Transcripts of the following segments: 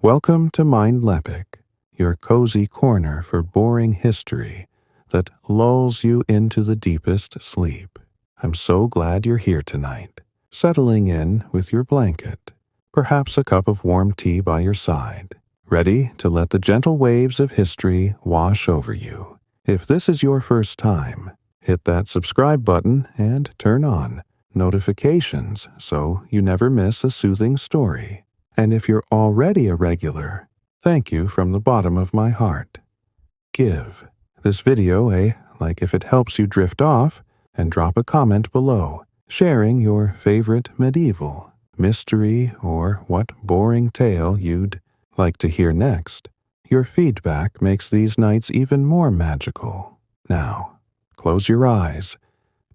Welcome to Mindleapic, your cozy corner for boring history that lulls you into the deepest sleep. I'm so glad you're here tonight, settling in with your blanket, perhaps a cup of warm tea by your side, ready to let the gentle waves of history wash over you. If this is your first time, hit that subscribe button and turn on notifications so you never miss a soothing story. And if you're already a regular, thank you from the bottom of my heart. Give this video a like if it helps you drift off, and drop a comment below, sharing your favorite medieval, mystery, or what boring tale you'd like to hear next. Your feedback makes these nights even more magical. Now, close your eyes,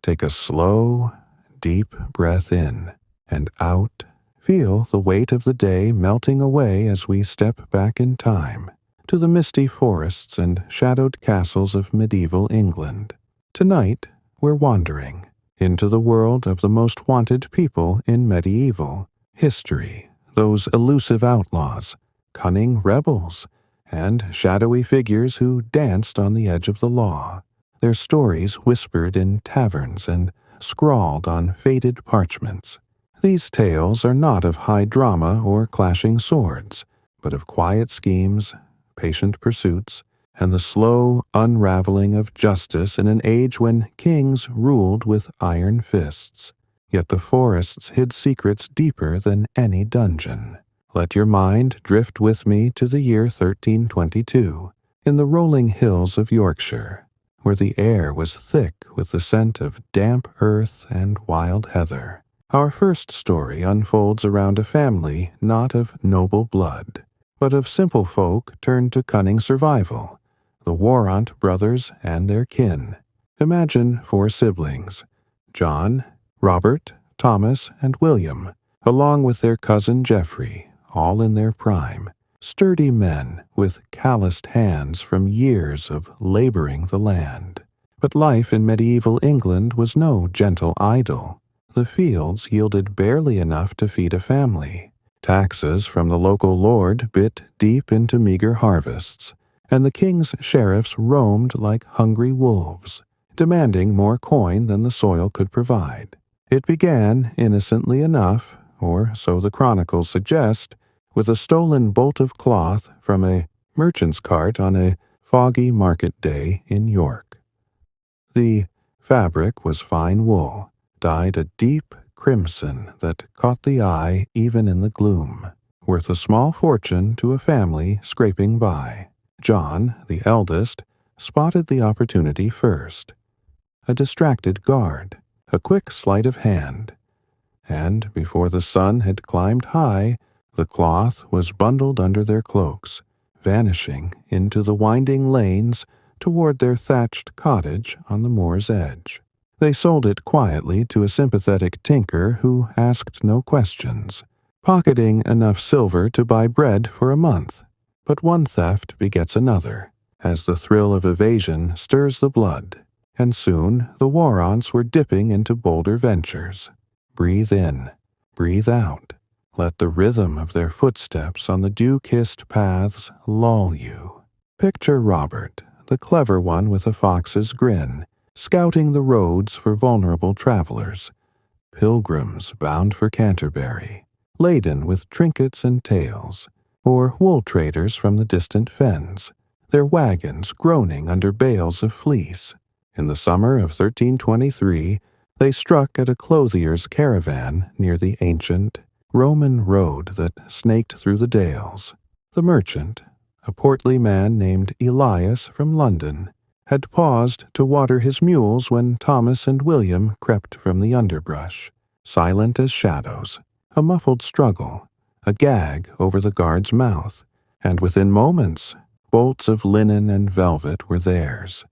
take a slow, deep breath in and out. Feel the weight of the day melting away as we step back in time to the misty forests and shadowed castles of medieval England. Tonight, we're wandering into the world of the most wanted people in medieval history, those elusive outlaws, cunning rebels, and shadowy figures who danced on the edge of the law, their stories whispered in taverns and scrawled on faded parchments. These tales are not of high drama or clashing swords, but of quiet schemes, patient pursuits, and the slow unraveling of justice in an age when kings ruled with iron fists. Yet the forests hid secrets deeper than any dungeon. Let your mind drift with me to the year 1322, in the rolling hills of Yorkshire, where the air was thick with the scent of damp earth and wild heather. Our first story unfolds around a family not of noble blood, but of simple folk turned to cunning survival, the Warrant brothers and their kin. Imagine 4 siblings, John, Robert, Thomas, and William, along with their cousin Geoffrey, all in their prime, sturdy men with calloused hands from years of laboring the land. But life in medieval England was no gentle idyll. The fields yielded barely enough to feed a family. Taxes from the local lord bit deep into meager harvests, and the king's sheriffs roamed like hungry wolves, demanding more coin than the soil could provide. It began innocently enough, or so the chronicles suggest, with a stolen bolt of cloth from a merchant's cart on a foggy market day in York. The fabric was fine wool, dyed a deep crimson that caught the eye even in the gloom, worth a small fortune to a family scraping by. John, the eldest, spotted the opportunity first. A distracted guard, a quick sleight of hand, and before the sun had climbed high, the cloth was bundled under their cloaks, vanishing into the winding lanes toward their thatched cottage on the moor's edge. They sold it quietly to a sympathetic tinker who asked no questions, pocketing enough silver to buy bread for a month. But one theft begets another, as the thrill of evasion stirs the blood, and soon the Warrants were dipping into bolder ventures. Breathe in, breathe out. Let the rhythm of their footsteps on the dew-kissed paths lull you. Picture Robert, the clever one with a fox's grin, scouting the roads for vulnerable travelers, pilgrims bound for Canterbury, laden with trinkets and tales, or wool traders from the distant fens, their wagons groaning under bales of fleece. In the summer of 1323, they struck at a clothier's caravan near the ancient Roman road that snaked through the dales. The merchant, a portly man named Elias from London, had paused to water his mules when Thomas and William crept from the underbrush, silent as shadows, a muffled struggle, a gag over the guard's mouth, and within moments, bolts of linen and velvet were theirs.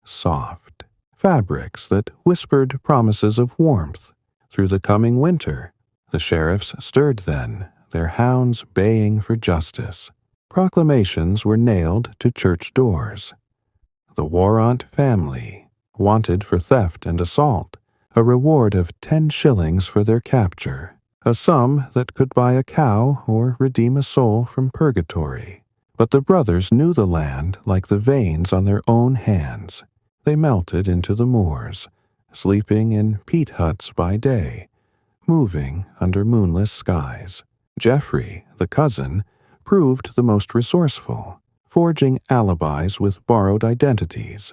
Soft fabrics that whispered promises of warmth through the coming winter. The sheriffs stirred then, their hounds baying for justice. Proclamations were nailed to church doors. The Warrant family, wanted for theft and assault, a reward of 10 shillings for their capture. a sum that could buy a cow or redeem a soul from purgatory. But the brothers knew the land like the veins on their own hands. They melted into the moors, sleeping in peat huts by day, moving under moonless skies. Geoffrey, the cousin, proved the most resourceful, forging alibis with borrowed identities.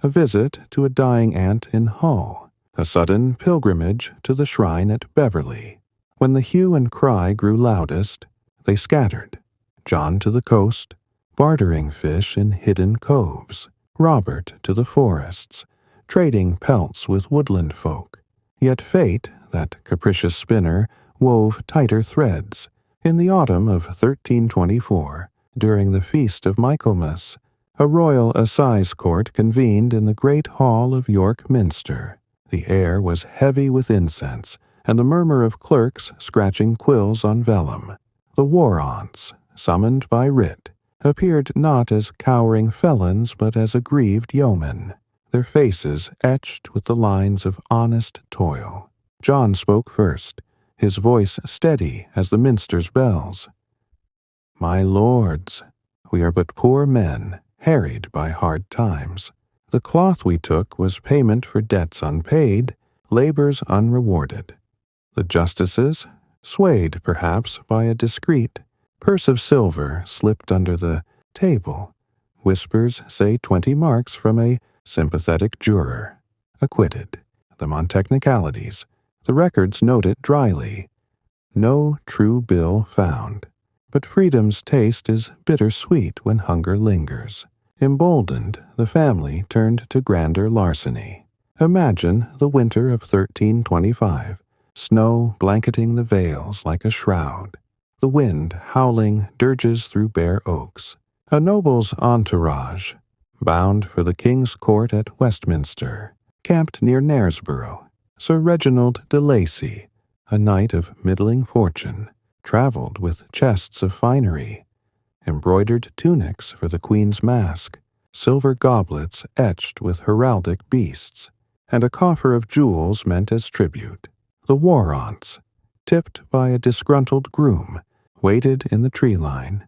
A visit to a dying aunt in Hull, a sudden pilgrimage to the shrine at Beverley. When the hue and cry grew loudest, they scattered. John to the coast, bartering fish in hidden coves. Robert to the forests, trading pelts with woodland folk. Yet fate, that capricious spinner, wove tighter threads. In the autumn of 1324, during the feast of Michaelmas, a royal assize court convened in the great hall of York Minster. The air was heavy with incense, and the murmur of clerks scratching quills on vellum. The war-aunts, summoned by writ, appeared not as cowering felons but as aggrieved yeomen, their faces etched with the lines of honest toil. John spoke first, his voice steady as the minster's bells. "My lords, we are but poor men, harried by hard times. The cloth we took was payment for debts unpaid, labors unrewarded. The justices, swayed perhaps by a discreet purse of silver slipped under the table. Whispers say 20 marks from a sympathetic juror. Acquitted. Them on technicalities. The records note it dryly. No true bill found. But freedom's taste is bitter-sweet when hunger lingers. Emboldened, the family turned to grander larceny. Imagine the winter of 1325, snow blanketing the vales like a shroud. The wind, howling, dirges through bare oaks. A noble's entourage, bound for the King's Court at Westminster, camped near Knaresborough. Sir Reginald de Lacy, a knight of middling fortune, travelled with chests of finery, embroidered tunics for the Queen's mask, silver goblets etched with heraldic beasts, and a coffer of jewels meant as tribute. The war-aunts, tipped by a disgruntled groom, waited in the tree line,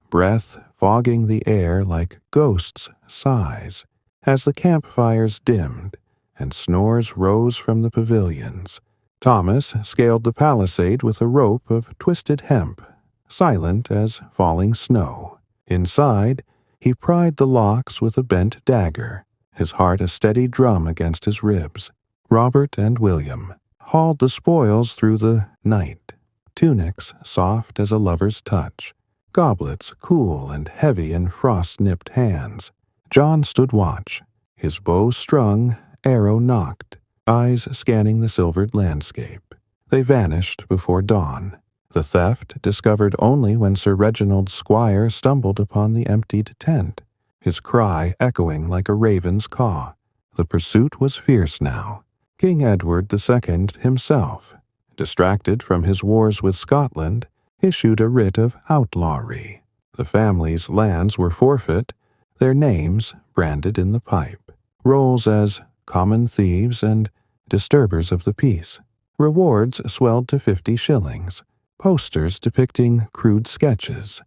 breath fogging the air like ghosts' sighs, as the campfires dimmed and snores rose from the pavilions. Thomas scaled the palisade with a rope of twisted hemp, silent as falling snow. Inside, he pried the locks with a bent dagger, his heart a steady drum against his ribs. Robert and William hauled the spoils through the night, tunics soft as a lover's touch, goblets cool and heavy in frost-nipped hands. John stood watch, his bow strung, arrow nocked, eyes scanning the silvered landscape. They vanished before dawn, the theft discovered only when Sir Reginald's squire stumbled upon the emptied tent, his cry echoing like a raven's caw. The pursuit was fierce now. King Edward II himself, distracted from his wars with Scotland, issued a writ of outlawry. The family's lands were forfeit, their names branded in the pipe. Rolls as common thieves and disturbers of the peace. Rewards swelled to 50 shillings. Posters depicting crude sketches.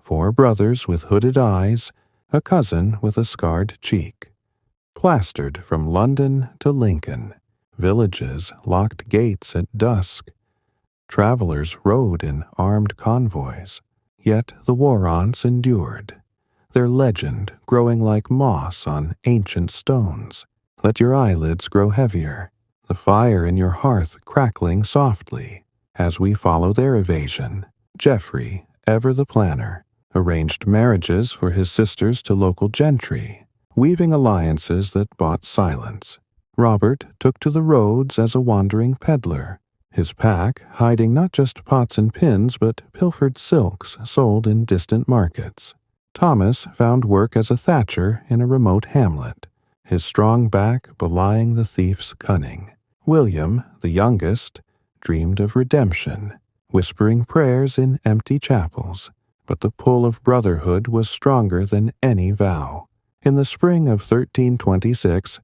4 brothers with hooded eyes, a cousin with a scarred cheek. Plastered from London to Lincoln. Villages locked gates at dusk. Travelers rode in armed convoys. Yet the war-aunts endured, their legend growing like moss on ancient stones. Let your eyelids grow heavier, the fire in your hearth crackling softly, as we follow their evasion. Geoffrey, ever the planner, arranged marriages for his sisters to local gentry, weaving alliances that bought silence. Robert took to the roads as a wandering peddler, his pack hiding not just pots and pins but pilfered silks sold in distant markets. Thomas found work as a thatcher in a remote hamlet, his strong back belying the thief's cunning. William, the youngest, dreamed of redemption, whispering prayers in empty chapels, but the pull of brotherhood was stronger than any vow. In the spring of 1326,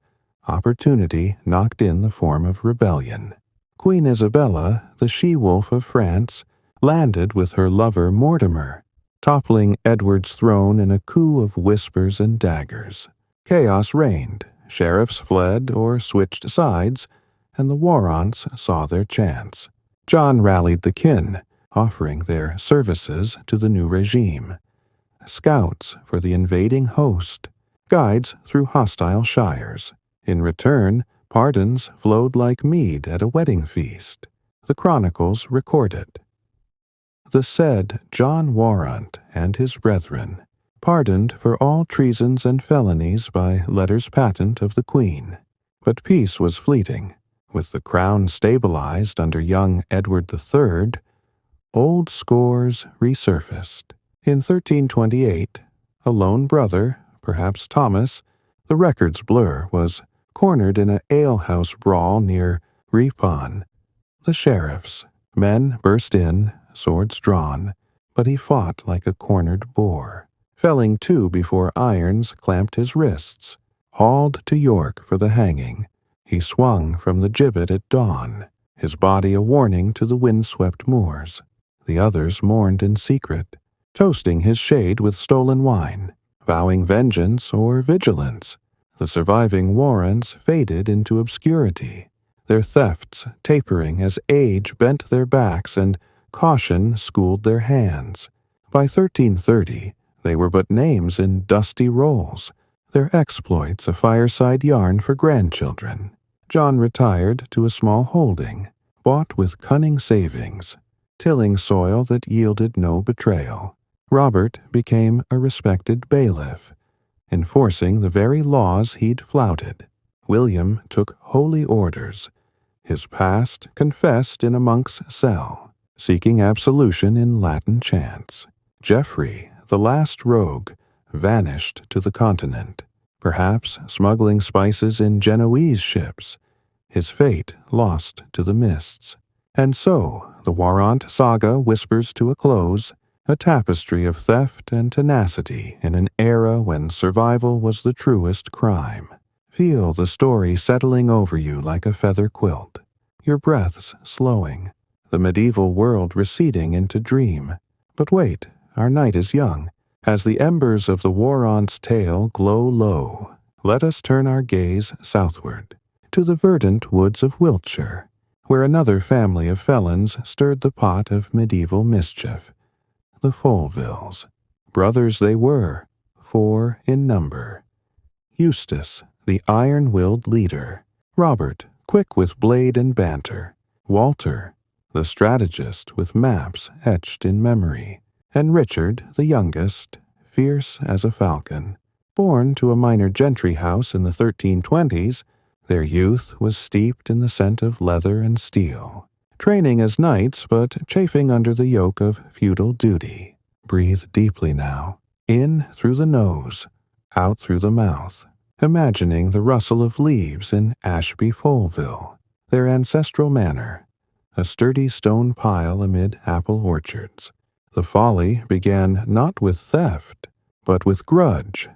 opportunity knocked in the form of rebellion. Queen Isabella, the she-wolf of France, landed with her lover Mortimer, toppling Edward's throne in a coup of whispers and daggers. Chaos reigned, sheriffs fled or switched sides, and the Warrants saw their chance. John rallied the kin, offering their services to the new regime. Scouts for the invading host, guides through hostile shires. In return, pardons flowed like mead at a wedding feast. The chronicles record it. The said John Warrant and his brethren, pardoned for all treasons and felonies by letters patent of the Queen. But peace was fleeting. With the crown stabilized under young Edward III, old scores resurfaced. In 1328, a lone brother, perhaps Thomas, the records blur, was cornered in an alehouse brawl near Ripon. The sheriffs, men burst in, swords drawn, but he fought like a cornered boar, felling two before irons clamped his wrists. Hauled to York for the hanging, he swung from the gibbet at dawn, his body a warning to the windswept moors. The others mourned in secret, toasting his shade with stolen wine, vowing vengeance or vigilance. The surviving Warrants faded into obscurity, their thefts tapering as age bent their backs and caution schooled their hands. By 1330, they were but names in dusty rolls, their exploits a fireside yarn for grandchildren. John retired to a small holding, bought with cunning savings, tilling soil that yielded no betrayal. Robert became a respected bailiff, enforcing the very laws he'd flouted. William took holy orders, his past confessed in a monk's cell, seeking absolution in Latin chants. Geoffrey, the last rogue, vanished to the continent, perhaps smuggling spices in Genoese ships, his fate lost to the mists. And so the Warrant saga whispers to a close, a tapestry of theft and tenacity in an era when survival was the truest crime. Feel the story settling over you like a feather quilt, your breaths slowing, the medieval world receding into dream. But wait, our night is young. As the embers of the Warrant's tale glow low, let us turn our gaze southward, to the verdant woods of Wiltshire, where another family of felons stirred the pot of medieval mischief. The Folvilles. Brothers they were, 4 in number. Eustace, the iron-willed leader. Robert, quick with blade and banter. Walter, the strategist with maps etched in memory. And Richard, the youngest, fierce as a falcon. Born to a minor gentry house in the 1320s, their youth was steeped in the scent of leather and steel. Training as knights, but chafing under the yoke of feudal duty. Breathe deeply now, in through the nose, out through the mouth, imagining the rustle of leaves in Ashby Folville, their ancestral manor, a sturdy stone pile amid apple orchards. The folly began not with theft, but with grudge.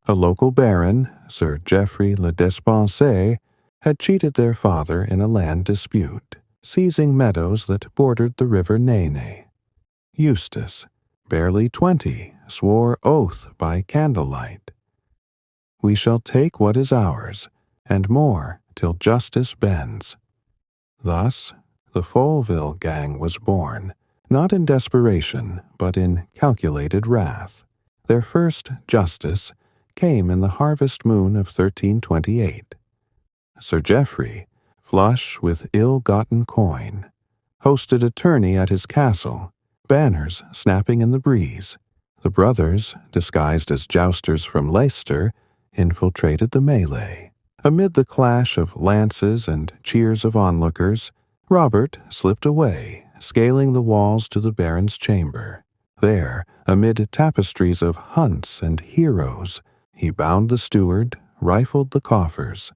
A local baron, Sir Geoffrey le Despencer, had cheated their father in a land dispute, seizing meadows that bordered the river Nene. Eustace, barely 20, swore oath by candlelight. We shall take what is ours, and more, till justice bends. Thus, the Folville gang was born, not in desperation, but in calculated wrath. Their first justice came in the harvest moon of 1328. Sir Geoffrey, flush with ill-gotten coin, hosted a tourney at his castle, banners snapping in the breeze. The brothers, disguised as jousters from Leicester, infiltrated the melee. Amid the clash of lances and cheers of onlookers, Robert slipped away, scaling the walls to the baron's chamber. There, amid tapestries of hunts and heroes, he bound the steward, rifled the coffers.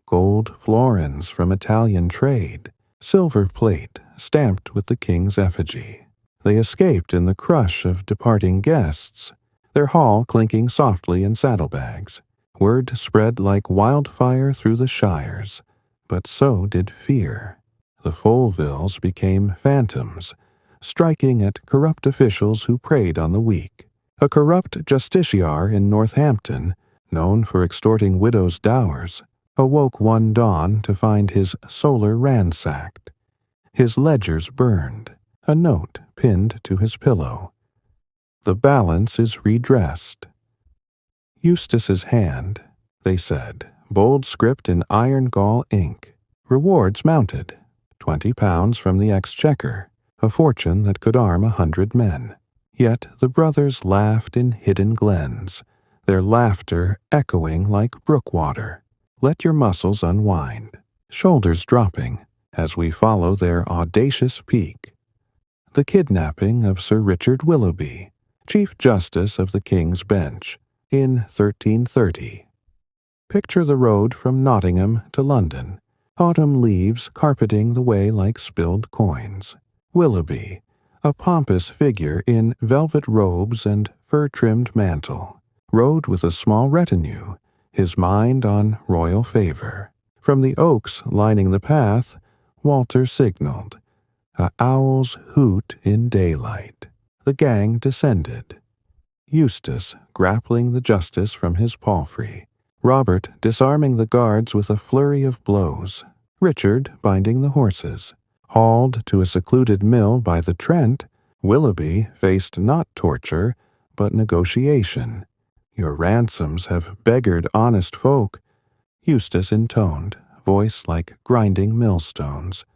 Gold florins from Italian trade, silver plate stamped with the king's effigy. They escaped in the crush of departing guests, their hall clinking softly in saddlebags. Word spread like wildfire through the shires, but so did fear. The Folevilles became phantoms, striking at corrupt officials who preyed on the weak. A corrupt justiciar in Northampton, known for extorting widows' dowers, awoke one dawn to find his solar ransacked, his ledgers burned, a note pinned to his pillow. The balance is redressed. Eustace's hand, they said, bold script in iron gall ink. Rewards mounted, £20 from the exchequer, a fortune that could arm 100 men. Yet the brothers laughed in hidden glens, their laughter echoing like brook water. Let your muscles unwind, shoulders dropping, as we follow their audacious peak. The kidnapping of Sir Richard Willoughby, Chief Justice of the King's Bench, in 1330. Picture the road from Nottingham to London, autumn leaves carpeting the way like spilled coins. Willoughby, a pompous figure in velvet robes and fur-trimmed mantle, rode with a small retinue, his mind on royal favor. From the oaks lining the path, Walter signaled, "A owl's hoot in daylight." The gang descended. Eustace grappling the justice from his palfrey, Robert disarming the guards with a flurry of blows, Richard binding the horses. Hauled to a secluded mill by the Trent, Willoughby faced not torture, but negotiation. "Your ransoms have beggared honest folk," Eustace intoned, voice like grinding millstones.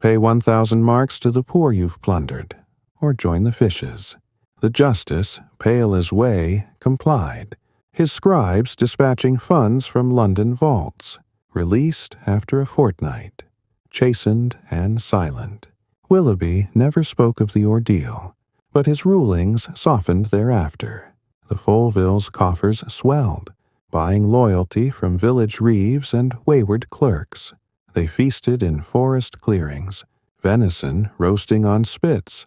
"Pay 1,000 marks to the poor you've plundered, or join the fishes." The justice, pale as whey, complied, his scribes dispatching funds from London vaults, released after a fortnight, chastened and silent. Willoughby never spoke of the ordeal, but his rulings softened thereafter. The Folevilles' coffers swelled, buying loyalty from village reeves and wayward clerks. They feasted in forest clearings, venison roasting on spits,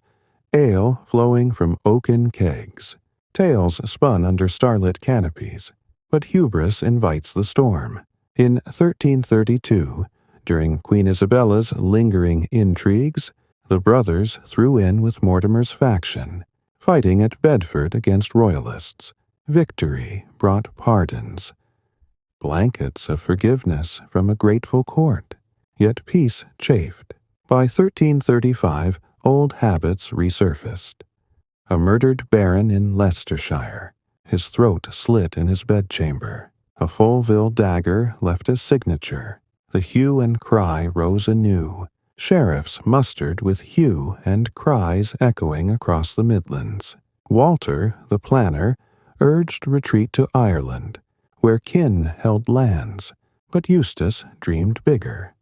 ale flowing from oaken kegs, tales spun under starlit canopies. But hubris invites the storm. In 1332, during Queen Isabella's lingering intrigues, the brothers threw in with Mortimer's faction, fighting at Bedford against royalists. Victory brought pardons, blankets of forgiveness from a grateful court. Yet peace chafed. By 1335, old habits resurfaced. A murdered baron in Leicestershire, his throat slit in his bedchamber. A Foleville dagger left his signature. The hue and cry rose anew. Sheriffs mustered with hue and cries echoing across the Midlands. Walter, the planner, urged retreat to Ireland, where kin held lands, but Eustace dreamed bigger.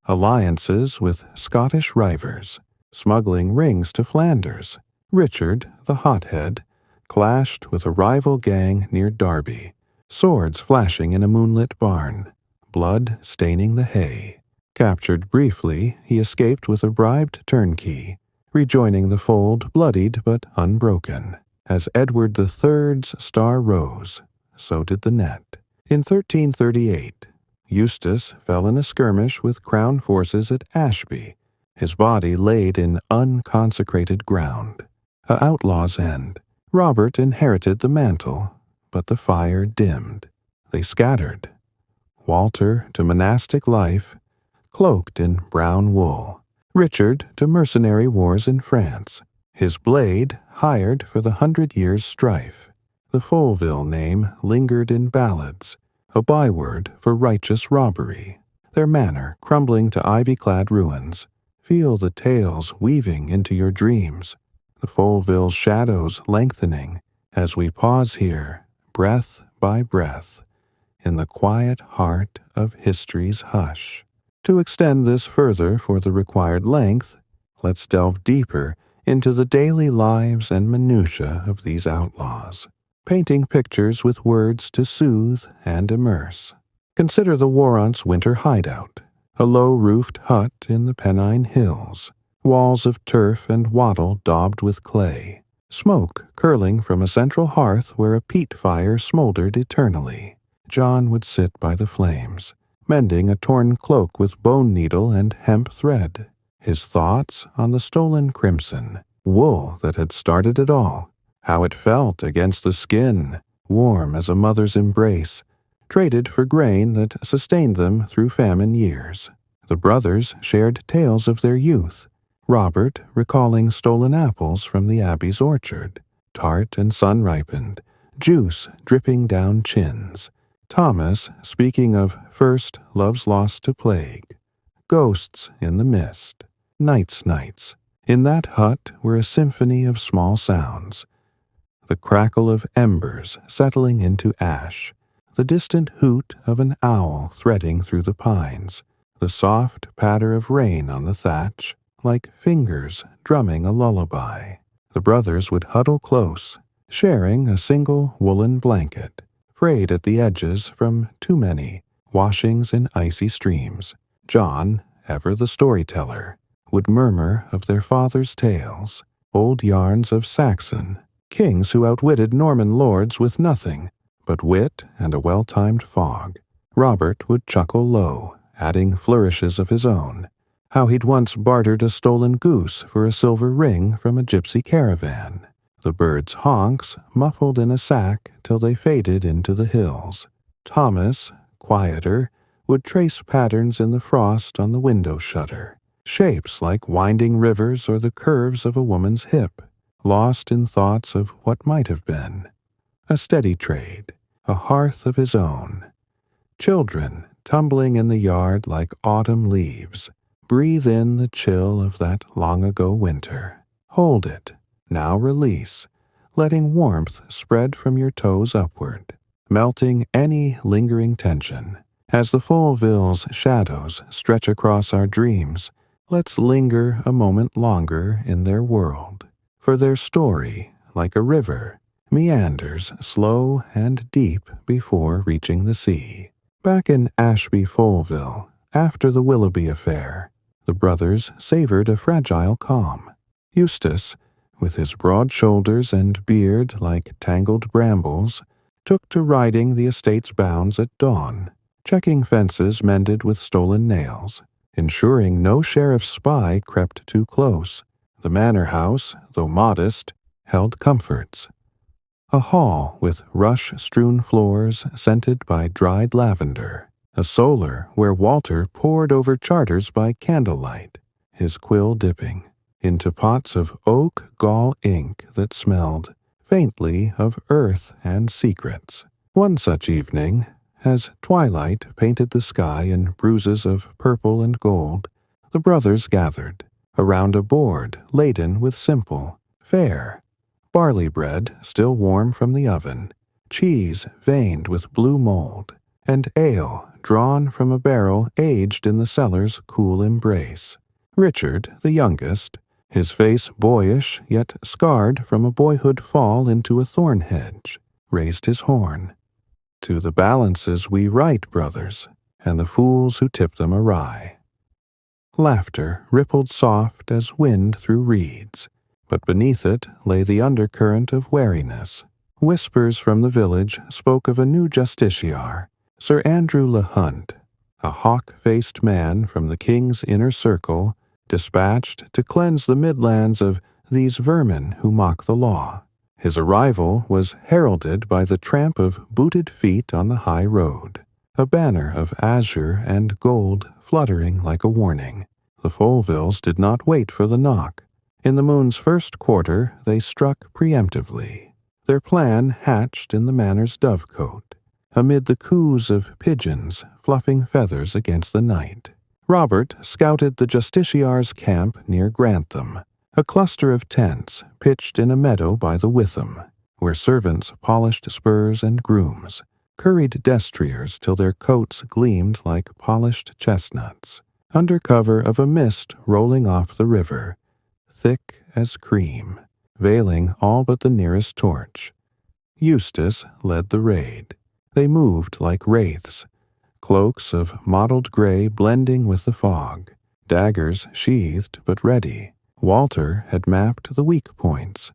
Alliances with Scottish rivers, smuggling rings to Flanders. Richard, the hothead, clashed with a rival gang near Derby, swords flashing in a moonlit barn, blood staining the hay. Captured briefly, he escaped with a bribed turnkey, rejoining the fold bloodied but unbroken. As Edward III's star rose, so did the net. In 1338, Eustace fell in a skirmish with crown forces at Ashby, his body laid in unconsecrated ground. A outlaw's end. Robert inherited the mantle, but the fire dimmed. They scattered. Walter to monastic life, cloaked in brown wool. Richard to mercenary wars in France, his blade hired for the 100 Years' strife. The Foleville name lingered in ballads, a byword for righteous robbery. Their manor crumbling to ivy-clad ruins. Feel the tales weaving into your dreams. The Foleville's shadows lengthening as we pause here, breath by breath, in the quiet heart of history's hush. To extend this further for the required length, let's delve deeper into the daily lives and minutiae of these outlaws, painting pictures with words to soothe and immerse. Consider the Warrant's winter hideout, a low-roofed hut in the Pennine Hills, walls of turf and wattle daubed with clay, smoke curling from a central hearth where a peat fire smoldered eternally. John would sit by the flames, mending a torn cloak with bone needle and hemp thread. his thoughts on the stolen crimson, wool that had started it all, how it felt against the skin, warm as a mother's embrace, traded for grain that sustained them through famine years. The brothers shared tales of their youth, Robert recalling stolen apples from the Abbey's orchard, tart and sun-ripened, juice dripping down chins. Thomas speaking of first loves lost to plague, ghosts in the mist, nights. In that hut were a symphony of small sounds. The crackle of embers settling into ash, the distant hoot of an owl threading through the pines, the soft patter of rain on the thatch, like fingers drumming a lullaby. The brothers would huddle close, sharing a single woolen blanket, frayed at the edges from too many washings in icy streams. John, ever the storyteller, would murmur of their father's tales, old yarns of Saxon, kings who outwitted Norman lords with nothing but wit and a well-timed fog. Robert would chuckle low, adding flourishes of his own, how he'd once bartered a stolen goose for a silver ring from a gypsy caravan. The birds' honks muffled in a sack till they faded into the hills. Thomas, quieter, would trace patterns in the frost on the window shutter, shapes like winding rivers or the curves of a woman's hip, lost in thoughts of what might have been. A steady trade, a hearth of his own. Children, tumbling in the yard like autumn leaves, breathe in the chill of that long-ago winter. Hold it, now release, letting warmth spread from your toes upward, melting any lingering tension. As the Fulville's shadows stretch across our dreams, let's linger a moment longer in their world, for their story, like a river, meanders slow and deep before reaching the sea. Back in Ashby Fulville, after the Willoughby affair, the brothers savored a fragile calm. Eustace, with his broad shoulders and beard like tangled brambles, took to riding the estate's bounds at dawn, checking fences mended with stolen nails, ensuring no sheriff's spy crept too close. The manor house, though modest, held comforts. A hall with rush-strewn floors scented by dried lavender, a solar where Walter pored over charters by candlelight, his quill dipping into pots of oak gall ink that smelled faintly of earth and secrets. One such evening, as twilight painted the sky in bruises of purple and gold, the brothers gathered around a board laden with simple fare, barley bread still warm from the oven, cheese veined with blue mold, and ale drawn from a barrel aged in the cellar's cool embrace. Richard, the youngest, his face boyish yet scarred from a boyhood fall into a thorn hedge, raised his horn. To the balances we write, brothers, and the fools who tip them awry. Laughter rippled soft as wind through reeds, but beneath it lay the undercurrent of wariness. Whispers from the village spoke of a new justiciar, Sir Andrew le Hunt, a hawk-faced man from the king's inner circle, dispatched to cleanse the Midlands of these vermin who mock the law. His arrival was heralded by the tramp of booted feet on the high road, a banner of azure and gold fluttering like a warning. The Fulvilles did not wait for the knock. In the moon's first quarter they struck preemptively, their plan hatched in the manor's dovecote, amid the coos of pigeons fluffing feathers against the night. Robert scouted the justiciar's camp near Grantham, a cluster of tents pitched in a meadow by the Witham, where servants polished spurs and grooms, curried destriers till their coats gleamed like polished chestnuts, under cover of a mist rolling off the river, thick as cream, veiling all but the nearest torch. Eustace led the raid. They moved like wraiths, cloaks of mottled gray blending with the fog, daggers sheathed but ready. Walter had mapped the weak points.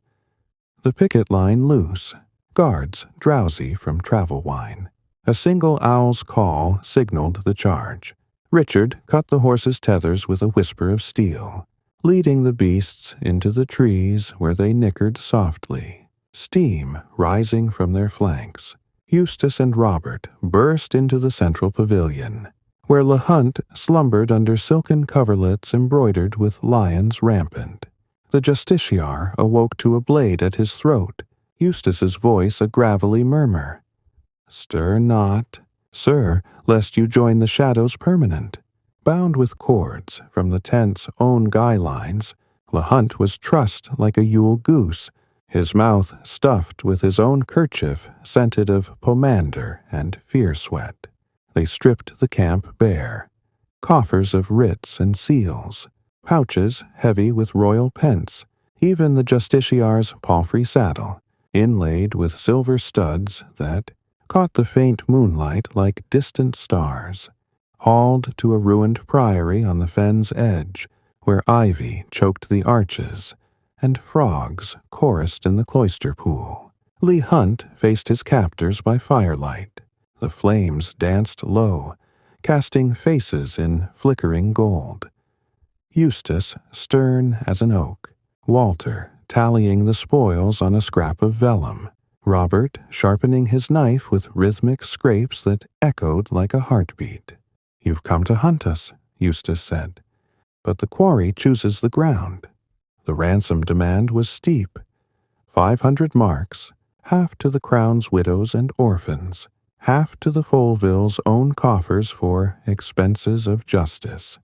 The picket line loose, guards drowsy from travel wine. A single owl's call signaled the charge. Richard cut the horses' tethers with a whisper of steel, leading the beasts into the trees where they nickered softly, steam rising from their flanks. Eustace and Robert burst into the central pavilion, where LeHunt slumbered under silken coverlets embroidered with lions rampant. The justiciar awoke to a blade at his throat, Eustace's voice a gravelly murmur. "Stir not, sir, lest you join the shadows permanent." Bound with cords from the tent's own guy lines, LeHunt was trussed like a Yule goose, his mouth stuffed with his own kerchief scented of pomander and fear sweat. They stripped the camp bare. Coffers of writs and seals, pouches heavy with royal pence, even the justiciar's palfrey saddle, inlaid with silver studs that caught the faint moonlight like distant stars, hauled to a ruined priory on the fen's edge, where ivy choked the arches, and frogs chorused in the cloister pool. Leigh Hunt faced his captors by firelight. The flames danced low, casting faces in flickering gold. Eustace stern as an oak, Walter tallying the spoils on a scrap of vellum, Robert sharpening his knife with rhythmic scrapes that echoed like a heartbeat. "You've come to hunt us," Eustace said, "but the quarry chooses the ground." The ransom demand was steep, 500 marks, half to the crown's widows and orphans, half to the Foleville's own coffers for expenses of justice.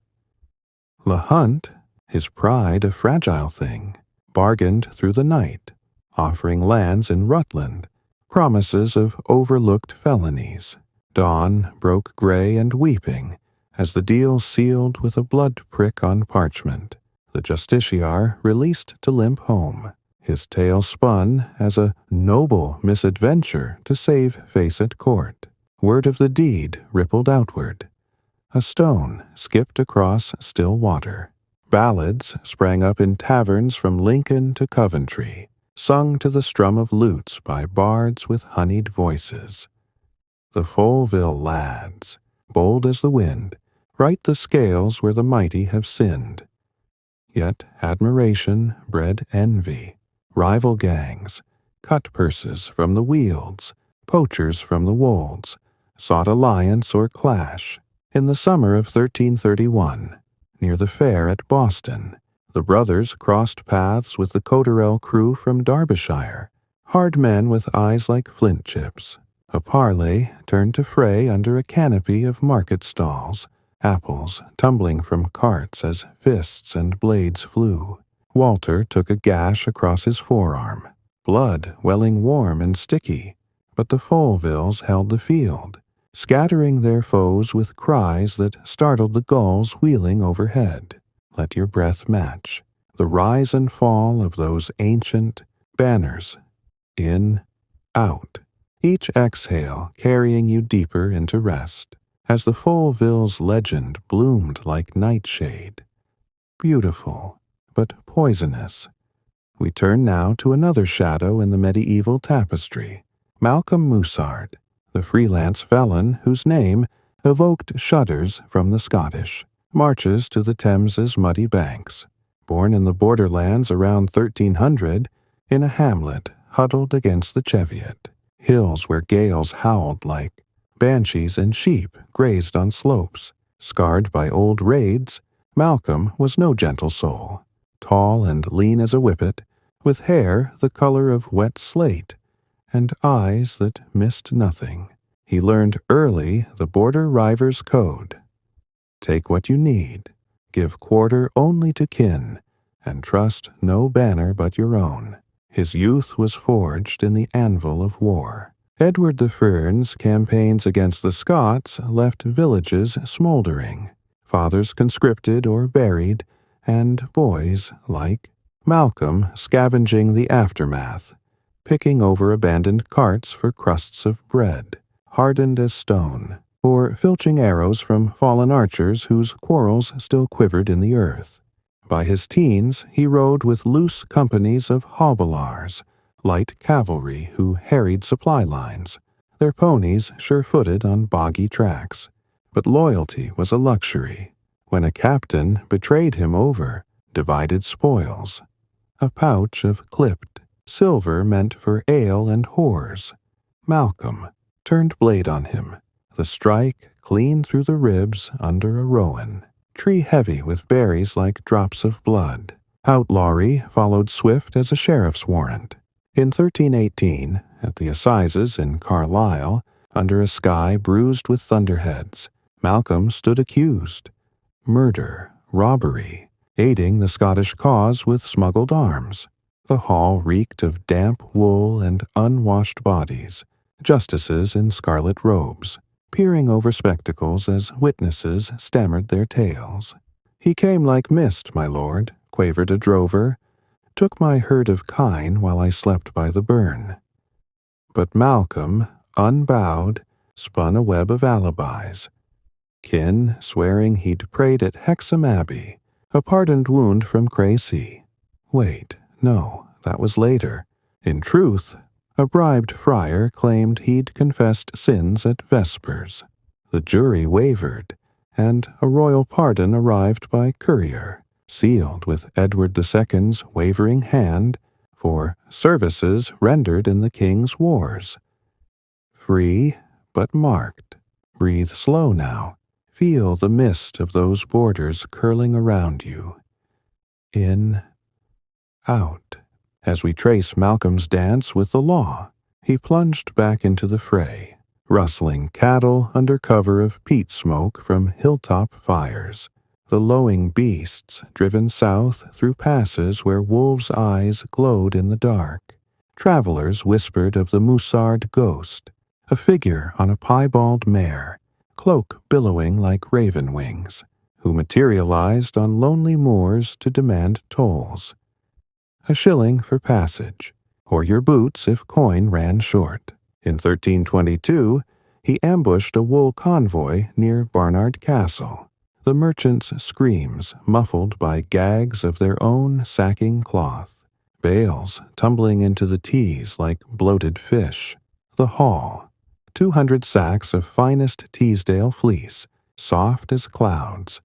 LeHunt, his pride a fragile thing, bargained through the night, offering lands in Rutland, promises of overlooked felonies. Dawn broke gray and weeping as the deal sealed with a blood prick on parchment. The justiciar released to limp home, his tale spun as a noble misadventure to save face at court. Word of the deed rippled outward. A stone skipped across still water. Ballads sprang up in taverns from Lincoln to Coventry, sung to the strum of lutes by bards with honeyed voices. The Foleville lads, bold as the wind, right the scales where the mighty have sinned. Yet admiration bred envy, rival gangs, cut purses from the Wealds, poachers from the Wolds, sought alliance or clash. In the summer of 1331, near the fair at Boston, the brothers crossed paths with the Cotterell crew from Derbyshire, hard men with eyes like flint chips. A parley turned to fray under a canopy of market stalls, apples tumbling from carts as fists and blades flew. Walter took a gash across his forearm, blood welling warm and sticky, but the Folevilles held the field, scattering their foes with cries that startled the gulls wheeling overhead. Let your breath match the rise and fall of those ancient banners. In, out, each exhale carrying you deeper into rest, as the Foleville's legend bloomed like nightshade. Beautiful, but poisonous. We turn now to another shadow in the medieval tapestry, Malcolm Musard, the freelance felon whose name evoked shudders from the Scottish, marches to the Thames's muddy banks. Born in the borderlands around 1300, in a hamlet huddled against the Cheviot, hills where gales howled like banshees and sheep grazed on slopes. Scarred by old raids, Malcolm was no gentle soul, tall and lean as a whippet, with hair the color of wet slate, and eyes that missed nothing. He learned early the border river's code. Take what you need, give quarter only to kin, and trust no banner but your own. His youth was forged in the anvil of war. Edward the Fern's campaigns against the Scots left villages smoldering, fathers conscripted or buried, and boys, like Malcolm, scavenging the aftermath, picking over abandoned carts for crusts of bread, hardened as stone, or filching arrows from fallen archers whose quarrels still quivered in the earth. By his teens, he rode with loose companies of hobilars, light cavalry who harried supply lines, their ponies sure-footed on boggy tracks. But loyalty was a luxury. When a captain betrayed him over divided spoils, a pouch of clipped silver meant for ale and whores, Malcolm turned blade on him, the strike clean through the ribs under a rowan, tree heavy with berries like drops of blood. Outlawry followed swift as a sheriff's warrant. In 1318, at the assizes in Carlisle, under a sky bruised with thunderheads, Malcolm stood accused. Murder, robbery, aiding the Scottish cause with smuggled arms. The hall reeked of damp wool and unwashed bodies, justices in scarlet robes, peering over spectacles as witnesses stammered their tales. "He came like mist, my lord," quavered a drover, "took my herd of kine while I slept by the burn." But Malcolm, unbowed, spun a web of alibis. Kin swearing he'd prayed at Hexham Abbey, a pardoned wound from Crecy. Wait, no, that was later. In truth, a bribed friar claimed he'd confessed sins at Vespers. The jury wavered, and a royal pardon arrived by courier, sealed with Edward II's wavering hand for services rendered in the king's wars. Free, but marked. Breathe slow now. Feel the mist of those borders curling around you. In, out. As we trace Malcolm's dance with the law, he plunged back into the fray, rustling cattle under cover of peat smoke from hilltop fires, the lowing beasts driven south through passes where wolves' eyes glowed in the dark. Travelers whispered of the Musard ghost, a figure on a piebald mare, cloak billowing like raven wings, who materialized on lonely moors to demand tolls. A shilling for passage, or your boots if coin ran short. In 1322, he ambushed a wool convoy near Barnard Castle, the merchants' screams muffled by gags of their own sacking cloth, bales tumbling into the Tees like bloated fish. The hall, 200 sacks of finest Teesdale fleece, soft as clouds,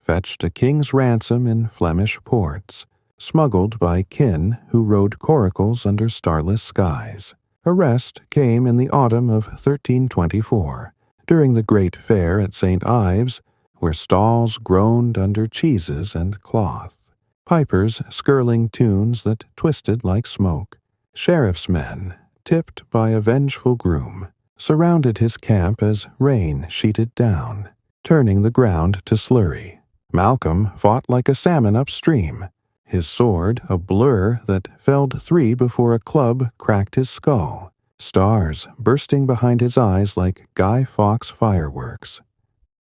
fetched a king's ransom in Flemish ports, smuggled by kin who rode coracles under starless skies. Arrest came in the autumn of 1324, during the great fair at St. Ives, where stalls groaned under cheeses and cloth, pipers skirling tunes that twisted like smoke. Sheriff's men, tipped by a vengeful groom, surrounded his camp as rain sheeted down, turning the ground to slurry. Malcolm fought like a salmon upstream, his sword a blur that felled 3 before a club cracked his skull, stars bursting behind his eyes like Guy Fawkes fireworks.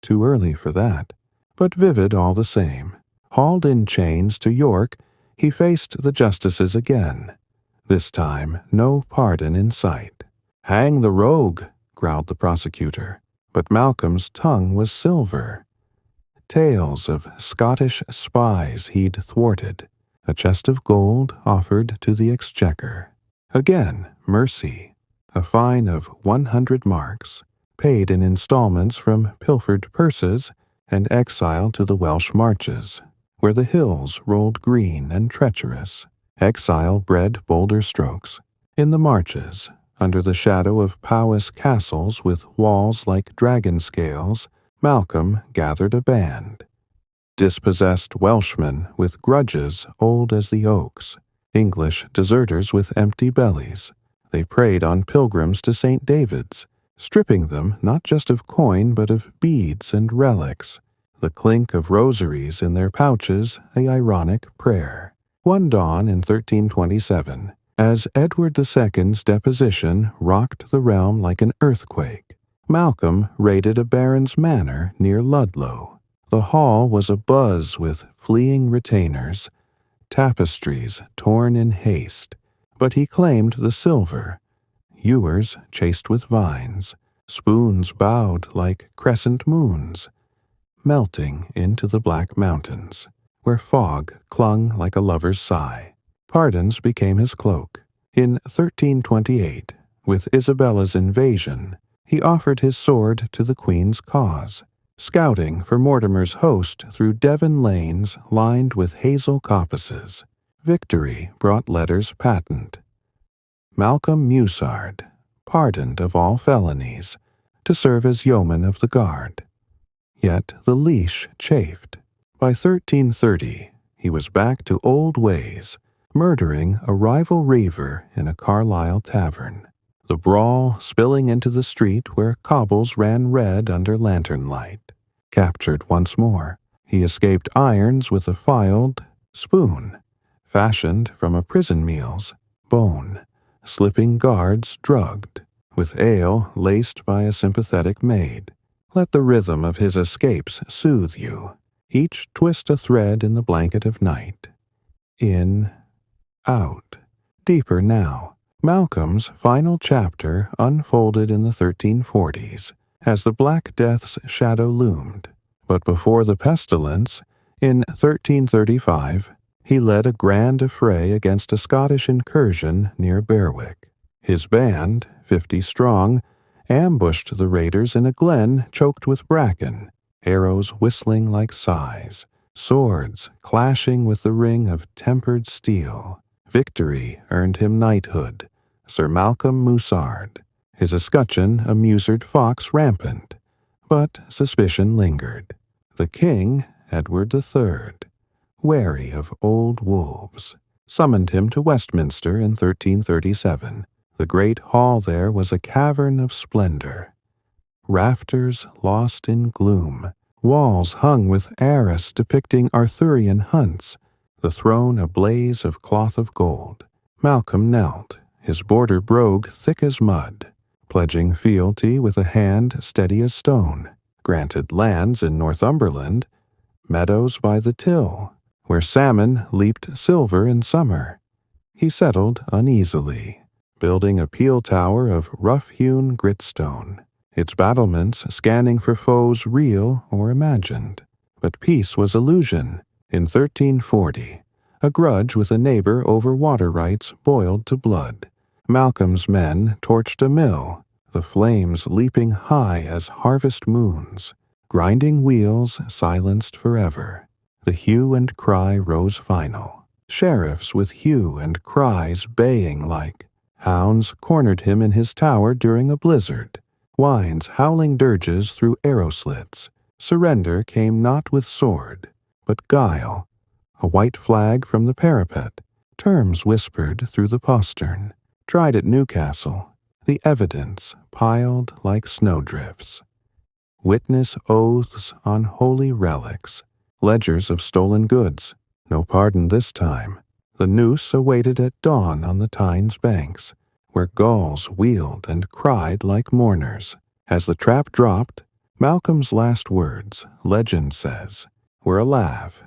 Too early for that, but vivid all the same. Hauled in chains to York, he faced the justices again. This time, no pardon in sight. "Hang the rogue," growled the prosecutor, but Malcolm's tongue was silver. Tales of Scottish spies he'd thwarted, a chest of gold offered to the exchequer. Again, mercy, a fine of 100 marks, paid in installments from pilfered purses, and exile to the Welsh marches, where the hills rolled green and treacherous. Exile bred bolder strokes. In the marches, under the shadow of Powys castles with walls like dragon scales, Malcolm gathered a band. Dispossessed Welshmen with grudges old as the oaks, English deserters with empty bellies. They preyed on pilgrims to St. David's, stripping them not just of coin but of beads and relics, the clink of rosaries in their pouches a ironic prayer. One dawn in 1327, as Edward II's deposition rocked the realm like an earthquake, Malcolm raided a baron's manor near Ludlow. The hall was abuzz with fleeing retainers, tapestries torn in haste, but he claimed the silver, ewers chased with vines, spoons bowed like crescent moons, melting into the black mountains, where fog clung like a lover's sigh. Pardons became his cloak. In 1328, with Isabella's invasion, he offered his sword to the Queen's cause. scouting for Mortimer's host through Devon lanes lined with hazel coppices. Victory brought letters patent. Malcolm Musard, pardoned of all felonies, to serve as yeoman of the guard. Yet the leash chafed. By 1330, he was back to old ways, murdering a rival raver in a Carlisle tavern, the brawl spilling into the street where cobbles ran red under lantern light. Captured once more, he escaped irons with a filed spoon, fashioned from a prison meal's bone, slipping guards drugged, with ale laced by a sympathetic maid. Let the rhythm of his escapes soothe you, each twist a thread in the blanket of night. In, out, deeper now. Malcolm's final chapter unfolded in the 1340s, as the Black Death's shadow loomed. But before the pestilence, in 1335, he led a grand affray against a Scottish incursion near Berwick. His band, 50 strong, ambushed the raiders in a glen choked with bracken, arrows whistling like sighs, swords clashing with the ring of tempered steel. Victory earned him knighthood, Sir Malcolm Musard, his escutcheon a musered fox rampant. But suspicion lingered. The king, Edward III, wary of old wolves, summoned him to Westminster in 1337. The great hall there was a cavern of splendor. Rafters lost in gloom, walls hung with arras depicting Arthurian hunts, the throne a blaze of cloth of gold. Malcolm knelt, his border brogue thick as mud, pledging fealty with a hand steady as stone. Granted lands in Northumberland, meadows by the Till, where salmon leaped silver in summer. He settled uneasily, building a peel tower of rough-hewn gritstone, its battlements scanning for foes real or imagined. But peace was illusion. In 1340, a grudge with a neighbor over water rights boiled to blood. Malcolm's men torched a mill, the flames leaping high as harvest moons. Grinding wheels silenced forever. The hue and cry rose final. Sheriffs with hue and cries baying like hounds cornered him in his tower during a blizzard. Wines howling dirges through arrow slits. Surrender came not with sword, but guile. A white flag from the parapet. Terms whispered through the postern. Tried at Newcastle. The evidence piled like snowdrifts. Witness oaths on holy relics. Ledgers of stolen goods. No pardon this time. The noose awaited at dawn on the Tyne's banks, where gulls wheeled and cried like mourners. As the trap dropped, Malcolm's last words, legend says, were a laugh.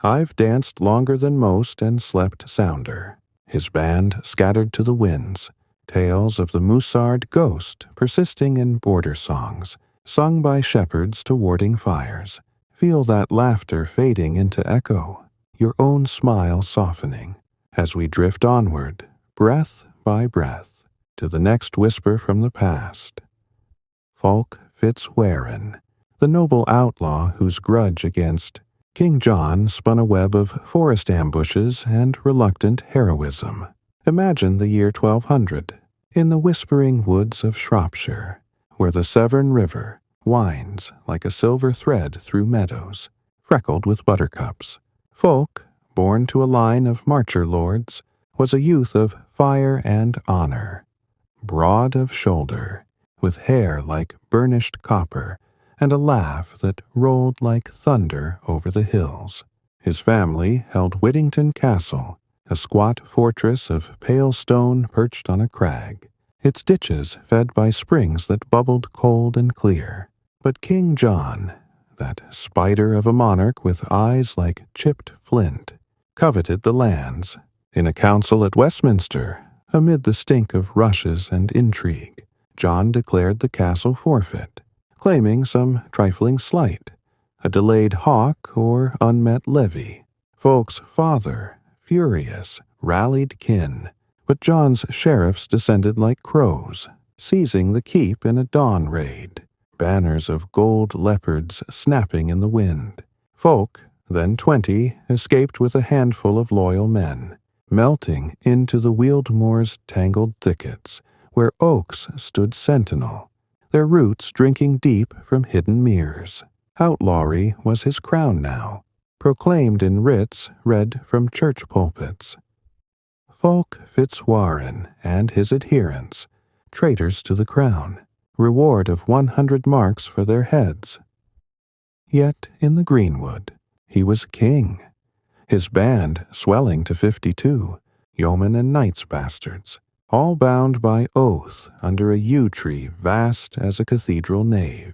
I've danced longer than most and slept sounder. His band scattered to the winds, tales of the Musard ghost persisting in border songs, sung by shepherds to warding fires. Feel that laughter fading into echo, your own smile softening, as we drift onward, breath by breath, to the next whisper from the past. Fulk Fitzwarren, the noble outlaw whose grudge against King John spun a web of forest ambushes and reluctant heroism. Imagine the year 1200, in the whispering woods of Shropshire, where the Severn River winds like a silver thread through meadows, freckled with buttercups. Fulk, born to a line of marcher lords, was a youth of fire and honor, broad of shoulder, with hair like burnished copper, and a laugh that rolled like thunder over the hills. His family held Whittington Castle, a squat fortress of pale stone perched on a crag, its ditches fed by springs that bubbled cold and clear. But King John, that spider of a monarch with eyes like chipped flint, coveted the lands. In a council at Westminster, amid the stink of rushes and intrigue, John declared the castle forfeit, claiming some trifling slight, a delayed hawk or unmet levy. Fulk's father, furious, rallied kin, but John's sheriffs descended like crows, seizing the keep in a dawn raid. banners of gold leopards snapping in the wind. Folk, then 20, escaped with a handful of loyal men, melting into the Wealdmore's tangled thickets, where oaks stood sentinel, their roots drinking deep from hidden meres. Outlawry was his crown now, proclaimed in writs read from church pulpits. Fulk Fitzwarren and his adherents, traitors to the crown, reward of 100 marks for their heads. Yet in the Greenwood he was king, his band swelling to 52, yeomen and knights bastards, all bound by oath under a yew tree vast as a cathedral nave.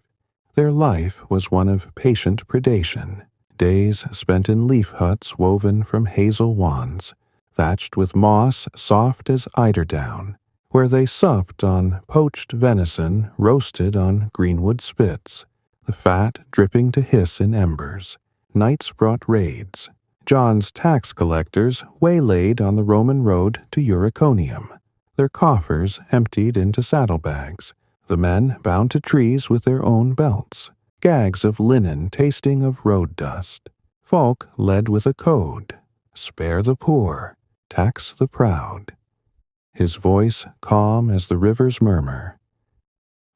Their life was one of patient predation, days spent in leaf huts woven from hazel wands, thatched with moss soft as eiderdown, where they supped on poached venison roasted on Greenwood spits, the fat dripping to hiss in embers. Knights brought raids. John's tax collectors waylaid on the Roman road to Uriconium, their coffers emptied into saddlebags, the men bound to trees with their own belts, gags of linen tasting of road dust. Fulk led with a code: spare the poor, tax the proud. His voice calm as the river's murmur.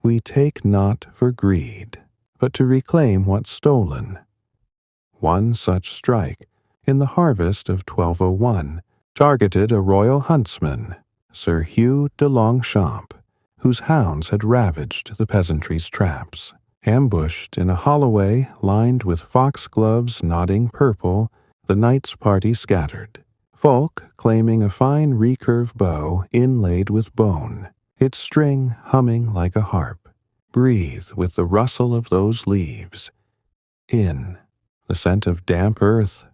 We take not for greed, but to reclaim what's stolen. One such strike, in the harvest of 1201, targeted a royal huntsman, Sir Hugh de Longchamp, whose hounds had ravaged the peasantry's traps. Ambushed in a holloway lined with foxgloves nodding purple, the knight's party scattered. Fulk claiming a fine recurve bow inlaid with bone, its string humming like a harp. Breathe with the rustle of those leaves. In, the scent of damp earth.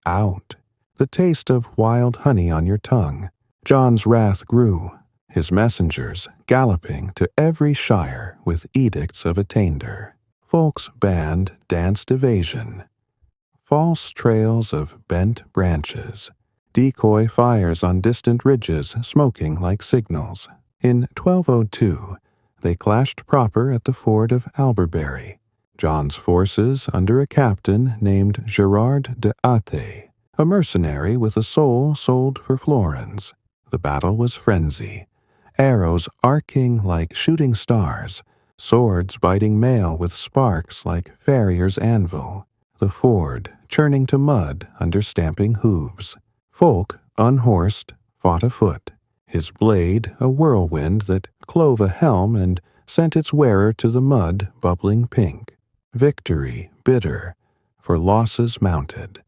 Out, the taste of wild honey on your tongue. John's wrath grew, his messengers galloping to every shire with edicts of attainder. Fulk's band danced evasion. False trails of bent branches, decoy fires on distant ridges smoking like signals. In 1202, they clashed proper at the ford of Alberberry. John's forces under a captain named Gerard de Ate, a mercenary with a soul sold for florins. The battle was frenzy, arrows arcing like shooting stars, swords biting mail with sparks like farrier's anvil, the ford churning to mud under stamping hooves. Fulk, unhorsed, fought afoot, his blade a whirlwind that clove a helm and sent its wearer to the mud bubbling pink. Victory bitter, for losses mounted.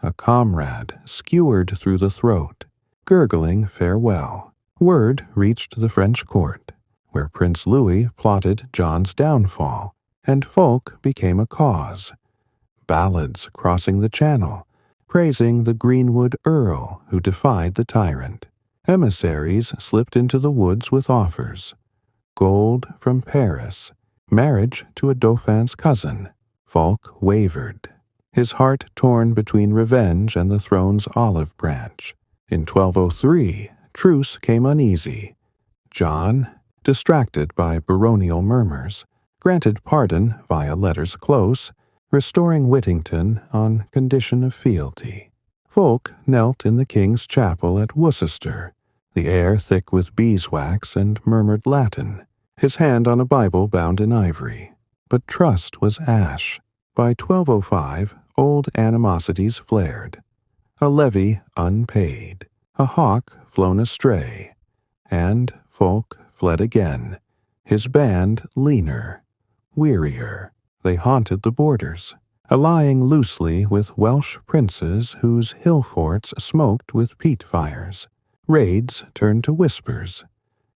A comrade skewered through the throat, gurgling farewell. Word reached the French court, where Prince Louis plotted John's downfall, and Fulk became a cause. Ballads crossing the Channel, praising the Greenwood Earl who defied the tyrant. Emissaries slipped into the woods with offers. Gold from Paris, marriage to a Dauphin's cousin. Fulk wavered, his heart torn between revenge and the throne's olive branch. In 1203, truce came uneasy. John, distracted by baronial murmurs, granted pardon via letters close, restoring Whittington on condition of fealty. Fulk knelt in the king's chapel at Worcester, the air thick with beeswax, and murmured Latin, his hand on a Bible bound in ivory. But trust was ash. By 1205, old animosities flared. A levy unpaid, a hawk flown astray, and Fulk fled again, his band leaner, wearier. They haunted the borders, allying loosely with Welsh princes whose hill forts smoked with peat fires. Raids turned to whispers,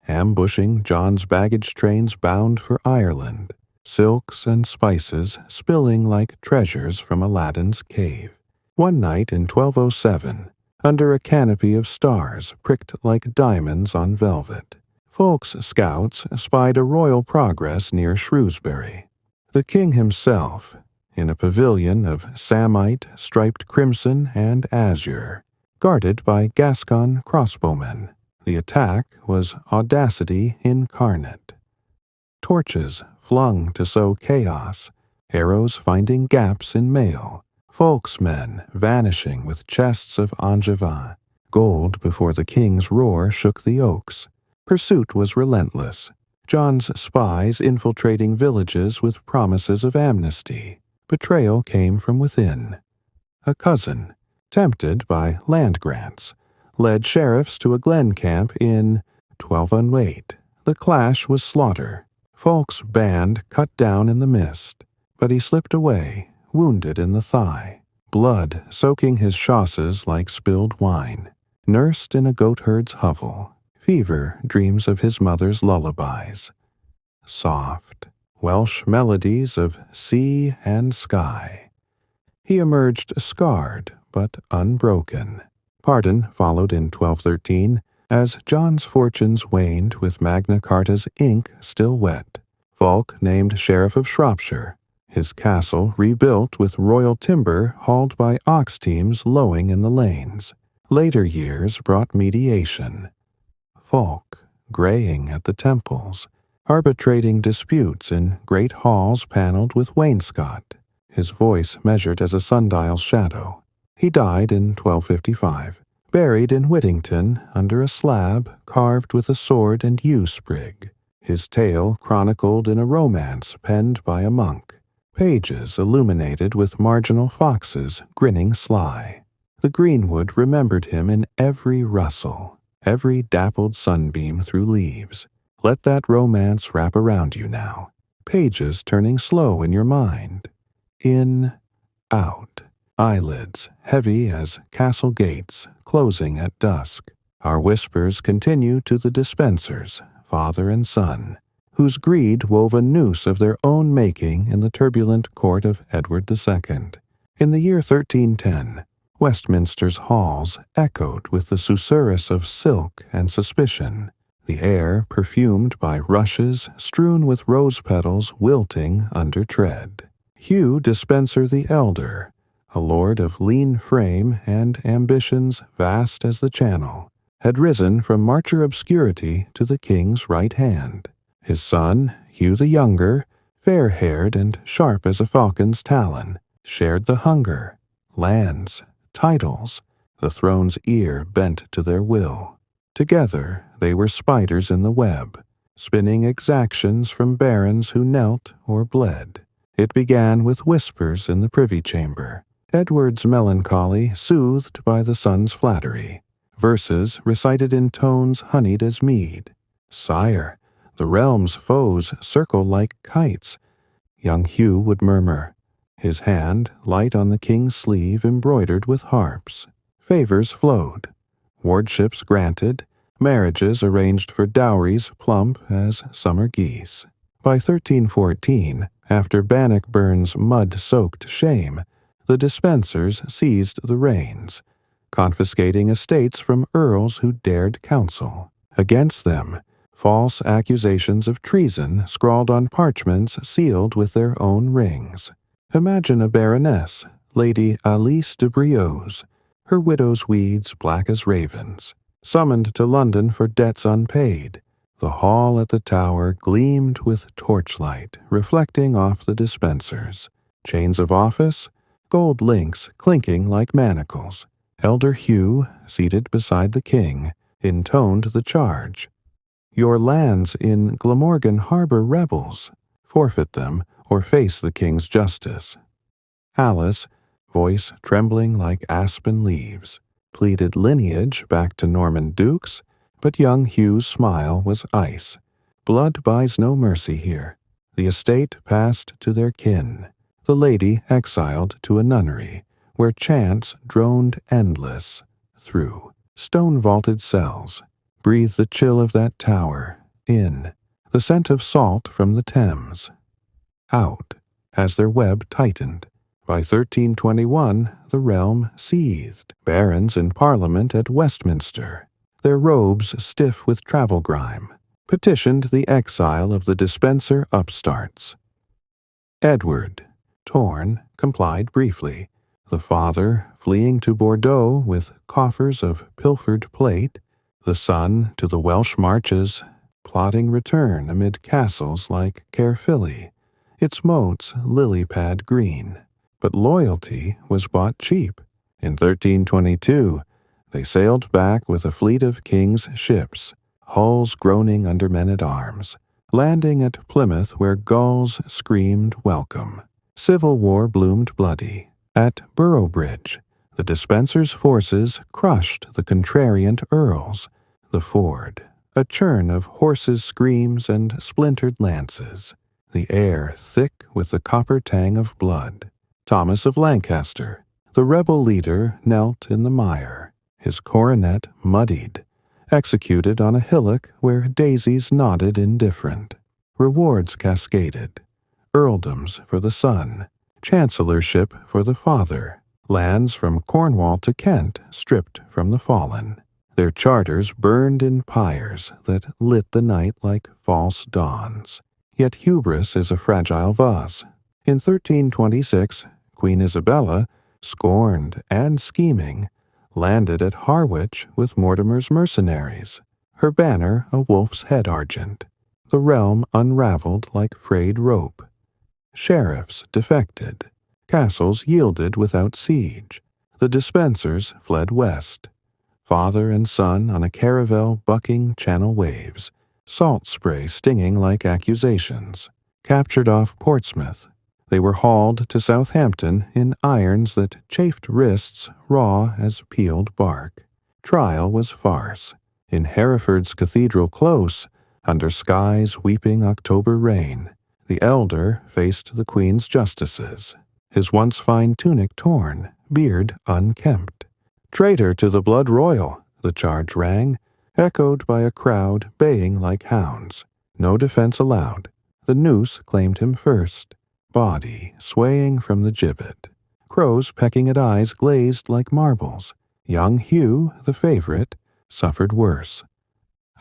ambushing John's baggage trains bound for Ireland, silks and spices spilling like treasures from Aladdin's cave. One night in 1207, under a canopy of stars pricked like diamonds on velvet, Fulk's scouts spied a royal progress near Shrewsbury. The king himself, in a pavilion of samite striped crimson and azure, guarded by Gascon crossbowmen. The attack was audacity incarnate. Torches flung to sow chaos, arrows finding gaps in mail, folksmen vanishing with chests of Angevin, gold before the king's roar shook the oaks. Pursuit was relentless. John's spies infiltrating villages with promises of amnesty. Betrayal came from within. A cousin, tempted by land grants, led sheriffs to a glen camp in 1208. The clash was slaughter. Falk's band cut down in the mist, but he slipped away, wounded in the thigh, blood soaking his chausses like spilled wine. Nursed in a goatherd's hovel, fever dreams of his mother's lullabies. Soft, Welsh melodies of sea and sky. He emerged scarred but unbroken. Pardon followed in 1213, as John's fortunes waned with Magna Carta's ink still wet. Fulk named Sheriff of Shropshire, his castle rebuilt with royal timber hauled by ox teams lowing in the lanes. Later years brought mediation. Fulk, graying at the temples, arbitrating disputes in great halls paneled with wainscot, his voice measured as a sundial's shadow. He died in 1255, buried in Whittington under a slab carved with a sword and yew sprig, his tale chronicled in a romance penned by a monk, pages illuminated with marginal foxes grinning sly. The Greenwood remembered him in every rustle, every dappled sunbeam through leaves. Let that romance wrap around you now, pages turning slow in your mind. In, out, eyelids heavy as castle gates closing at dusk. Our whispers continue to the dispensers, father and son, whose greed wove a noose of their own making in the turbulent court of Edward II. In the year 1310, Westminster's halls echoed with the susurrus of silk and suspicion, the air perfumed by rushes strewn with rose petals wilting under tread. Hugh Despenser the Elder, a lord of lean frame and ambitions vast as the Channel, had risen from marcher obscurity to the king's right hand. His son, Hugh the Younger, fair-haired and sharp as a falcon's talon, shared the hunger, lands, titles, the throne's ear bent to their will. Together they were spiders in the web, spinning exactions from barons who knelt or bled. It began with whispers in the privy chamber, Edward's melancholy soothed by the son's flattery, verses recited in tones honeyed as mead. "Sire, the realm's foes circle like kites," young Hugh would murmur, his hand light on the king's sleeve embroidered with harps. Favors flowed, wardships granted, marriages arranged for dowries plump as summer geese. By 1314, after Bannockburn's mud-soaked shame, the Despensers seized the reins, confiscating estates from earls who dared counsel. Against them, false accusations of treason scrawled on parchments sealed with their own rings. Imagine a baroness, Lady Alice de Brioze, her widow's weeds black as ravens, summoned to London for debts unpaid. The hall at the Tower gleamed with torchlight reflecting off the dispensers, chains of office, gold links clinking like manacles. Elder Hugh, seated beside the king, intoned the charge. "Your lands in Glamorgan harbor rebels. Forfeit them or face the king's justice." Alice, voice trembling like aspen leaves, pleaded lineage back to Norman dukes, but young Hugh's smile was ice. Blood buys no mercy here. The estate passed to their kin, the lady exiled to a nunnery, where chants droned endless. Through stone-vaulted cells, breathe the chill of that tower. In, the scent of salt from the Thames. Out, as their web tightened. By 1321, the realm seethed. Barons in Parliament at Westminster, their robes stiff with travel grime, petitioned the exile of the Despenser upstarts. Edward, torn, complied briefly. The father, fleeing to Bordeaux with coffers of pilfered plate, the son to the Welsh marches, plotting return amid castles like Caerphilly, its moats lily-pad green. But loyalty was bought cheap. In 1322, they sailed back with a fleet of king's ships, hulls groaning under men-at-arms, landing at Plymouth where gulls screamed welcome. Civil war bloomed bloody. At Boroughbridge, the Despencer's forces crushed the contrariant earls. The ford, a churn of horses' screams and splintered lances, the air thick with the copper tang of blood. Thomas of Lancaster, the rebel leader, knelt in the mire, his coronet muddied, executed on a hillock where daisies nodded indifferent. Rewards cascaded, earldoms for the son, chancellorship for the father, lands from Cornwall to Kent stripped from the fallen. Their charters burned in pyres that lit the night like false dawns. Yet hubris is a fragile vase. In 1326, Queen Isabella, scorned and scheming, landed at Harwich with Mortimer's mercenaries, her banner a wolf's head argent, the realm unraveled like frayed rope. Sheriffs defected, castles yielded without siege, the Despensers fled west. Father and son on a caravel bucking Channel waves, salt spray stinging like accusations. Captured off Portsmouth, they were hauled to Southampton in irons that chafed wrists raw as peeled bark. Trial was farce. In Hereford's Cathedral Close, under skies weeping October rain, the elder faced the Queen's justices, his once fine tunic torn, beard unkempt. Traitor to the blood royal, the charge rang, echoed by a crowd baying like hounds. No defense allowed. The noose claimed him first, body swaying from the gibbet. Crows pecking at eyes glazed like marbles. Young Hugh, the favorite, suffered worse.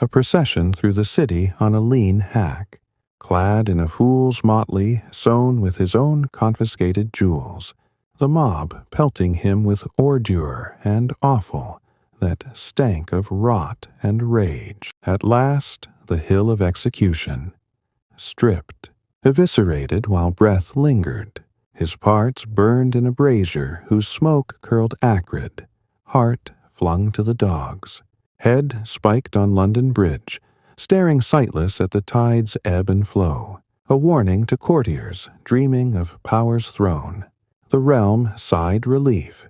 A procession through the city on a lean hack, clad in a fool's motley sewn with his own confiscated jewels, the mob pelting him with ordure and offal that stank of rot and rage. At last, the hill of execution. Stripped, eviscerated while breath lingered, his parts burned in a brazier whose smoke curled acrid, heart flung to the dogs, head spiked on London Bridge, staring sightless at the tide's ebb and flow, a warning to courtiers dreaming of power's throne. The realm sighed relief,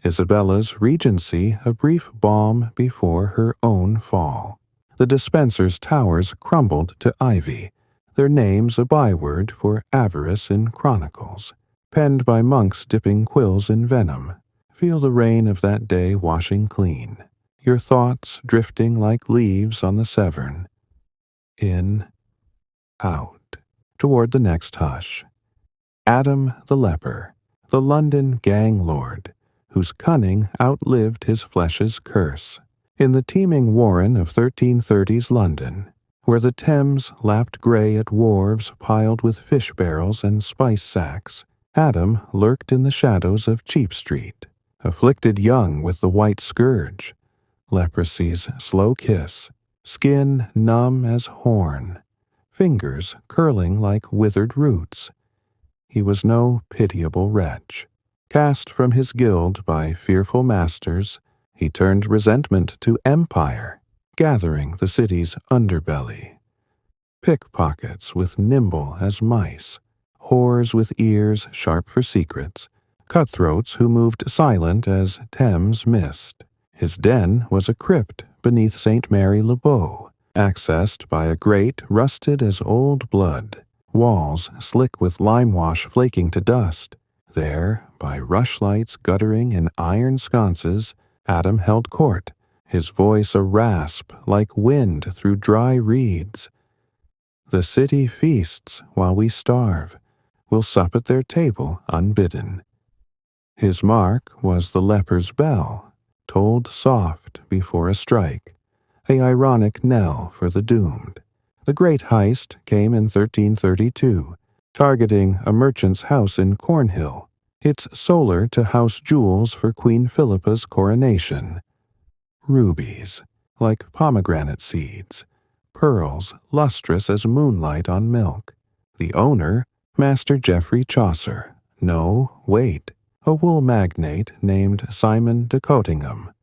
Isabella's regency a brief balm before her own fall. The Despencer's towers crumbled to ivy, their names a byword for avarice in chronicles, penned by monks dipping quills in venom. Feel the rain of that day washing clean, your thoughts drifting like leaves on the Severn. In, out, toward the next hush. Adam the leper, the London gang lord, whose cunning outlived his flesh's curse. In the teeming warren of 1330s London, where the Thames lapped gray at wharves piled with fish barrels and spice sacks, Adam lurked in the shadows of Cheap Street, afflicted young with the white scourge, leprosy's slow kiss, skin numb as horn, fingers curling like withered roots. He was no pitiable wretch. Cast from his guild by fearful masters, he turned resentment to empire, gathering the city's underbelly. Pickpockets with nimble as mice, whores with ears sharp for secrets, cutthroats who moved silent as Thames mist. His den was a crypt beneath St. Mary le Bow, accessed by a grate rusted as old blood, walls slick with lime-wash flaking to dust. There, by rushlights guttering in iron sconces, Adam held court, his voice a rasp like wind through dry reeds. The city feasts while we starve. We'll sup at their table unbidden. His mark was the leper's bell, tolled soft before a strike, a ironic knell for the doomed. The great heist came in 1332, targeting a merchant's house in Cornhill, its solar to house jewels for Queen Philippa's coronation. Rubies, like pomegranate seeds, pearls lustrous as moonlight on milk. The owner, Master Geoffrey Chaucer. No, wait, a wool magnate named Simon de Cotingham.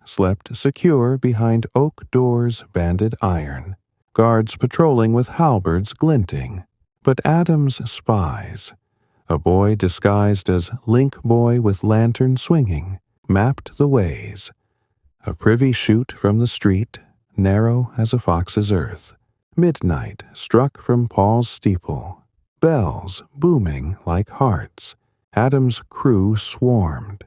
Slept secure behind oak doors banded iron, guards patrolling with halberds glinting. But Adam's spies, a boy disguised as link boy with lantern swinging, mapped the ways. A privy chute from the street, narrow as a fox's earth. Midnight struck from Paul's steeple, bells booming like hearts. Adam's crew swarmed.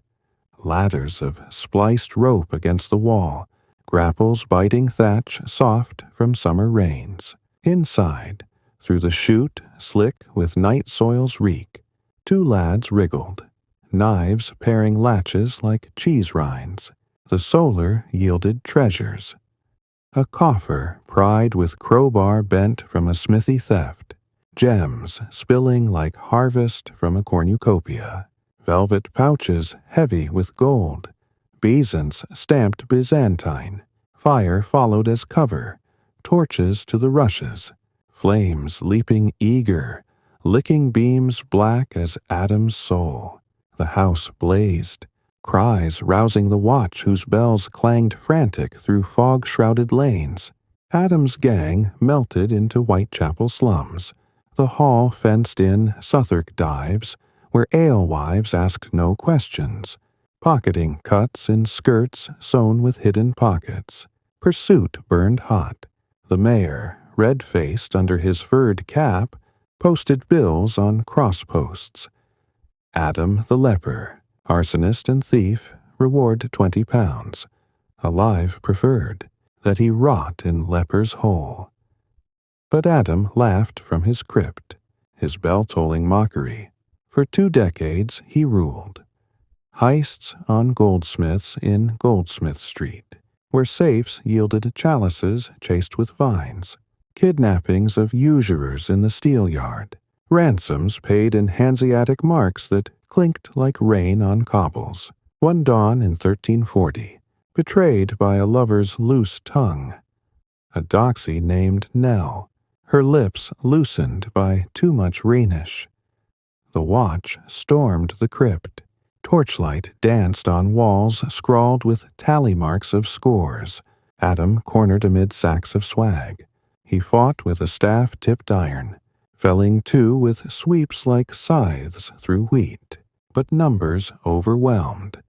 Ladders of spliced rope against the wall, grapples biting thatch soft from summer rains. Inside, through the chute slick with night soil's reek, two lads wriggled, knives paring latches like cheese rinds. The solar yielded treasures. A coffer pried with crowbar bent from a smithy theft, gems spilling like harvest from a cornucopia, velvet pouches heavy with gold, bezants stamped Byzantine, fire followed as cover, torches to the rushes, flames leaping eager, licking beams black as Adam's soul. The house blazed, cries rousing the watch whose bells clanged frantic through fog-shrouded lanes. Adam's gang melted into Whitechapel slums, the hall fenced-in Southwark dives, where alewives asked no questions, pocketing cuts in skirts sewn with hidden pockets. Pursuit burned hot. The mayor, red-faced under his furred cap, posted bills on cross-posts. Adam the leper, arsonist and thief, reward £20. Alive preferred, that he rot in leper's hole. But Adam laughed from his crypt, his bell-tolling mockery. For 2 decades he ruled. Heists on goldsmiths in Goldsmith Street, where safes yielded chalices chased with vines, kidnappings of usurers in the steel yard, ransoms paid in Hanseatic marks that clinked like rain on cobbles. One dawn in 1340, betrayed by a lover's loose tongue. A doxy named Nell, her lips loosened by too much Rhenish. The watch stormed the crypt. Torchlight danced on walls scrawled with tally marks of scores. Adam cornered amid sacks of swag. He fought with a staff-tipped iron, felling two with sweeps like scythes through wheat. But numbers overwhelmed.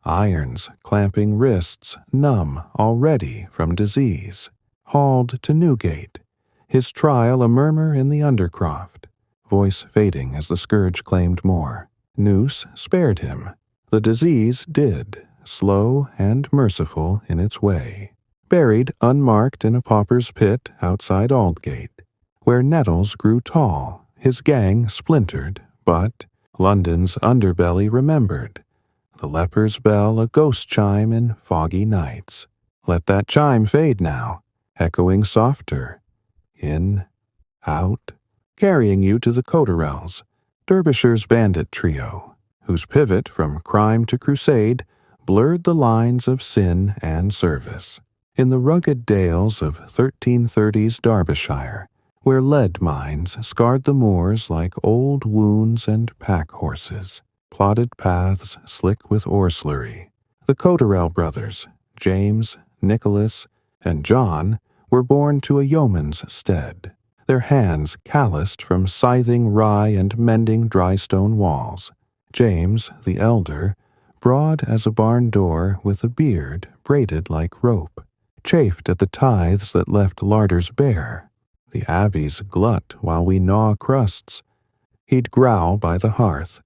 Irons clamping wrists numb already from disease. Hauled to Newgate, his trial a murmur in the undercroft, voice fading as the scourge claimed more. Noose spared him. The disease did, slow and merciful in its way. Buried unmarked in a pauper's pit outside Aldgate, where nettles grew tall, his gang splintered, but London's underbelly remembered. The leper's bell a ghost chime in foggy nights. Let that chime fade now, echoing softer. In, out, carrying you to the Cotterells, Derbyshire's bandit trio, whose pivot from crime to crusade blurred the lines of sin and service. In the rugged dales of 1330s Derbyshire, where lead mines scarred the moors like old wounds and pack horses, plodded paths slick with ore slurry, the Cotterell brothers, James, Nicholas, and John, were born to a yeoman's stead, their hands calloused from scything rye and mending dry stone walls. James, the elder, broad as a barn door with a beard braided like rope, chafed at the tithes that left larders bare. The Abbey's glut while we gnaw crusts. He'd growl by the hearth,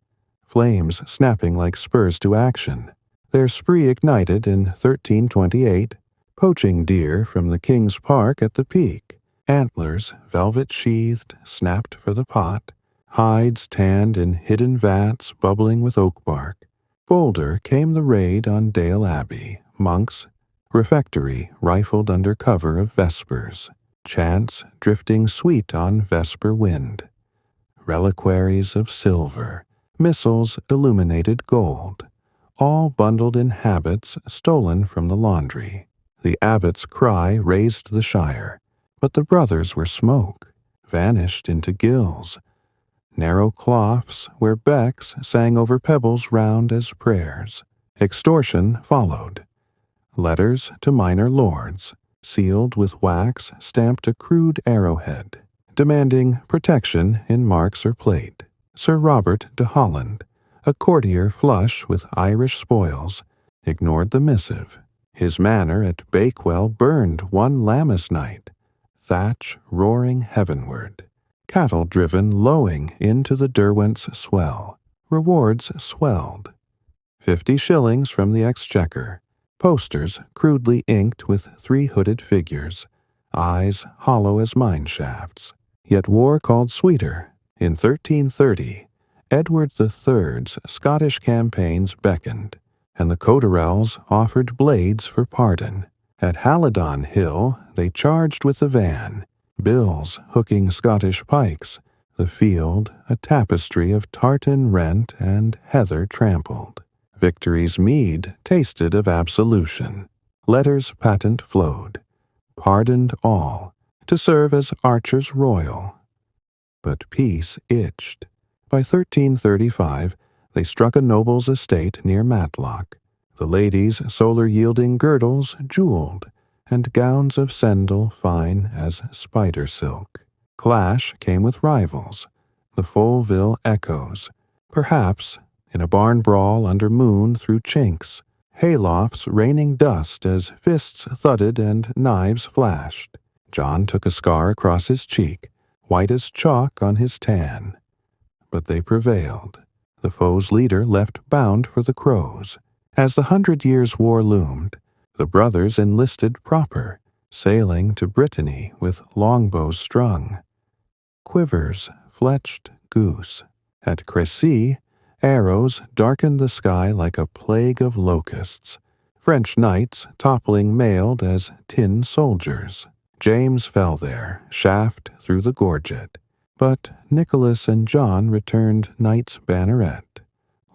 flames snapping like spurs to action. Their spree ignited in 1328, poaching deer from the King's Park at the Peak. Antlers, velvet-sheathed, snapped for the pot. Hides tanned in hidden vats bubbling with oak bark. Bolder came the raid on Dale Abbey. Monks, refectory rifled under cover of vespers. Chants drifting sweet on vesper wind. Reliquaries of silver, missals illuminated gold, all bundled in habits stolen from the laundry. The abbot's cry raised the shire, But the brothers were smoke, vanished into gills, narrow cloughs where becks sang over pebbles round as prayers. Extortion followed. Letters to minor lords, sealed with wax, stamped a crude arrowhead, demanding protection in marks or plate. Sir Robert de Holland, a courtier flush with Irish spoils, ignored the missive. His manor at Bakewell burned one Lammas night, thatch roaring heavenward, cattle driven lowing into the Derwent's swell. Rewards swelled. 50 shillings from the exchequer, posters crudely inked with 3 hooded figures, eyes hollow as mine shafts. Yet war called sweeter. In 1330, Edward III's Scottish campaigns beckoned, and the Cotterells offered blades for pardon. At Halidon Hill they charged with the van, bills hooking Scottish pikes, the field a tapestry of tartan rent and heather trampled. Victory's mead tasted of absolution. Letters patent flowed, pardoned all, to serve as archers royal. But peace itched. By 1335 they struck a noble's estate near Matlock, the ladies' solar-yielding girdles jeweled, and gowns of sendal fine as spider silk. Clash came with rivals, the Folleville echoes, perhaps in a barn brawl under moon through chinks, haylofts raining dust as fists thudded and knives flashed. John took a scar across his cheek, white as chalk on his tan. But they prevailed. The foe's leader left bound for the Crows. As the 100 Years' War loomed, the brothers enlisted proper, sailing to Brittany with longbows strung. Quivers fletched goose. At Crécy, arrows darkened the sky like a plague of locusts, French knights toppling mailed as tin soldiers. James fell there, shaft through the gorget, but Nicholas and John returned knight's banneret.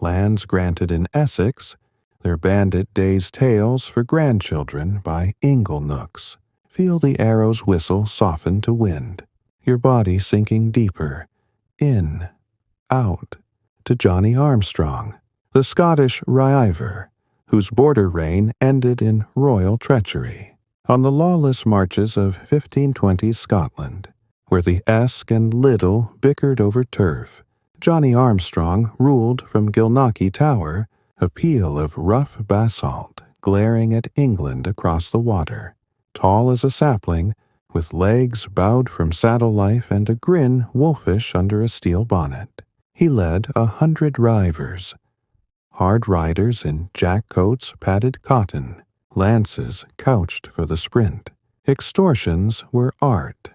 Lands granted in Essex, their bandit days' tales for grandchildren by Inglenooks. Feel the arrow's whistle soften to wind, your body sinking deeper, in, out, to Johnny Armstrong, the Scottish Riever, whose border reign ended in royal treachery. On the lawless marches of 1520s Scotland, where the Esk and Liddell bickered over turf, Johnny Armstrong ruled from Gilnockie Tower, a peal of rough basalt glaring at England across the water. Tall as a sapling, with legs bowed from saddle life and a grin wolfish under a steel bonnet, he led 100 rivers, hard riders in jack-coats padded cotton, lances couched for the sprint. Extortions were art.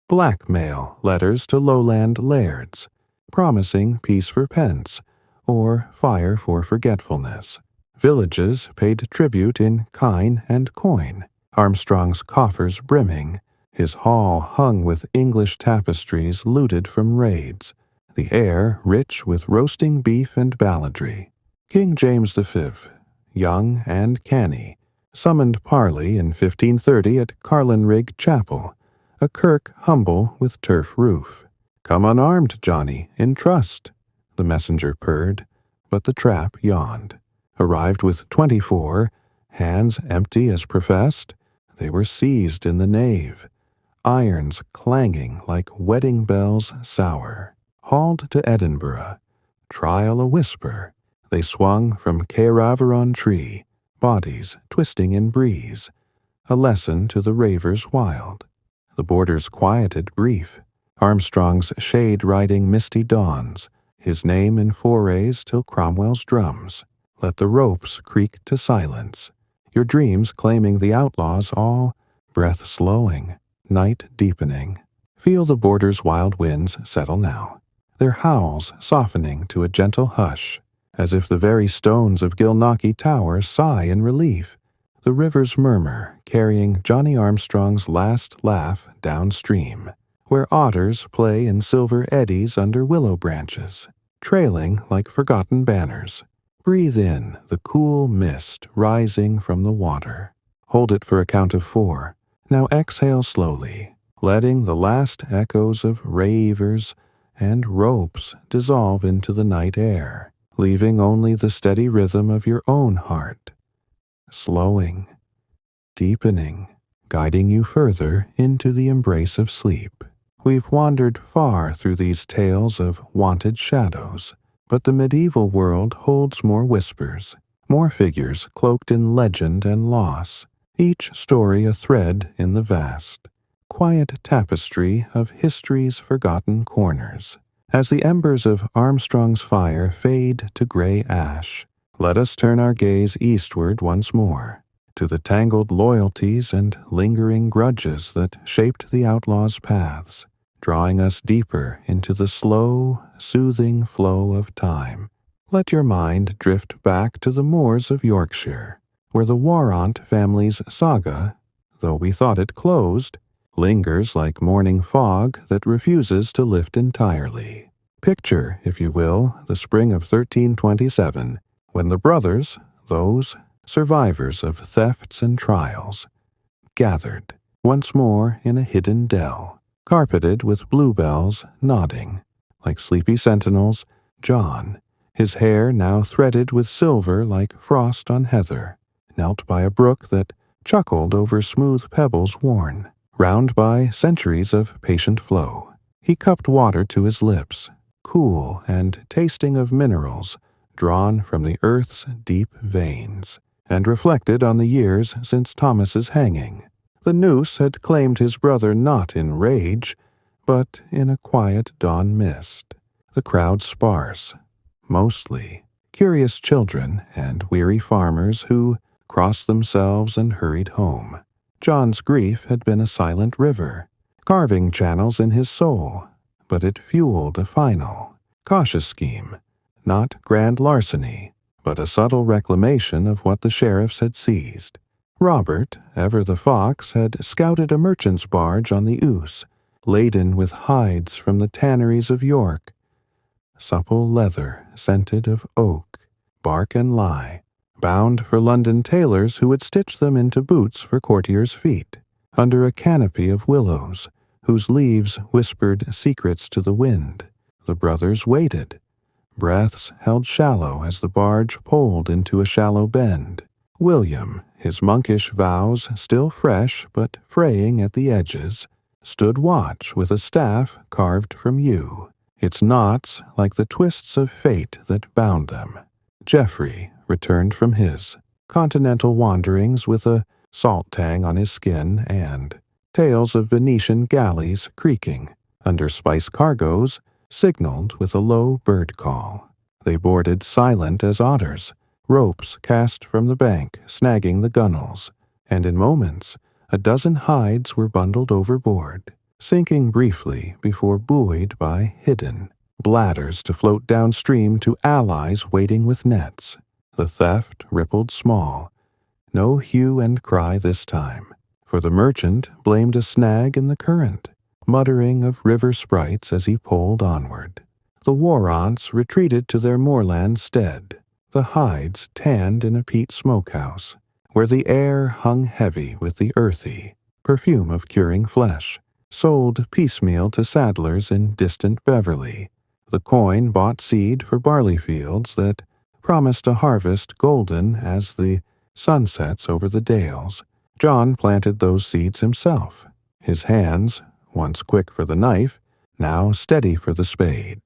Blackmail letters to lowland lairds, promising peace for pence, or fire for forgetfulness. Villages paid tribute in kine and coin, Armstrong's coffers brimming, his hall hung with English tapestries looted from raids, the air rich with roasting beef and balladry. King James V, young and canny, summoned parley in 1530 at Carlinrigg Chapel, a kirk humble with turf roof. "Come unarmed, Johnny, in trust," the messenger purred, but the trap yawned. Arrived with 24, hands empty as professed, they were seized in the nave, irons clanging like wedding bells sour. Hauled to Edinburgh, trial a whisper, they swung from Caeraveron tree, bodies twisting in breeze, a lesson to the ravers wild. The borders quieted brief, Armstrong's shade riding misty dawns, his name in forays till Cromwell's drums. Let the ropes creak to silence, your dreams claiming the outlaws all, breath slowing, night deepening. Feel the border's wild winds settle now, their howls softening to a gentle hush, as if the very stones of Gilnockie Tower sigh in relief. The rivers murmur, carrying Johnny Armstrong's last laugh downstream, where otters play in silver eddies under willow branches, trailing like forgotten banners. Breathe in the cool mist rising from the water. Hold it for a count of 4. Now exhale slowly, letting the last echoes of ravers and ropes dissolve into the night air, leaving only the steady rhythm of your own heart, slowing, deepening, guiding you further into the embrace of sleep. We've wandered far through these tales of wanted shadows, but the medieval world holds more whispers, more figures cloaked in legend and loss, each story a thread in the vast, quiet tapestry of history's forgotten corners. As the embers of Armstrong's fire fade to gray ash, let us turn our gaze eastward once more, to the tangled loyalties and lingering grudges that shaped the outlaws' paths, drawing us deeper into the slow, soothing flow of time. Let your mind drift back to the moors of Yorkshire, where the Warrant family's saga, though we thought it closed, lingers like morning fog that refuses to lift entirely. Picture, if you will, the spring of 1327, when the brothers, those survivors of thefts and trials, gathered once more in a hidden dell, carpeted with bluebells nodding. Like sleepy sentinels, John, his hair now threaded with silver like frost on heather, knelt by a brook that chuckled over smooth pebbles worn, round by centuries of patient flow. He cupped water to his lips, cool and tasting of minerals drawn from the earth's deep veins, and reflected on the years since Thomas's hanging. The noose had claimed his brother not in rage, but in a quiet dawn mist. The crowd sparse, mostly curious children and weary farmers who crossed themselves and hurried home. John's grief had been a silent river, carving channels in his soul, but it fueled a final, cautious scheme, not grand larceny, but a subtle reclamation of what the sheriffs had seized. Robert, ever the fox, had scouted a merchant's barge on the Ouse, laden with hides from the tanneries of York, supple leather scented of oak, bark and lye, bound for London tailors who would stitch them into boots for courtiers' feet, under a canopy of willows, whose leaves whispered secrets to the wind. The brothers waited, breaths held shallow as the barge poled into a shallow bend. William, his monkish vows still fresh but fraying at the edges, stood watch with a staff carved from yew, its knots like the twists of fate that bound them. Geoffrey returned from his continental wanderings with a salt tang on his skin and tales of Venetian galleys creaking under spice cargoes signaled with a low bird call. They boarded silent as otters, ropes cast from the bank snagging the gunwales, and in moments a dozen hides were bundled overboard, sinking briefly before buoyed by hidden bladders to float downstream to allies waiting with nets. The theft rippled small, no hue and cry this time, for the merchant blamed a snag in the current, muttering of river sprites as he poled onward. The Warrants retreated to their moorland stead, the hides tanned in a peat smokehouse, where the air hung heavy with the earthy perfume of curing flesh, sold piecemeal to saddlers in distant Beverly. The coin bought seed for barley fields that promised a harvest golden as the sun sets over the dales. John planted those seeds himself, his hands, once quick for the knife, now steady for the spade,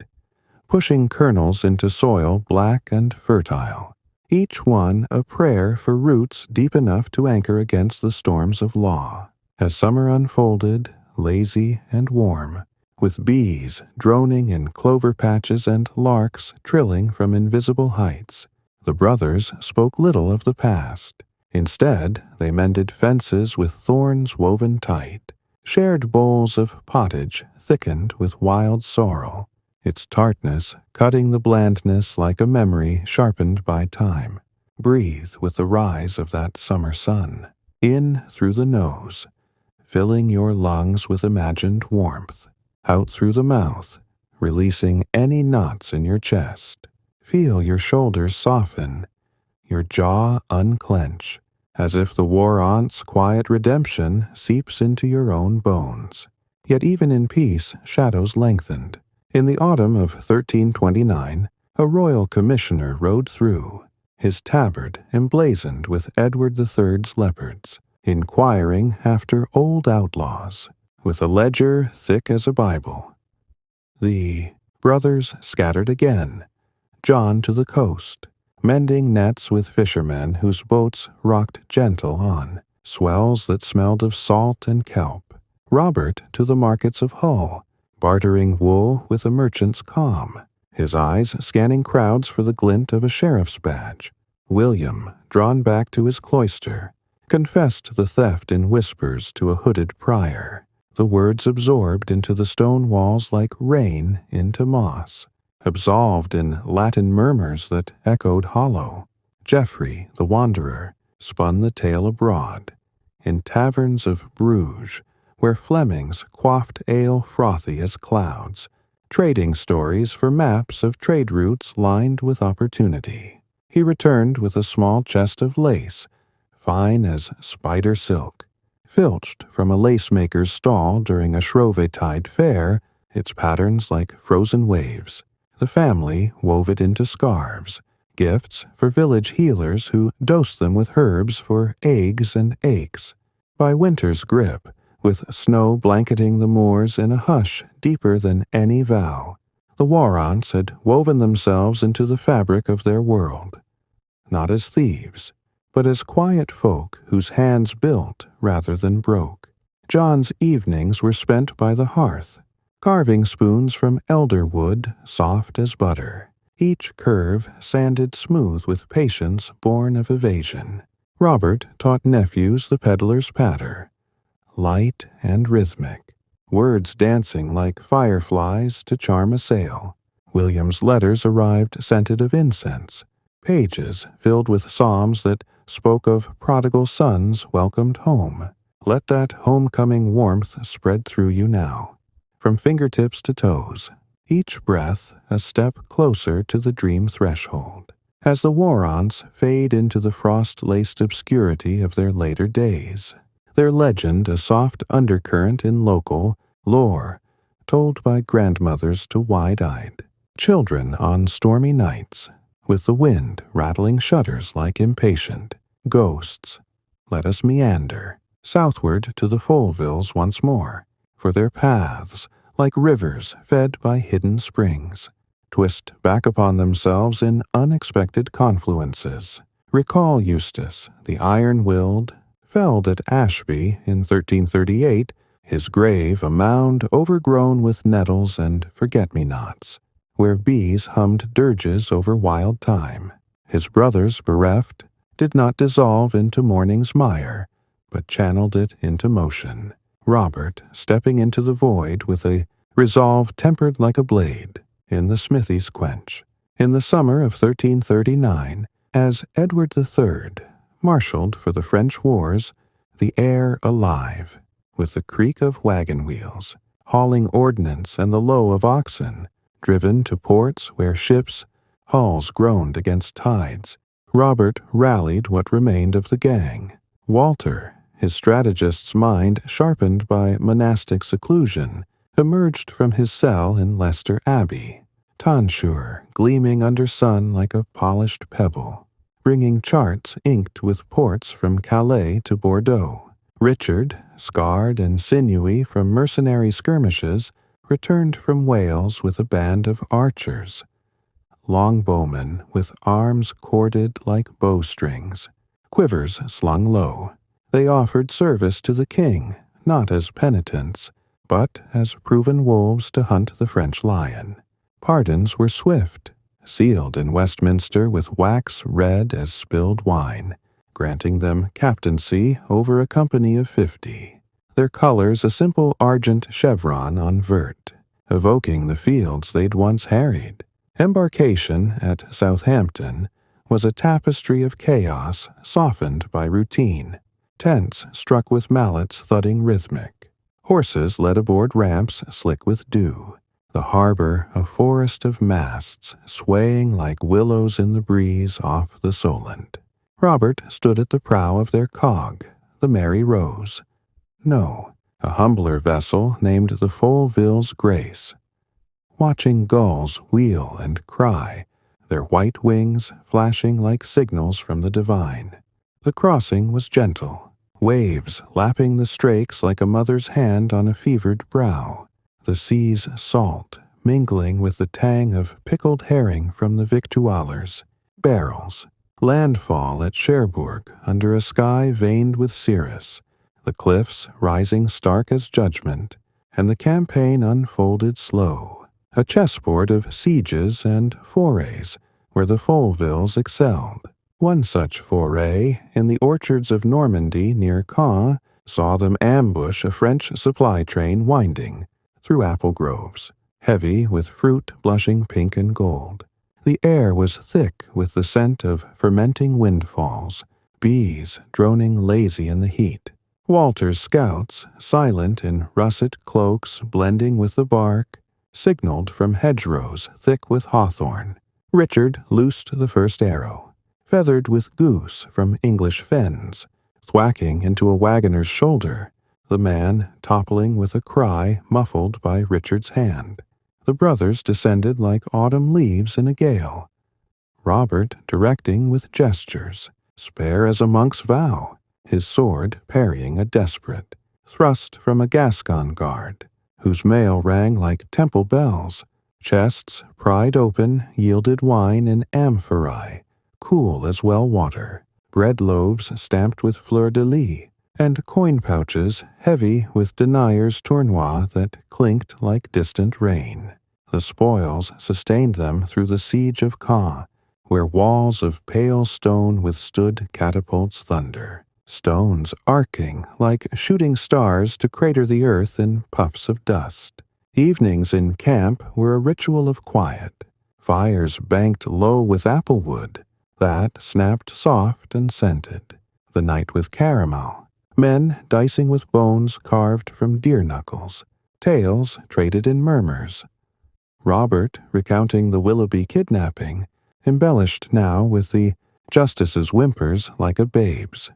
pushing kernels into soil black and fertile, each one a prayer for roots deep enough to anchor against the storms of law. As summer unfolded, lazy and warm, with bees droning in clover patches and larks trilling from invisible heights, the brothers spoke little of the past. Instead, they mended fences with thorns woven tight, shared bowls of pottage thickened with wild sorrel, its tartness cutting the blandness like a memory sharpened by time. Breathe with the rise of that summer sun, in through the nose, filling your lungs with imagined warmth, out through the mouth, releasing any knots in your chest. Feel your shoulders soften, your jaw unclench, as if the war aunt's quiet redemption seeps into your own bones. Yet even in peace, shadows lengthened. In the autumn of 1329, a royal commissioner rode through, his tabard emblazoned with Edward III's leopards, inquiring after old outlaws, with a ledger thick as a Bible. The brothers scattered again, John to the coast, mending nets with fishermen whose boats rocked gentle on swells that smelled of salt and kelp. Robert to the markets of Hull, bartering wool with a merchant's calm, his eyes scanning crowds for the glint of a sheriff's badge. William, drawn back to his cloister, confessed the theft in whispers to a hooded prior, the words absorbed into the stone walls like rain into moss, absolved in Latin murmurs that echoed hollow. Geoffrey, the wanderer, spun the tale abroad, in taverns of Bruges, where Flemings quaffed ale frothy as clouds, trading stories for maps of trade routes lined with opportunity. He returned with a small chest of lace, fine as spider silk, filched from a lace-maker's stall during a Shrovetide fair, its patterns like frozen waves. The family wove it into scarves, gifts for village healers who dosed them with herbs for agues and aches. By winter's grip, with snow blanketing the moors in a hush deeper than any vow, the Warrants had woven themselves into the fabric of their world, not as thieves, but as quiet folk whose hands built rather than broke. John's evenings were spent by the hearth, carving spoons from elder wood soft as butter, each curve sanded smooth with patience born of evasion. Robert taught nephews the peddler's patter, light and rhythmic, words dancing like fireflies to charm a sail. William's letters arrived scented of incense, pages filled with psalms that spoke of prodigal sons welcomed home. Let that homecoming warmth spread through you now, from fingertips to toes, each breath a step closer to the dream threshold. As the Warrants fade into the frost-laced obscurity of their later days, their legend a soft undercurrent in local lore, told by grandmothers to wide-eyed children on stormy nights, with the wind rattling shutters like impatient ghosts. Let us meander southward to the Folevilles once more, for their paths, like rivers fed by hidden springs, twist back upon themselves in unexpected confluences. Recall Eustace, the iron-willed, felled at Ashby in 1338, his grave a mound overgrown with nettles and forget-me-nots, where bees hummed dirges over wild thyme. His brothers, bereft, did not dissolve into morning's mire, but channeled it into motion. Robert, stepping into the void with a resolve tempered like a blade, in the smithy's quench. In the summer of 1339, as Edward III marshaled for the French wars, the air alive, with the creak of wagon wheels, hauling ordnance and the low of oxen, driven to ports where ships' hulls groaned against tides, Robert rallied what remained of the gang. Walter, his strategist's mind sharpened by monastic seclusion, emerged from his cell in Leicester Abbey, tonsure gleaming under sun like a polished pebble, bringing charts inked with ports from Calais to Bordeaux. Richard, scarred and sinewy from mercenary skirmishes, returned from Wales with a band of archers, longbowmen with arms corded like bowstrings, quivers slung low. They offered service to the king, not as penitents, but as proven wolves to hunt the French lion. Pardons were swift, sealed in Westminster with wax red as spilled wine, granting them captaincy over a company of 50. Their colors a simple argent chevron on vert, evoking the fields they'd once harried. Embarkation at Southampton was a tapestry of chaos softened by routine, tents struck with mallets thudding rhythmic, horses led aboard ramps slick with dew, the harbor a forest of masts swaying like willows in the breeze off the Solent. Robert stood at the prow of their cog, the Mary Rose. No, a humbler vessel named the Folleville's Grace. Watching gulls wheel and cry, their white wings flashing like signals from the divine. The crossing was gentle, waves lapping the strakes like a mother's hand on a fevered brow, the sea's salt mingling with the tang of pickled herring from the victuallers, barrels, landfall at Cherbourg under a sky veined with cirrus, the cliffs rising stark as judgment, and the campaign unfolded slow, a chessboard of sieges and forays where the Follevilles excelled. One such foray, in the orchards of Normandy near Caen, saw them ambush a French supply train winding through apple groves, heavy with fruit blushing pink and gold. The air was thick with the scent of fermenting windfalls, bees droning lazy in the heat. Walter's scouts, silent in russet cloaks blending with the bark, signaled from hedgerows thick with hawthorn. Richard loosed the first arrow, feathered with goose from English fens, thwacking into a wagoner's shoulder, the man toppling with a cry muffled by Richard's hand. The brothers descended like autumn leaves in a gale, Robert directing with gestures, spare as a monk's vow, his sword parrying a desperate, thrust from a Gascon guard, whose mail rang like temple bells. Chests pried open yielded wine in amphorae, cool as well water, bread loaves stamped with fleur-de-lis, and coin pouches heavy with deniers tournois that clinked like distant rain. The spoils sustained them through the siege of Caen, where walls of pale stone withstood catapults' thunder, stones arcing like shooting stars to crater the earth in puffs of dust. Evenings in camp were a ritual of quiet. Fires banked low with apple wood, that snapped soft and scented. The night with caramel. Men dicing with bones carved from deer knuckles. Tales traded in murmurs. Robert, recounting the Willoughby kidnapping, embellished now with the justice's whimpers like a babe's.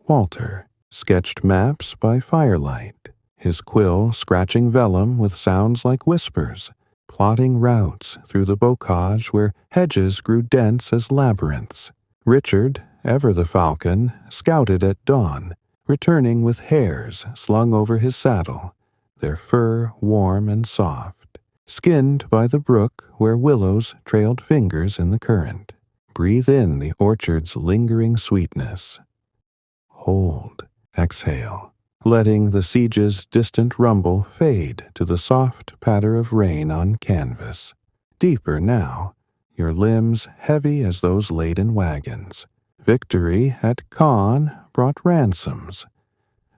Walter sketched maps by firelight, his quill scratching vellum with sounds like whispers, plotting routes through the bocage where hedges grew dense as labyrinths. Richard, ever the falcon, scouted at dawn, returning with hares slung over his saddle, their fur warm and soft, skinned by the brook where willows trailed fingers in the current. Breathe in the orchard's lingering sweetness. Hold, exhale, letting the siege's distant rumble fade to the soft patter of rain on canvas. Deeper now, your limbs heavy as those laden wagons. Victory at Caen brought ransoms.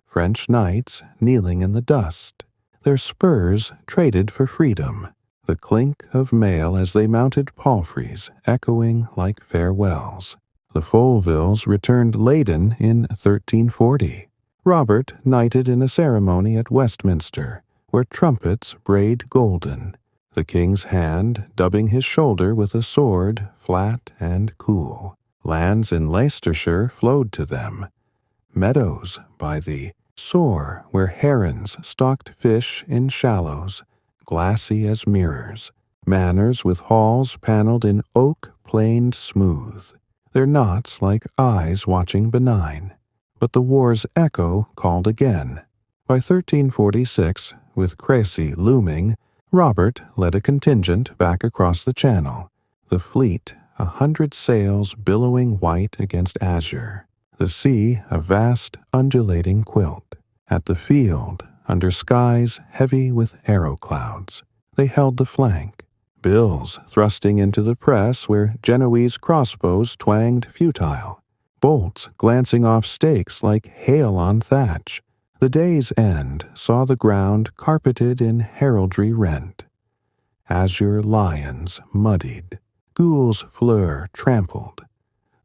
French knights kneeling in the dust, their spurs traded for freedom, the clink of mail as they mounted palfreys echoing like farewells. The Follevilles returned laden in 1340. Robert knighted in a ceremony at Westminster, where trumpets brayed golden, the king's hand dubbing his shoulder with a sword flat and cool. Lands in Leicestershire flowed to them, meadows by the Soar where herons stalked fish in shallows, glassy as mirrors, manors with halls paneled in oak planed smooth, their knots like eyes watching benign. But the war's echo called again. By 1346, with Crécy looming, Robert led a contingent back across the Channel, the fleet 100 sails billowing white against azure, the sea a vast undulating quilt. At the field, under skies heavy with arrow clouds, they held the flank, bills thrusting into the press where Genoese crossbows twanged futile, bolts glancing off stakes like hail on thatch. The day's end saw the ground carpeted in heraldry rent. Azure lions muddied, gules fleur trampled,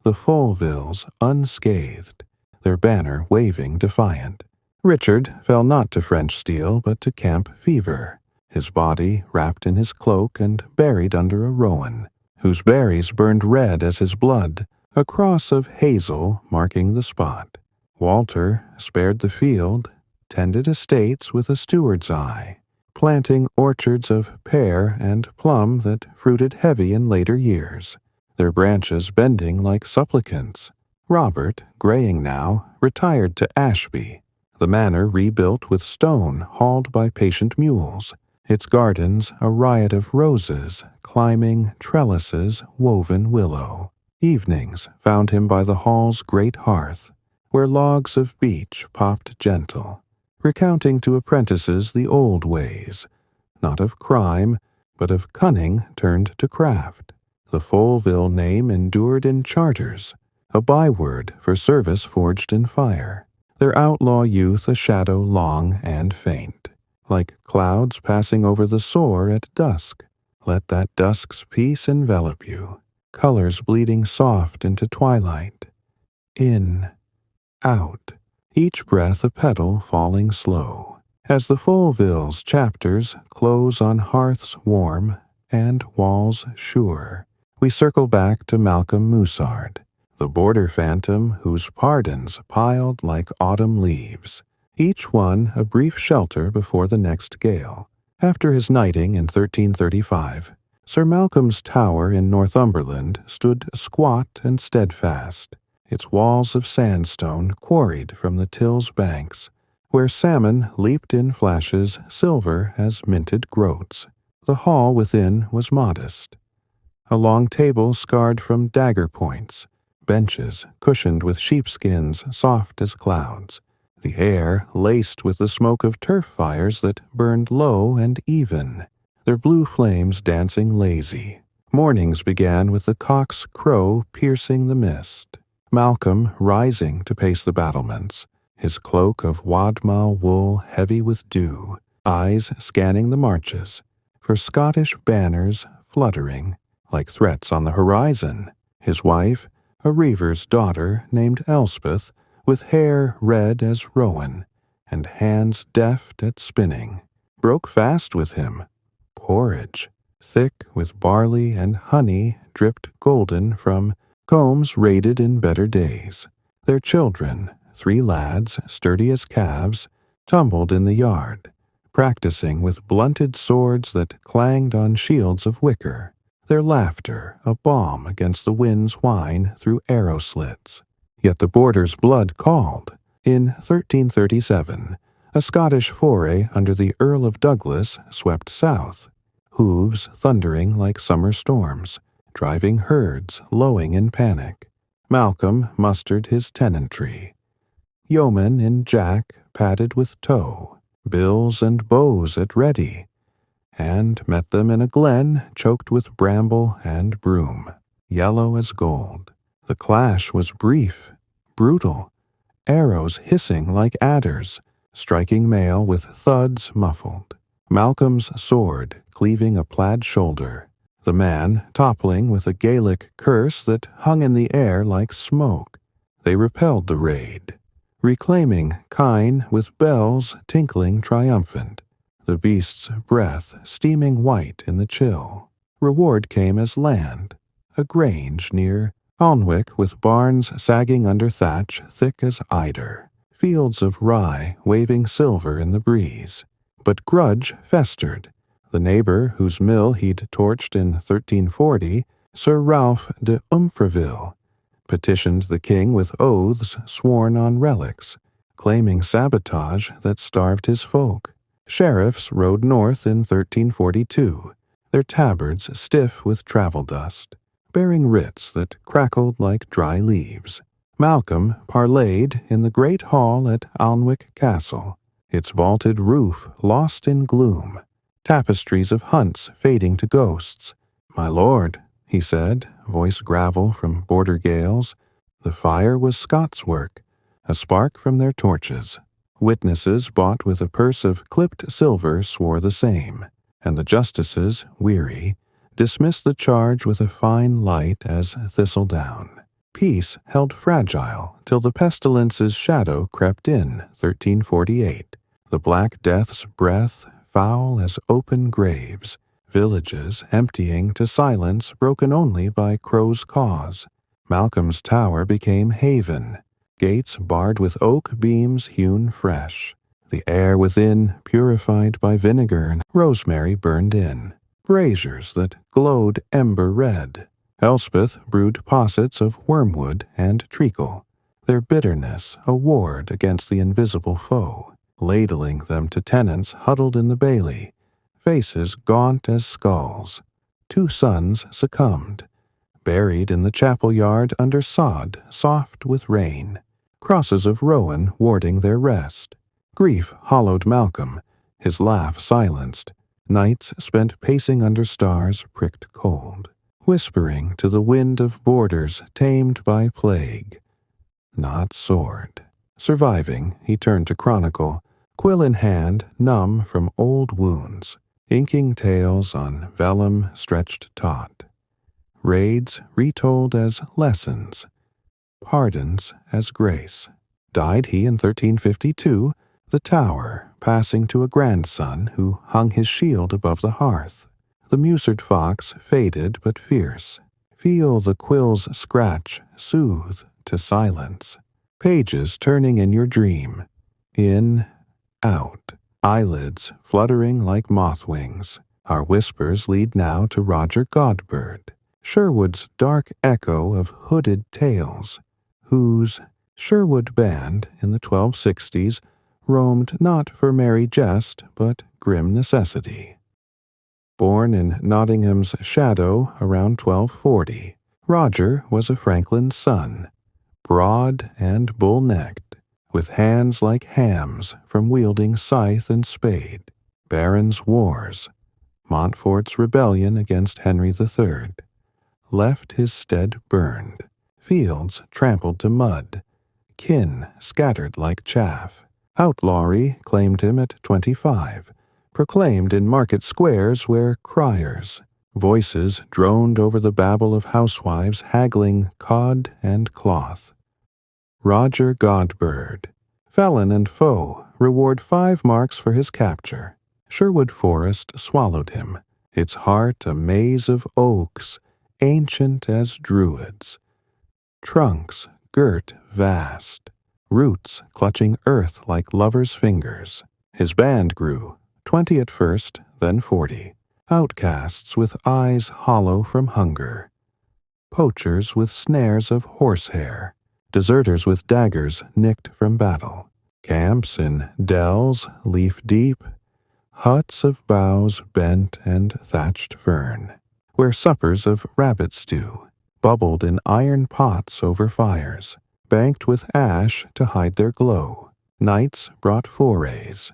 the Follevilles unscathed, their banner waving defiant. Richard fell not to French steel but to camp fever, his body wrapped in his cloak and buried under a rowan, whose berries burned red as his blood, a cross of hazel marking the spot. Walter spared the field, tended estates with a steward's eye, planting orchards of pear and plum that fruited heavy in later years, their branches bending like supplicants. Robert, graying now, retired to Ashby, the manor rebuilt with stone hauled by patient mules, its gardens a riot of roses, climbing trellises, woven willow. Evenings found him by the hall's great hearth, where logs of beech popped gentle, recounting to apprentices the old ways, not of crime, but of cunning turned to craft. The Foleville name endured in charters, a byword for service forged in fire, their outlaw youth a shadow long and faint, like clouds passing over the sore at dusk. Let that dusk's peace envelop you, colors bleeding soft into twilight. In, out, each breath a petal falling slow, as the Foleville's chapters close on hearths warm and walls sure. We circle back to Malcolm Musard, the border phantom whose pardons piled like autumn leaves, each one a brief shelter before the next gale. After his knighting in 1335, Sir Malcolm's tower in Northumberland stood squat and steadfast, its walls of sandstone quarried from the Till's banks, where salmon leaped in flashes silver as minted groats. The hall within was modest. A long table scarred from dagger points, benches cushioned with sheepskins soft as clouds, the air laced with the smoke of turf fires that burned low and even, their blue flames dancing lazy. Mornings began with the cock's crow piercing the mist. Malcolm rising to pace the battlements, his cloak of wadmal wool heavy with dew, eyes scanning the marches, for Scottish banners fluttering like threats on the horizon. His wife, a reaver's daughter named Elspeth, with hair red as rowan, and hands deft at spinning, broke fast with him. Porridge, thick with barley and honey, dripped golden from combs raided in better days. Their children, 3 lads, sturdy as calves, tumbled in the yard, practicing with blunted swords that clanged on shields of wicker, their laughter a balm against the wind's whine through arrow slits. Yet the border's blood called. In 1337, a Scottish foray under the Earl of Douglas swept south, hooves thundering like summer storms, driving herds lowing in panic. Malcolm mustered his tenantry. Yeomen in jack padded with tow, bills and bows at ready, and met them in a glen choked with bramble and broom, yellow as gold. The clash was brief, brutal, arrows hissing like adders, striking mail with thuds muffled. Malcolm's sword cleaving a plaid shoulder, the man toppling with a Gaelic curse that hung in the air like smoke. They repelled the raid, reclaiming kine with bells tinkling triumphant, the beast's breath steaming white in the chill. Reward came as land, a grange near Alnwick with barns sagging under thatch thick as eider, fields of rye waving silver in the breeze. But grudge festered. The neighbor whose mill he'd torched in 1340, Sir Ralph de Umfreville, petitioned the king with oaths sworn on relics, claiming sabotage that starved his folk. Sheriffs rode north in 1342, their tabards stiff with travel dust, bearing writs that crackled like dry leaves. Malcolm parleyed in the great hall at Alnwick Castle, its vaulted roof lost in gloom, tapestries of hunts fading to ghosts. "My lord," he said, voice gravel from border gales, the fire was Scots work, a spark from their torches. Witnesses bought with a purse of clipped silver swore the same, and the justices, weary, dismissed the charge with a fine light as thistledown. Peace held fragile till the pestilence's shadow crept in 1348, the Black Death's breath foul as open graves, villages emptying to silence broken only by crow's caws. Malcolm's tower became haven, gates barred with oak beams hewn fresh, the air within purified by vinegar and rosemary burned in, braziers that glowed ember red. Elspeth brewed possets of wormwood and treacle, their bitterness a ward against the invisible foe, ladling them to tenants huddled in the bailey, faces gaunt as skulls. 2 sons succumbed, buried in the chapel yard under sod soft with rain, crosses of rowan warding their rest. Grief hollowed Malcolm, his laugh silenced, nights spent pacing under stars pricked cold, whispering to the wind of borders tamed by plague. Not sword. Surviving, he turned to chronicle, quill in hand, numb from old wounds, inking tales on vellum stretched taut. Raids retold as lessons, pardons as grace. Died he in 1352, the tower passing to a grandson who hung his shield above the hearth. The musered fox faded but fierce. Feel the quill's scratch soothe to silence. Pages turning in your dream. In, out, eyelids fluttering like moth wings. Our whispers lead now to Roger Godbird, Sherwood's dark echo of hooded tales, whose Sherwood band in the 1260s roamed not for merry jest but grim necessity. Born in Nottingham's shadow around 1240, Roger was a Franklin's son, broad and bull-necked, with hands like hams from wielding scythe and spade. Barons' wars, Montfort's rebellion against Henry III, left his stead burned, fields trampled to mud, kin scattered like chaff. Outlawry claimed him at 25, proclaimed in market squares where criers, voices droned over the babble of housewives haggling cod and cloth. Roger Godbird, felon and foe, reward 5 marks for his capture. Sherwood Forest swallowed him, its heart a maze of oaks, ancient as druids. Trunks girt vast, roots clutching earth like lovers' fingers. His band grew, 20 at first, then 40. Outcasts with eyes hollow from hunger. Poachers with snares of horsehair. Deserters with daggers nicked from battle. Camps in dells leaf-deep. Huts of boughs bent and thatched fern, where suppers of rabbit stew bubbled in iron pots over fires, banked with ash to hide their glow. Nights brought forays,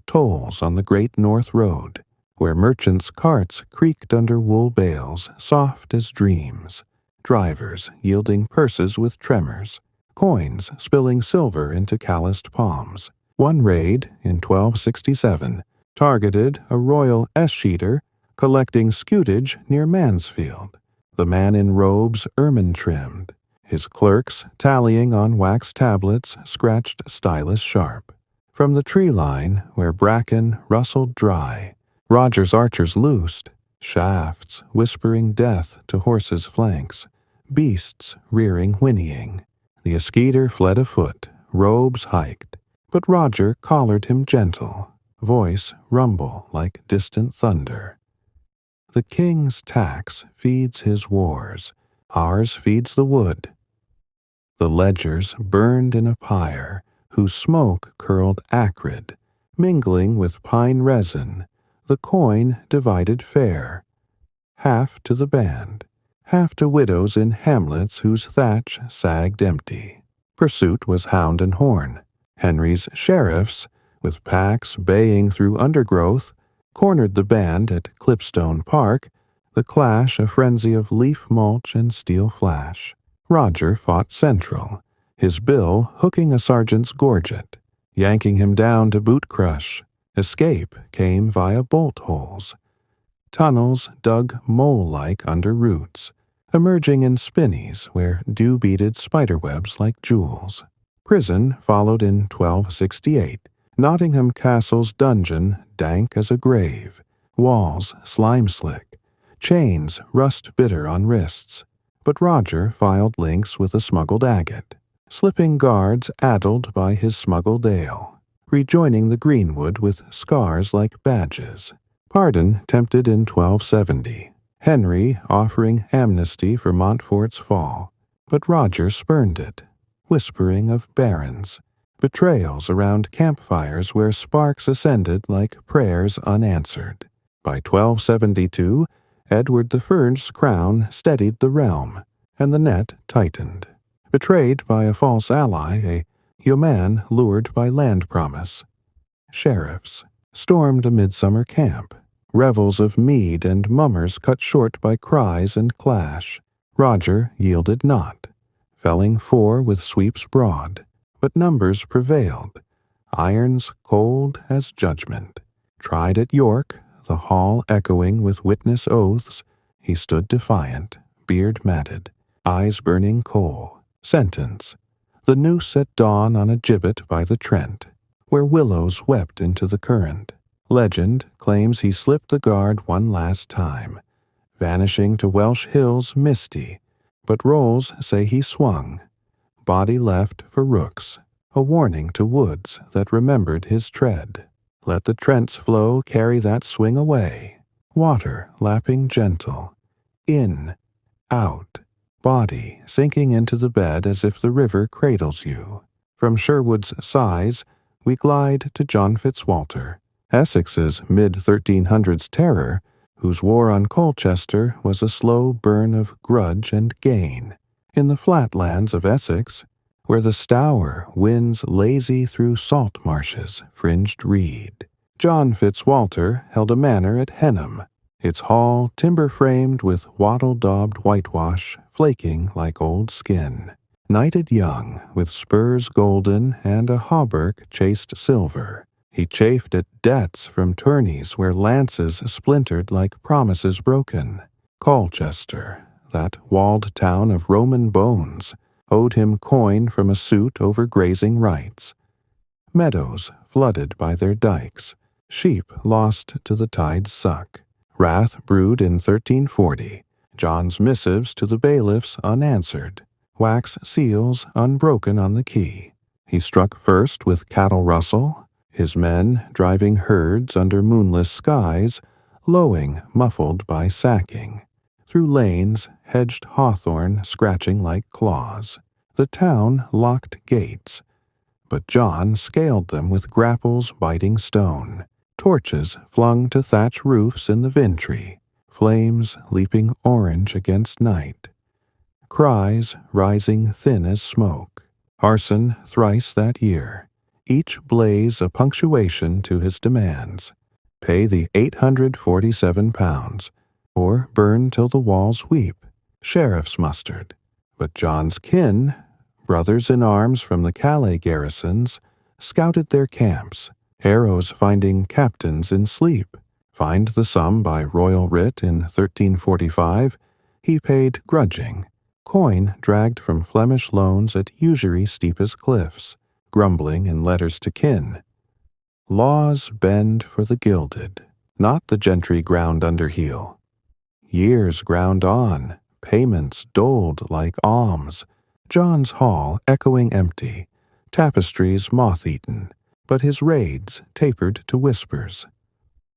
tolls on the great north road, where merchants' carts creaked under wool bales soft as dreams, drivers yielding purses with tremors, coins spilling silver into calloused palms. One raid, in 1267, targeted a royal escheator collecting scutage near Mansfield, the man in robes ermine-trimmed, his clerks tallying on wax tablets scratched stylus sharp. From the tree line, where bracken rustled dry, Roger's archers loosed, shafts whispering death to horses' flanks, beasts rearing whinnying. The escheator fled afoot, robes hiked, but Roger collared him gentle, voice rumble like distant thunder. The king's tax feeds his wars, ours feeds the wood. The ledgers burned in a pyre, whose smoke curled acrid, mingling with pine resin, the coin divided fair, half to the band, half to widows in hamlets whose thatch sagged empty. Pursuit was hound and horn. Henry's sheriffs, with packs baying through undergrowth, cornered the band at Clipstone Park, the clash a frenzy of leaf mulch and steel flash. Roger fought central, his bill hooking a sergeant's gorget, yanking him down to boot crush. Escape came via bolt holes. Tunnels dug mole-like under roots, emerging in spinneys where dew beaded spiderwebs like jewels. Prison followed in 1268. Nottingham Castle's dungeon dank as a grave, walls slime-slick, chains rust-bitter on wrists, but Roger filed links with a smuggled agate, slipping guards addled by his smuggled ale, rejoining the Greenwood with scars like badges. Pardon tempted in 1270, Henry offering amnesty for Montfort's fall, but Roger spurned it, whispering of barons, betrayals around campfires where sparks ascended like prayers unanswered. By 1272, Edward I's crown steadied the realm, and the net tightened. Betrayed by a false ally, a yeoman lured by land promise. Sheriffs stormed a midsummer camp, revels of mead and mummers cut short by cries and clash. Roger yielded not, felling 4 with sweeps broad, but numbers prevailed, irons cold as judgment. Tried at York, the hall echoing with witness oaths, he stood defiant, beard matted, eyes burning coal. Sentence: the noose at dawn on a gibbet by the Trent, where willows wept into the current. Legend claims he slipped the guard one last time, vanishing to Welsh hills misty, but rolls say he swung, body left for rooks, a warning to woods that remembered his tread. Let the Trent's flow carry that swing away, water lapping gentle, in, out, body sinking into the bed as if the river cradles you. From Sherwood's sighs, we glide to John Fitzwalter, Essex's mid-1300s terror, whose war on Colchester was a slow burn of grudge and gain. In the flatlands of Essex, where the Stour winds lazy through salt marshes fringed reed, John Fitzwalter held a manor at Henham, its hall timber-framed with wattle-daubed whitewash flaking like old skin. Knighted young, with spurs golden and a hauberk chased silver, he chafed at debts from tourneys where lances splintered like promises broken. Colchester, that walled town of Roman bones, owed him coin from a suit over grazing rights. Meadows flooded by their dikes, sheep lost to the tide's suck. Wrath brewed in 1340, John's missives to the bailiffs unanswered, wax seals unbroken on the quay. He struck first with cattle rustle, his men driving herds under moonless skies, lowing muffled by sacking, through lanes hedged hawthorn scratching like claws. The town locked gates, but John scaled them with grapples biting stone. Torches flung to thatch roofs in the Vintry, flames leaping orange against night. Cries rising thin as smoke. Arson thrice that year, each blaze a punctuation to his demands. Pay the £847, or burn till the walls weep. Sheriffs mustered, but John's kin, brothers in arms from the Calais garrisons, scouted their camps, arrows finding captains in sleep. Fined the sum by royal writ in 1345, he paid grudging, coin dragged from Flemish loans at usury steep as cliffs, grumbling in letters to kin. Laws bend for the gilded, not the gentry ground under heel. Years ground on, payments doled like alms, John's hall echoing empty, tapestries moth-eaten, but his raids tapered to whispers.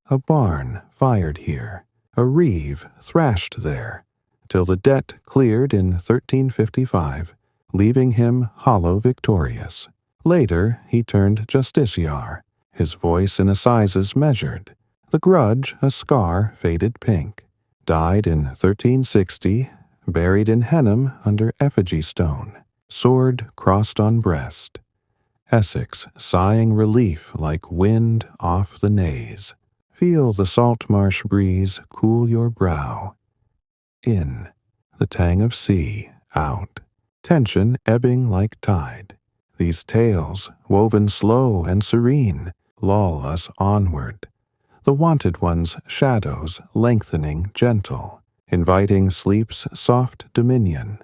A barn fired here, a reeve thrashed there, till the debt cleared in 1355, leaving him hollow victorious. Later he turned justiciar, his voice in assizes measured, the grudge a scar faded pink. Died in 1360, buried in Henham under effigy stone, sword crossed on breast. Essex sighing relief like wind off the naze. Feel the salt marsh breeze cool your brow. In, the tang of sea, out, tension ebbing like tide. These tales, woven slow and serene, lull us onward. The wanted one's shadows lengthening gentle, inviting sleep's soft dominion.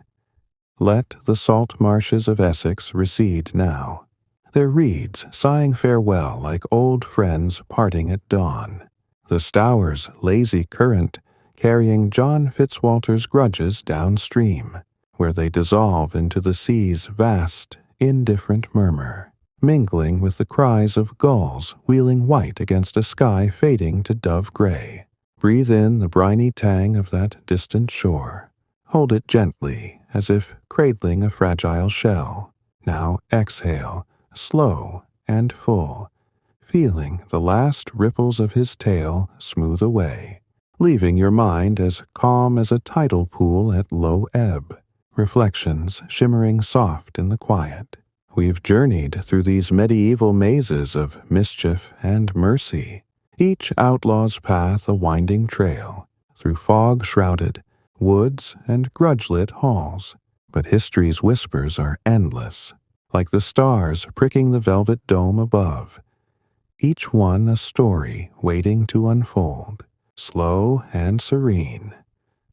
Let the salt marshes of Essex recede now, their reeds sighing farewell like old friends parting at dawn. The Stour's lazy current carrying John Fitzwalter's grudges downstream, where they dissolve into the sea's vast, indifferent murmur, mingling with the cries of gulls wheeling white against a sky fading to dove gray. Breathe in the briny tang of that distant shore. Hold it gently, as if cradling a fragile shell. Now exhale, slow and full, feeling the last ripples of his tail smooth away, leaving your mind as calm as a tidal pool at low ebb, reflections shimmering soft in the quiet. We've journeyed through these medieval mazes of mischief and mercy, each outlaw's path a winding trail, through fog-shrouded woods and grudge-lit halls. But history's whispers are endless, like the stars pricking the velvet dome above, each one a story waiting to unfold, slow and serene,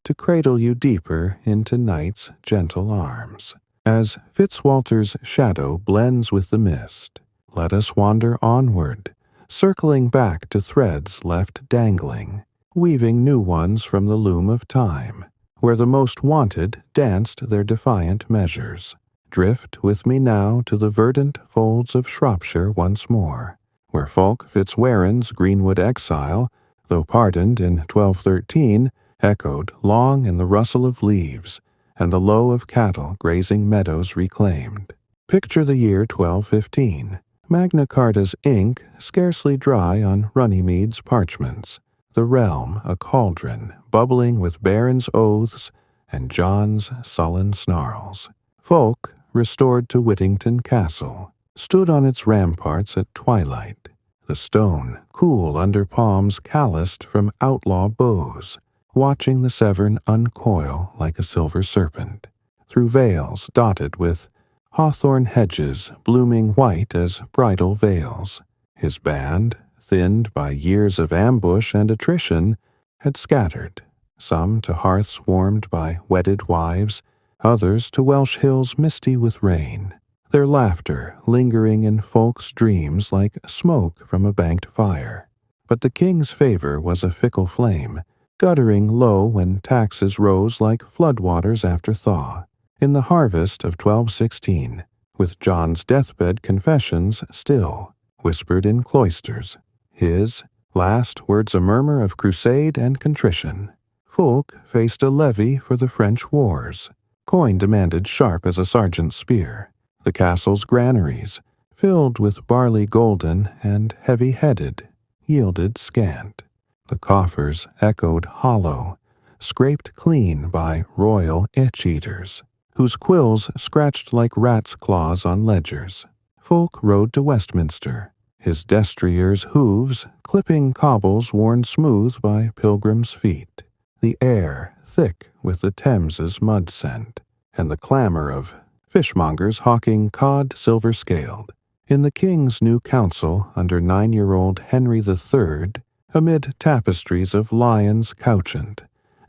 to cradle you deeper into night's gentle arms. As Fitzwalter's shadow blends with the mist, let us wander onward, circling back to threads left dangling, weaving new ones from the loom of time, where the most wanted danced their defiant measures. Drift with me now to the verdant folds of Shropshire once more, where Fulk Fitzwaren's Greenwood exile, though pardoned in 1213, echoed long in the rustle of leaves, and the low of cattle grazing meadows reclaimed. Picture the year 1215, Magna Carta's ink scarcely dry on Runnymede parchments, the realm a cauldron bubbling with barons' oaths and John's sullen snarls. Fulk, restored to Whittington Castle, stood on its ramparts at twilight, the stone cool under palms calloused from outlaw bows, watching the Severn uncoil like a silver serpent, through vales dotted with hawthorn hedges blooming white as bridal veils. His band, thinned by years of ambush and attrition, had scattered, some to hearths warmed by wedded wives, others to Welsh hills misty with rain, their laughter lingering in Fulk's dreams like smoke from a banked fire. But the king's favor was a fickle flame, guttering low when taxes rose like floodwaters after thaw. In the harvest of 1216, with John's deathbed confessions still whispered in cloisters, his last words a murmur of crusade and contrition, Fulk faced a levy for the French wars. Coin demanded sharp as a sergeant's spear. The castle's granaries, filled with barley golden and heavy-headed, yielded scant. The coffers echoed hollow, scraped clean by royal itch-eaters, whose quills scratched like rats' claws on ledgers. Fulk rode to Westminster, his destriers' hooves clipping cobbles worn smooth by pilgrims' feet, the air thick with the Thames's mud scent, and the clamor of fishmongers hawking cod silver-scaled. In the king's new council under 9-year-old Henry III, amid tapestries of lions couchant,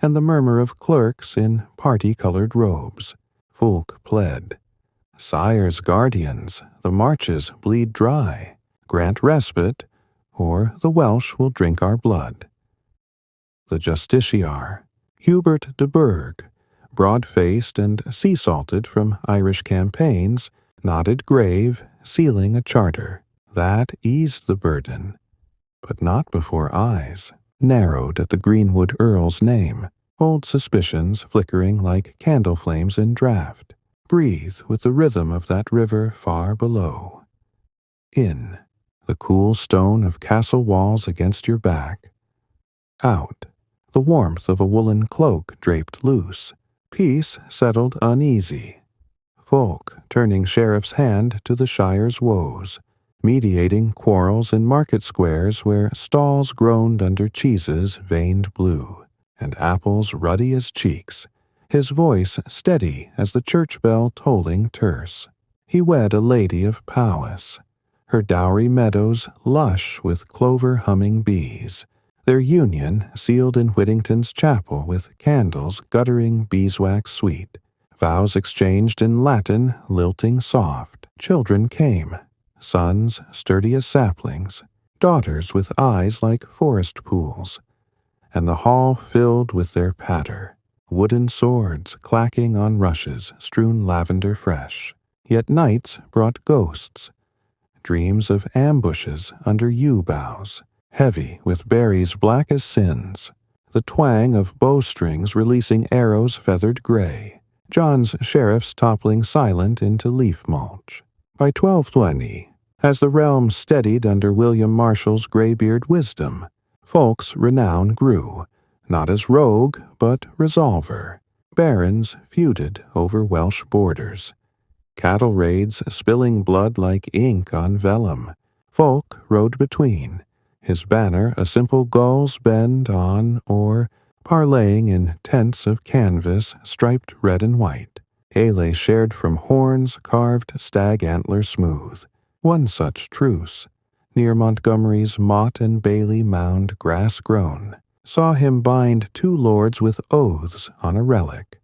and the murmur of clerks in party-colored robes, Fulk pled, "Sire's guardians, the marches bleed dry. Grant respite, or the Welsh will drink our blood." The justiciar, Hubert de Burgh, broad-faced and sea-salted from Irish campaigns, nodded grave, sealing a charter. That eased the burden, but not before eyes narrowed at the Greenwood Earl's name, old suspicions flickering like candle flames in draught. Breathe with the rhythm of that river far below. In, the cool stone of castle walls against your back. Out, the warmth of a woolen cloak draped loose. Peace settled uneasy. Fulk turning sheriff's hand to the shire's woes, mediating quarrels in market squares where stalls groaned under cheeses veined blue, and apples ruddy as cheeks, his voice steady as the church bell tolling terse. He wed a lady of Powys, her dowry meadows lush with clover humming bees, their union sealed in Whittington's chapel with candles guttering beeswax sweet, vows exchanged in Latin lilting soft. Children came, sons sturdy as saplings, daughters with eyes like forest pools, and the hall filled with their patter, wooden swords clacking on rushes strewn lavender fresh. Yet nights brought ghosts, dreams of ambushes under yew boughs, heavy with berries black as sins, the twang of bowstrings releasing arrows feathered gray, John's sheriffs toppling silent into leaf mulch. By 1220, as the realm steadied under William Marshall's graybeard wisdom, folk's renown grew, not as rogue but resolver. Barons feuded over Welsh borders, cattle raids spilling blood like ink on vellum. Folk rode between, his banner a simple gull's bend on or parlaying in tents of canvas striped red and white. Ale shared from horns carved stag antler smooth. One such truce, near Montgomery's Mott and Bailey mound grass grown, saw him bind two lords with oaths on a relic,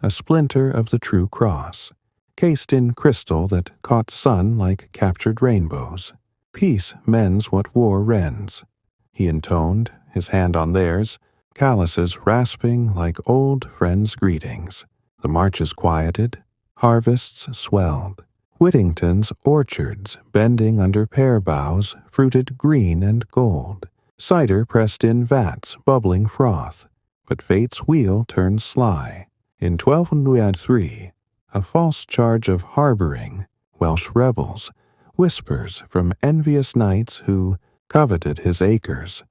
a splinter of the true cross, cased in crystal that caught sun like captured rainbows. Peace mends what war rends, he intoned, his hand on theirs, calluses rasping like old friends' greetings. The marches quieted, harvests swelled. Whittington's orchards, bending under pear boughs, fruited green and gold. Cider pressed in vats, bubbling froth. But fate's wheel turned sly. In 1203, a false charge of harboring Welsh rebels, whispers from envious knights who coveted his acres,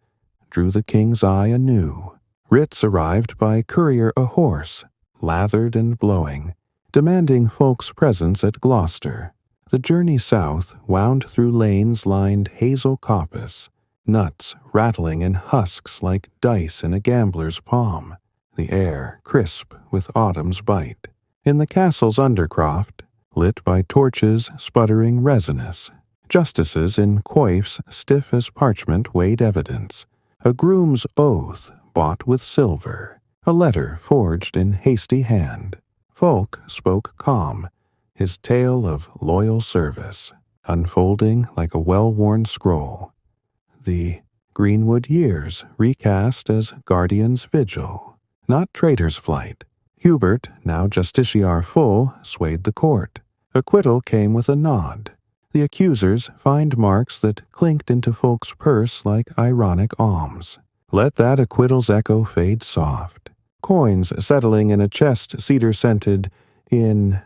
drew the king's eye anew. Writs arrived by courier ahorse, lathered and blowing, demanding folk's presence at Gloucester. The journey south wound through lanes lined hazel coppice, nuts rattling in husks like dice in a gambler's palm, the air crisp with autumn's bite. In the castle's undercroft, lit by torches sputtering resinous, justices in coifs stiff as parchment weighed evidence, a groom's oath bought with silver, a letter forged in hasty hand. Folk spoke calm, his tale of loyal service, unfolding like a well-worn scroll. The Greenwood years recast as guardian's vigil, not traitor's flight. Hubert, now justiciar full, swayed the court. Acquittal came with a nod. The accusers find marks that clinked into folk's purse like ironic alms. Let that acquittal's echo fade soft. Coins settling in a chest cedar-scented in,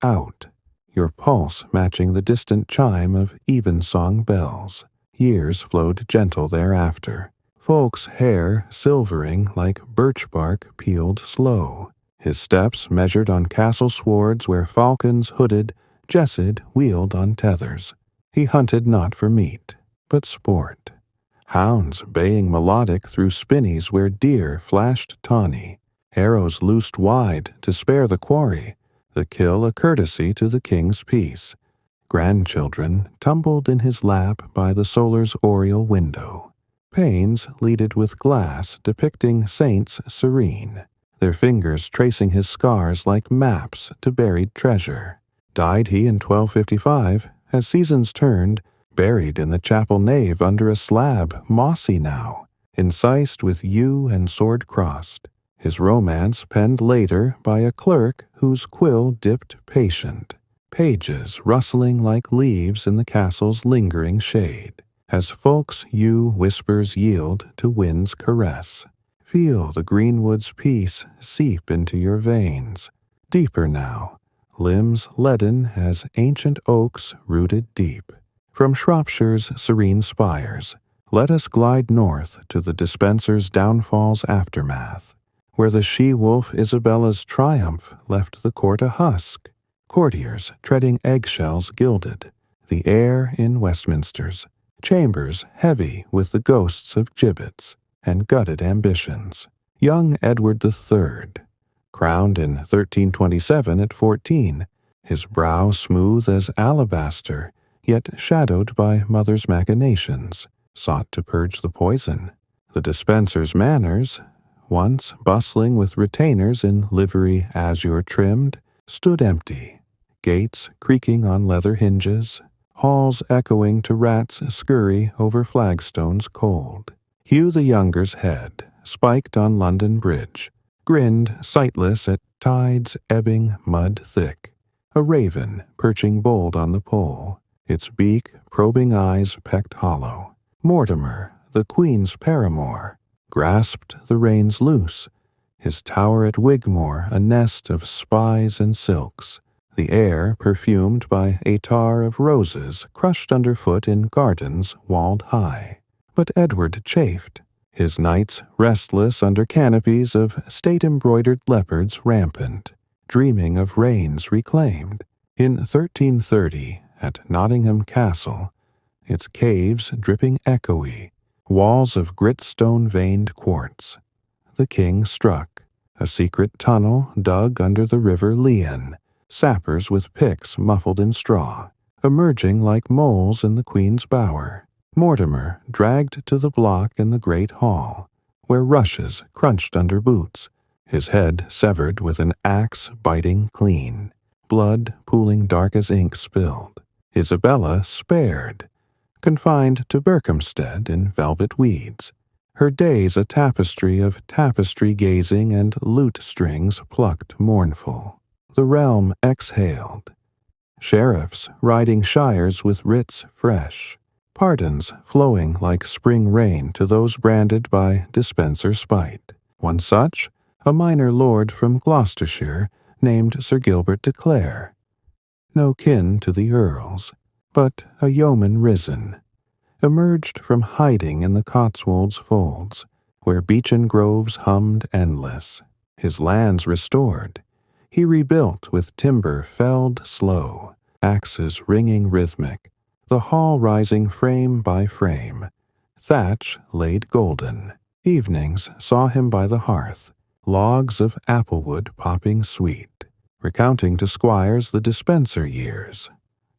out, your pulse matching the distant chime of evensong bells. Years flowed gentle thereafter, folk's hair silvering like birch bark peeled slow, his steps measured on castle swards where falcons hooded, jessed wheeled on tethers. He hunted not for meat, but sport. Hounds baying melodic through spinneys where deer flashed tawny, arrows loosed wide to spare the quarry, the kill a courtesy to the king's peace. Grandchildren tumbled in his lap by the solar's oriel window. Panes leaded with glass depicting saints serene, their fingers tracing his scars like maps to buried treasure. Died he in 1255, as seasons turned, buried in the chapel nave under a slab, mossy now, incised with yew and sword crossed. His romance penned later by a clerk whose quill dipped patient, pages rustling like leaves in the castle's lingering shade. As folk's yew whispers yield to wind's caress, feel the greenwood's peace seep into your veins, deeper now, limbs leaden as ancient oaks rooted deep. From Shropshire's serene spires, let us glide north to the dispenser's downfall's aftermath, where the she-wolf Isabella's triumph left the court a husk, courtiers treading eggshells gilded, the air in Westminster's, chambers heavy with the ghosts of gibbets and gutted ambitions. Young Edward III, crowned in 1327 at 14, his brow smooth as alabaster, yet shadowed by mother's machinations, sought to purge the poison. The dispenser's manners, once bustling with retainers in livery azure trimmed, stood empty, gates creaking on leather hinges, halls echoing to rats scurry over flagstones cold. Hugh the Younger's head, spiked on London Bridge, grinned sightless at tides ebbing mud thick, a raven perching bold on the pole, its beak probing eyes pecked hollow. Mortimer, the Queen's paramour, grasped the reins loose, his tower at Wigmore a nest of spies and silks, the air perfumed by a tar of roses crushed underfoot in gardens walled high. But Edward chafed, his nights restless under canopies of state-embroidered leopards rampant, dreaming of reigns reclaimed. In 1330, at Nottingham Castle, its caves dripping echoey, walls of gritstone-veined quartz, the king struck, a secret tunnel dug under the river Leon, sappers with picks muffled in straw, emerging like moles in the Queen's bower. Mortimer dragged to the block in the great hall, where rushes crunched under boots, his head severed with an axe biting clean, blood pooling dark as ink spilled. Isabella spared, confined to Berkhamsted in velvet weeds, her days a tapestry of tapestry gazing and lute strings plucked mournful. The realm exhaled, sheriffs riding shires with writs fresh, pardons flowing like spring rain to those branded by dispenser spite. One such, a minor lord from Gloucestershire named Sir Gilbert de Clare, no kin to the earls, but a yeoman risen, emerged from hiding in the Cotswolds' folds, where beechen groves hummed endless. His lands restored, he rebuilt with timber felled slow, axes ringing rhythmic, the hall rising frame by frame, thatch laid golden. Evenings saw him by the hearth, logs of applewood popping sweet, recounting to squires the dispenser years.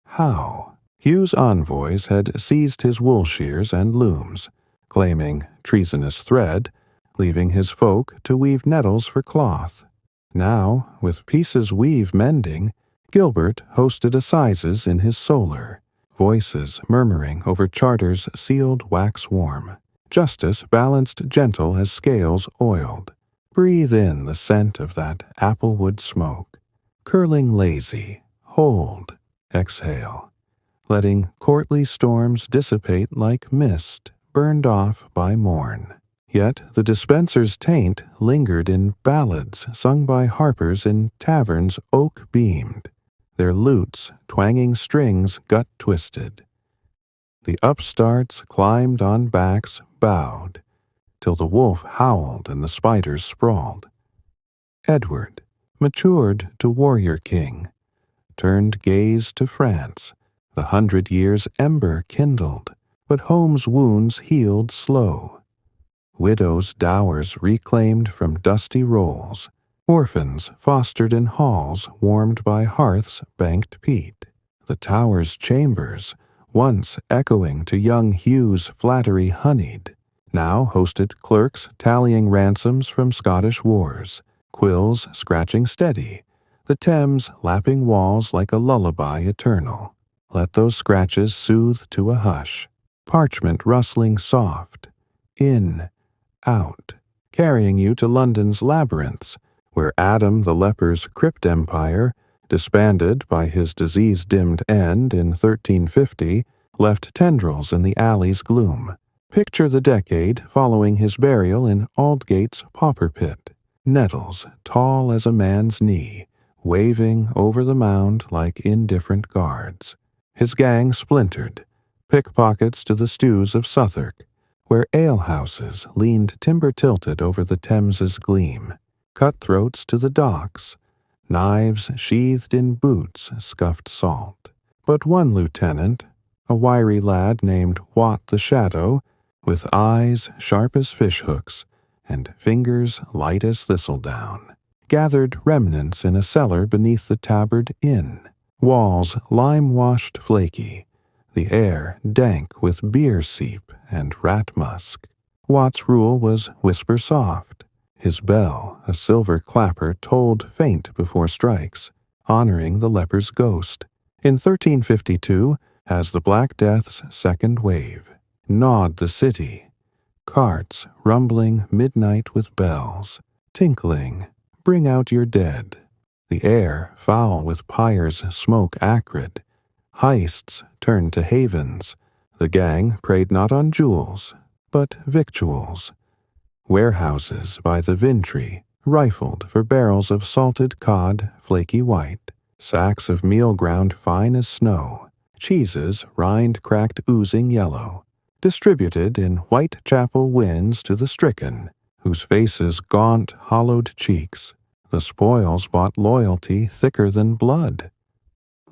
How? Hugh's envoys had seized his wool shears and looms, claiming treasonous thread, leaving his folk to weave nettles for cloth. Now, with pieces weave mending, Gilbert hosted assizes in his solar, voices murmuring over charters sealed wax warm. Justice balanced gentle as scales oiled. Breathe in the scent of that applewood smoke. Curling lazy, hold, exhale, letting courtly storms dissipate like mist burned off by morn. Yet the dispenser's taint lingered in ballads sung by harpers in taverns oak-beamed, their lutes twanging strings gut-twisted. The upstarts climbed on backs bowed, till the wolf howled and the spiders sprawled. Edward, matured to warrior king, turned gaze to France, the 100 years' ember kindled, but home's wounds healed slow. Widows' dowers reclaimed from dusty rolls, orphans fostered in halls warmed by hearths banked peat. The tower's chambers, once echoing to young Hugh's flattery honeyed, now hosted clerks tallying ransoms from Scottish wars, quills scratching steady, the Thames lapping walls like a lullaby eternal. Let those scratches soothe to a hush, parchment rustling soft, in, out, carrying you to London's labyrinths, where Adam the leper's crypt empire, disbanded by his disease-dimmed end in 1350, left tendrils in the alley's gloom. Picture the decade following his burial in Aldgate's pauper pit, nettles tall as a man's knee, waving over the mound like indifferent guards. His gang splintered, pickpockets to the stews of Southwark, where alehouses leaned timber-tilted over the Thames's gleam, cutthroats to the docks, knives sheathed in boots scuffed salt. But one lieutenant, a wiry lad named Wat the Shadow, with eyes sharp as fishhooks and fingers light as thistledown, gathered remnants in a cellar beneath the Tabard Inn, walls lime-washed flaky, the air dank with beer seep and rat musk. Wat's rule was whisper soft. His bell, a silver clapper, tolled faint before strikes, honoring the leper's ghost. In 1352, as the Black Death's second wave gnawed the city, Carts rumbling midnight with bells, tinkling, bring out your dead. The air foul with pyres smoke acrid. Heists turned to havens. The gang preyed not on jewels, but victuals. Warehouses by the Vintry rifled for barrels of salted cod, flaky white, sacks of meal ground fine as snow, cheeses rind cracked oozing yellow, distributed in Whitechapel winds to the stricken, whose faces gaunt hollowed cheeks. The spoils bought loyalty thicker than blood.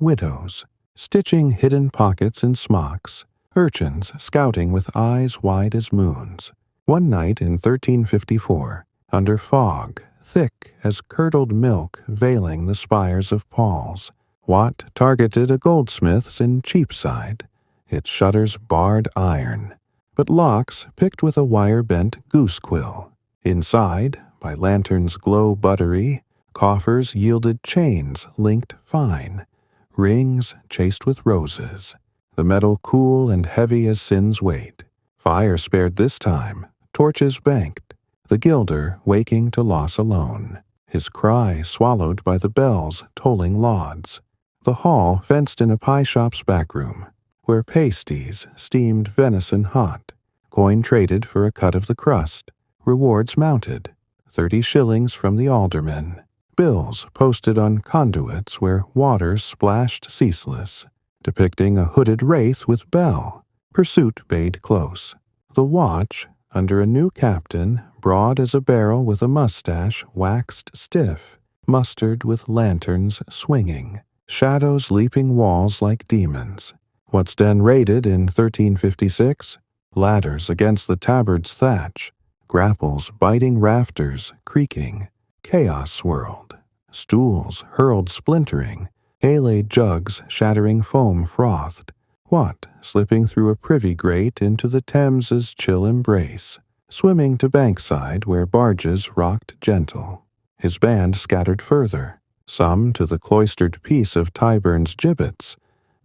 Widows, stitching hidden pockets in smocks, urchins scouting with eyes wide as moons. One night in 1354, under fog, thick as curdled milk veiling the spires of Paul's, Watt targeted a goldsmith's in Cheapside, its shutters barred iron, but locks picked with a wire-bent goose-quill. Inside, by lantern's glow buttery, coffers yielded chains linked fine, rings chased with roses, the metal cool and heavy as sin's weight. Fire spared this time, torches banked, the gilder waking to loss alone, his cry swallowed by the bells tolling lauds. The hall fenced in a pie-shop's backroom, where pasties steamed venison hot, coin traded for a cut of the crust, rewards mounted, 30 shillings from the aldermen, bills posted on conduits where water splashed ceaseless, depicting a hooded wraith with bell. Pursuit bade close. The watch, under a new captain, broad as a barrel with a mustache waxed stiff, mustered with lanterns swinging, shadows leaping walls like demons. What's den raided in 1356? Ladders against the tabard's thatch, grapples biting rafters, creaking. Chaos swirled. Stools hurled splintering, ale jugs shattering foam frothed. What, slipping through a privy grate into the Thames's chill embrace, swimming to bankside where barges rocked gentle. His band scattered further, some to the cloistered peace of Tyburn's gibbets,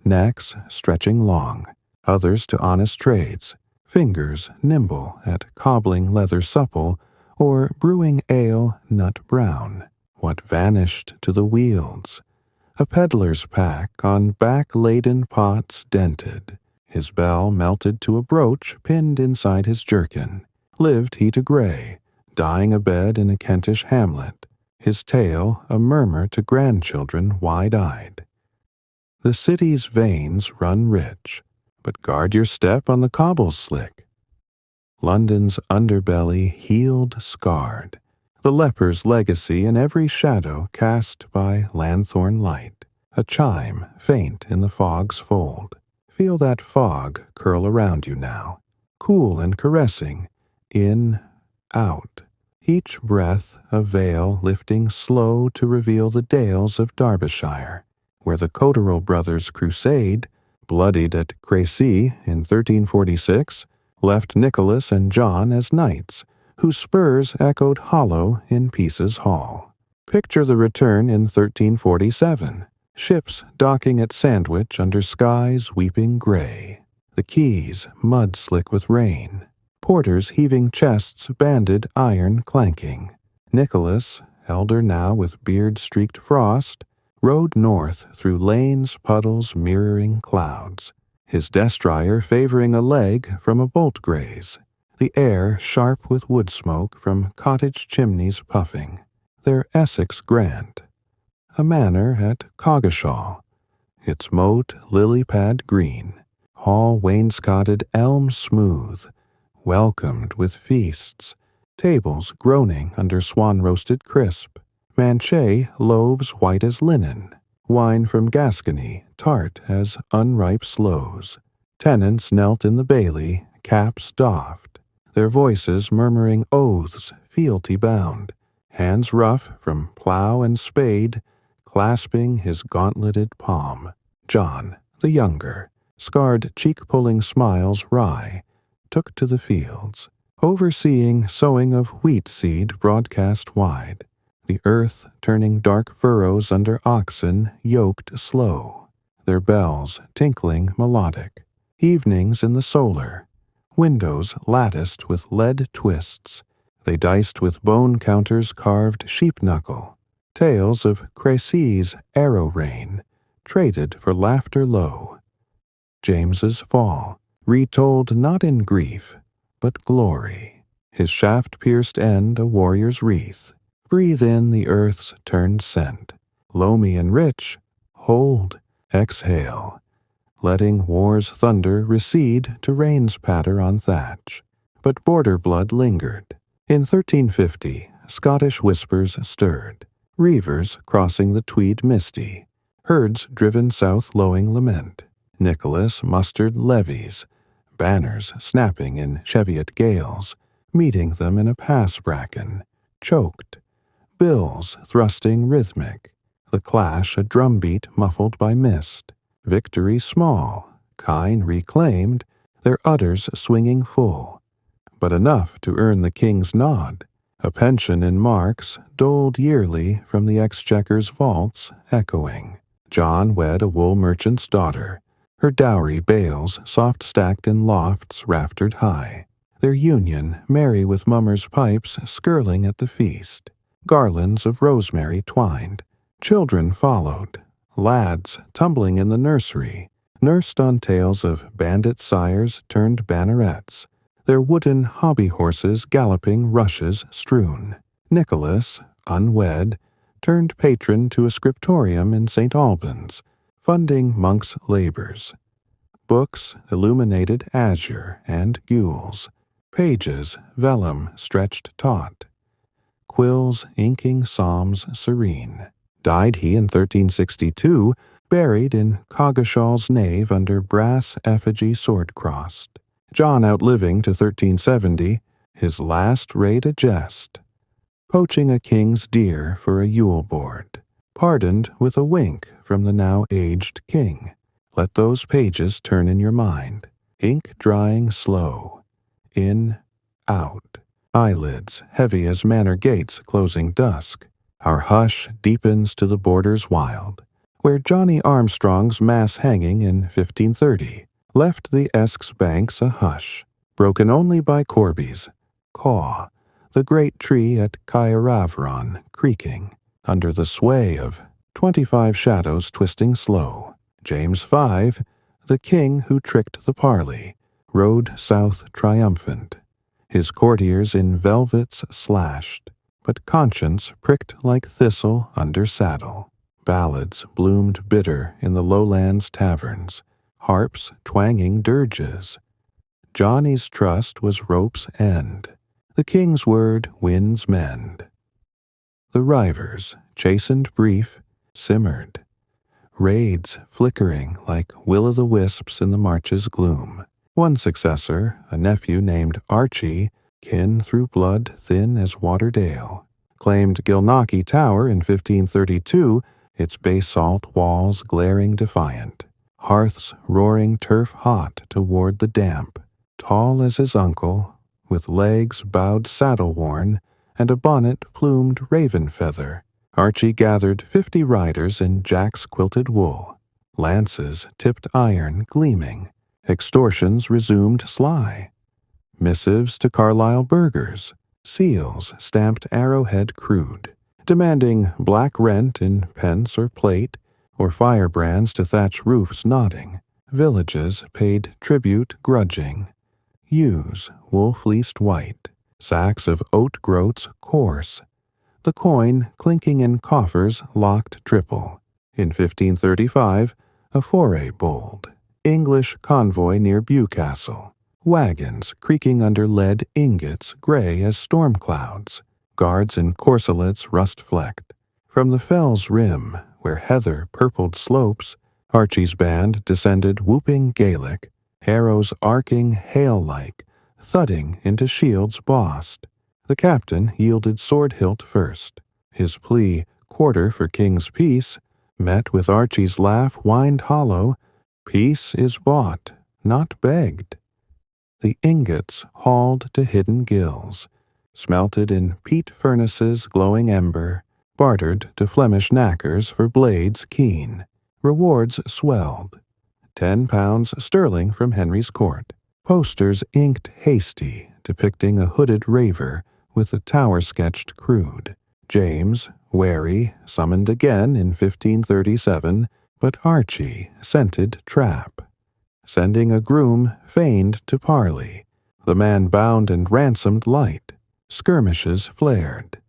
necks stretching long, others to honest trades, fingers nimble at cobbling leather supple or brewing ale nut brown. What vanished to the Wealds? A peddler's pack on back-laden pots dented, his bell melted to a brooch pinned inside his jerkin. Lived he to grey, dying abed in a Kentish hamlet, his tale a murmur to grandchildren wide-eyed. The city's veins run rich, but guard your step on the cobbles slick. London's underbelly healed scarred, the leper's legacy in every shadow cast by lanthorn light, a chime faint in the fog's fold. Feel that fog curl around you now, cool and caressing, in, out, each breath a veil lifting slow to reveal the dales of Derbyshire, where the Cotterell brothers' crusade, bloodied at Crecy in 1346, left Nicholas and John as knights, whose spurs echoed hollow in Peace's Hall. Picture the return in 1347, ships docking at Sandwich under skies weeping gray, the quays mud-slick with rain, porters heaving chests banded iron clanking. Nicholas, elder now with beard-streaked frost, rode north through lanes puddles mirroring clouds, his destrier favoring a leg from a bolt graze, the air sharp with wood smoke from cottage chimneys puffing, their Essex grand. A manor at Coggeshall, its moat lily-pad green, hall wainscoted elm smooth, welcomed with feasts, tables groaning under swan-roasted crisp, manchet loaves white as linen, wine from Gascony tart as unripe sloes. Tenants knelt in the bailey, caps doffed, their voices murmuring oaths fealty-bound, hands rough from plough and spade, clasping his gauntleted palm. John, the younger, scarred cheek-pulling smiles wry, took to the fields, overseeing sowing of wheat seed broadcast wide, the earth turning dark furrows under oxen yoked slow, their bells tinkling melodic. Evenings in the solar, windows latticed with lead twists. They diced with bone counters carved sheep knuckle. Tales of Crécy's arrow rain, traded for laughter low. James's fall, retold not in grief, but glory. His shaft-pierced end a warrior's wreath. Breathe in the earth's turned scent. Loamy and rich, hold, exhale, letting war's thunder recede to rain's patter on thatch. But border blood lingered. In 1350, Scottish whispers stirred. Reivers crossing the Tweed misty. Herds driven south lowing lament. Nicholas mustered levies, banners snapping in Cheviot gales, meeting them in a pass bracken, choked. Bills thrusting rhythmic. The clash a drumbeat muffled by mist. Victory small, kine reclaimed, their udders swinging full. But enough to earn the king's nod. A pension in marks doled yearly from the exchequer's vaults echoing. John wed a wool merchant's daughter, her dowry bales soft stacked in lofts raftered high. Their union merry with mummers' pipes skirling at the feast. Garlands of rosemary twined. Children followed, lads tumbling in the nursery, nursed on tales of bandit sires turned bannerets, their wooden hobby horses galloping rushes strewn. Nicholas, unwed, turned patron to a scriptorium in St. Albans, funding monks' labors. Books illuminated azure and gules, pages vellum stretched taut, quills inking psalms serene. Died he in 1362, buried in Coggeshall's nave under brass effigy sword-crossed. John outliving to 1370, his last rate a jest, poaching a king's deer for a Yule board, pardoned with a wink from the now aged king. Let those pages turn in your mind, ink drying slow, in, out, eyelids heavy as manor gates closing dusk. Our hush deepens to the borders wild, where Johnny Armstrong's mass hanging in 1530 left the Essex banks a hush, broken only by Corby's caw, the great tree at Cairavron creaking, under the sway of 25 shadows twisting slow. James V, the king who tricked the parley, rode south triumphant, his courtiers in velvets slashed, but conscience pricked like thistle under saddle. Ballads bloomed bitter in the lowlands taverns, harps twanging dirges. Johnny's trust was rope's end, the king's word winds mend. The rivers, chastened brief, simmered, raids flickering like will-o'-the-wisps in the march's gloom. One successor, a nephew named Archie, kin through blood thin as Waterdale, claimed Gilnockie Tower in 1532, its basalt walls glaring defiant, hearths roaring turf hot to ward the damp. Tall as his uncle, with legs bowed saddle-worn, and a bonnet plumed raven feather, Archie gathered 50 riders in Jack's quilted wool, lances tipped iron gleaming, extortions resumed sly, missives to Carlisle burghers, seals stamped arrowhead crude, demanding black rent in pence or plate, or firebrands to thatch roofs nodding. Villages paid tribute grudging, ewes wool-fleeced white, sacks of oat groats coarse, the coin clinking in coffers locked triple. In 1535, a foray bold, English convoy near Bewcastle, wagons creaking under lead ingots gray as storm clouds, guards in corselets rust-flecked. From the fell's rim, where heather purpled slopes, Archie's band descended whooping Gaelic, arrows arcing hail-like, thudding into shields bossed. The captain yielded sword-hilt first. His plea, quarter for king's peace, met with Archie's laugh whined hollow, peace is bought, not begged. The ingots hauled to hidden gills, smelted in peat furnaces' glowing ember, bartered to Flemish knackers for blades keen. Rewards swelled. £10 sterling from Henry's court. Posters inked hasty, depicting a hooded raver with a tower sketched crude. James, wary, summoned again in 1537, but Archie scented trap. Sending a groom feigned to parley. The man bound and ransomed light. Skirmishes flared.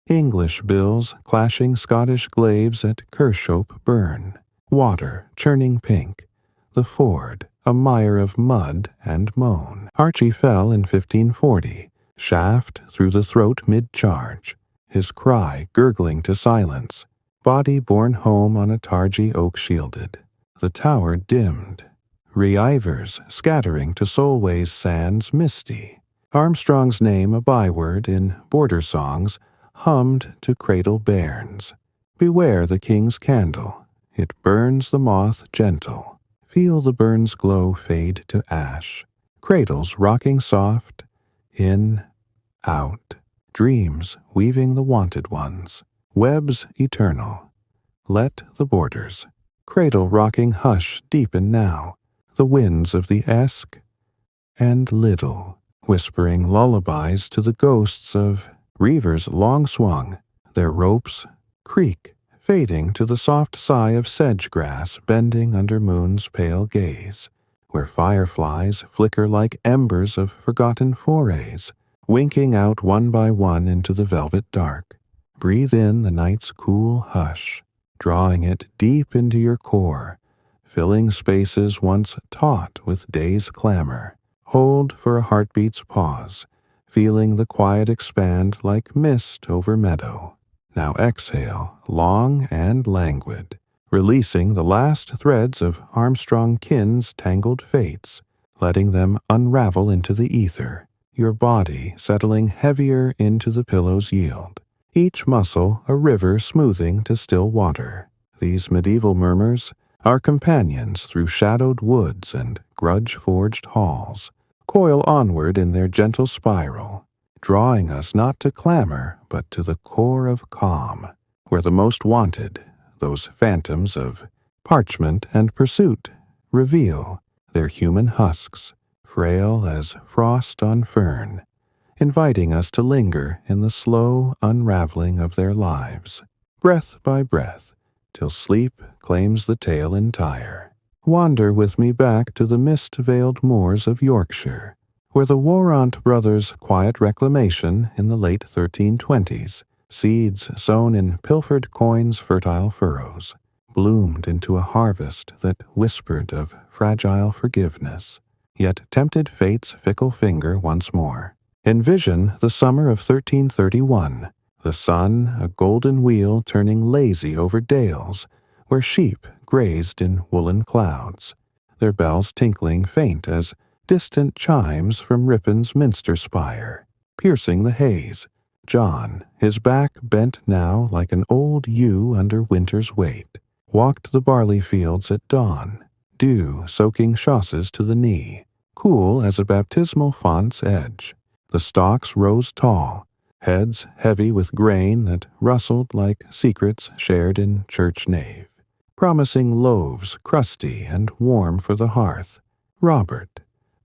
English bills clashing Scottish glaives at Kershope burn. Water churning pink. The ford, a mire of mud and moan. Archie fell in 1540, shaft through the throat mid-charge, his cry gurgling to silence, body borne home on a targy oak shielded. The tower dimmed, re-ivers scattering to Solway's sands misty. Armstrong's name a byword in border songs hummed to cradle bairns. Beware the king's candle, it burns the moth gentle. Feel the burn's glow fade to ash. Cradles rocking soft, in, out. Dreams weaving the wanted ones. Webs eternal. Let the borders. Cradle rocking hush deepen now. The winds of the Esk and Liddle, whispering lullabies to the ghosts of reavers long swung, their ropes creak, fading to the soft sigh of sedge grass bending under moon's pale gaze, where fireflies flicker like embers of forgotten forays, winking out one by one into the velvet dark. Breathe in the night's cool hush, drawing it deep into your core, filling spaces once taut with day's clamor. Hold for a heartbeat's pause, feeling the quiet expand like mist over meadow. Now exhale, long and languid, releasing the last threads of Armstrong kin's tangled fates, letting them unravel into the ether, your body settling heavier into the pillow's yield. Each muscle a river smoothing to still water. These medieval murmurs are companions through shadowed woods and grudge-forged halls, coil onward in their gentle spiral, drawing us not to clamor but to the core of calm, where the most wanted, those phantoms of parchment and pursuit, reveal their human husks, frail as frost on fern, inviting us to linger in the slow unraveling of their lives, breath by breath, till sleep claims the tale entire. Wander with me back to the mist-veiled moors of Yorkshire, where the Warrant brothers' quiet reclamation in the late 1320s, seeds sown in pilfered coin's fertile furrows, bloomed into a harvest that whispered of fragile forgiveness, yet tempted fate's fickle finger once more. Envision the summer of 1331, the sun a golden wheel turning lazy over dales, where sheep grazed in woolen clouds, their bells tinkling faint as distant chimes from Ripon's minster spire, piercing the haze. John, his back bent now like an old yew under winter's weight, walked the barley fields at dawn, dew soaking chausses to the knee, cool as a baptismal font's edge. The stalks rose tall, heads heavy with grain that rustled like secrets shared in church nave, promising loaves crusty and warm for the hearth. Robert,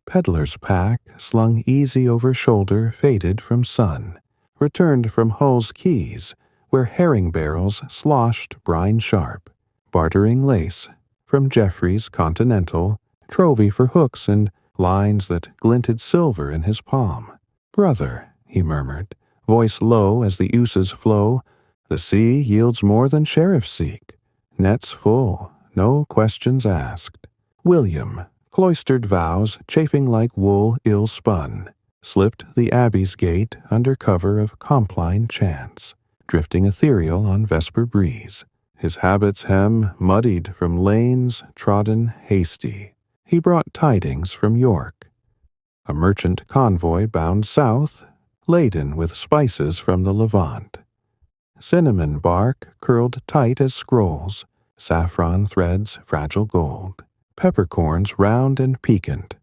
peddler's pack slung easy over shoulder faded from sun, returned from Hull's Quays, where herring barrels sloshed brine sharp, bartering lace from Geoffrey's Continental, trophy for hooks and lines that glinted silver in his palm. "Brother," he murmured, voice low as the ooses flow, "the sea yields more than sheriffs seek. Nets full, no questions asked." William, cloistered vows chafing like wool ill-spun, slipped the abbey's gate under cover of Compline chants, drifting ethereal on vesper breeze, his habit's hem muddied from lanes trodden hasty. He brought tidings from York, a merchant convoy bound south, laden with spices from the Levant. Cinnamon bark curled tight as scrolls, saffron threads fragile gold, peppercorns round and piquant,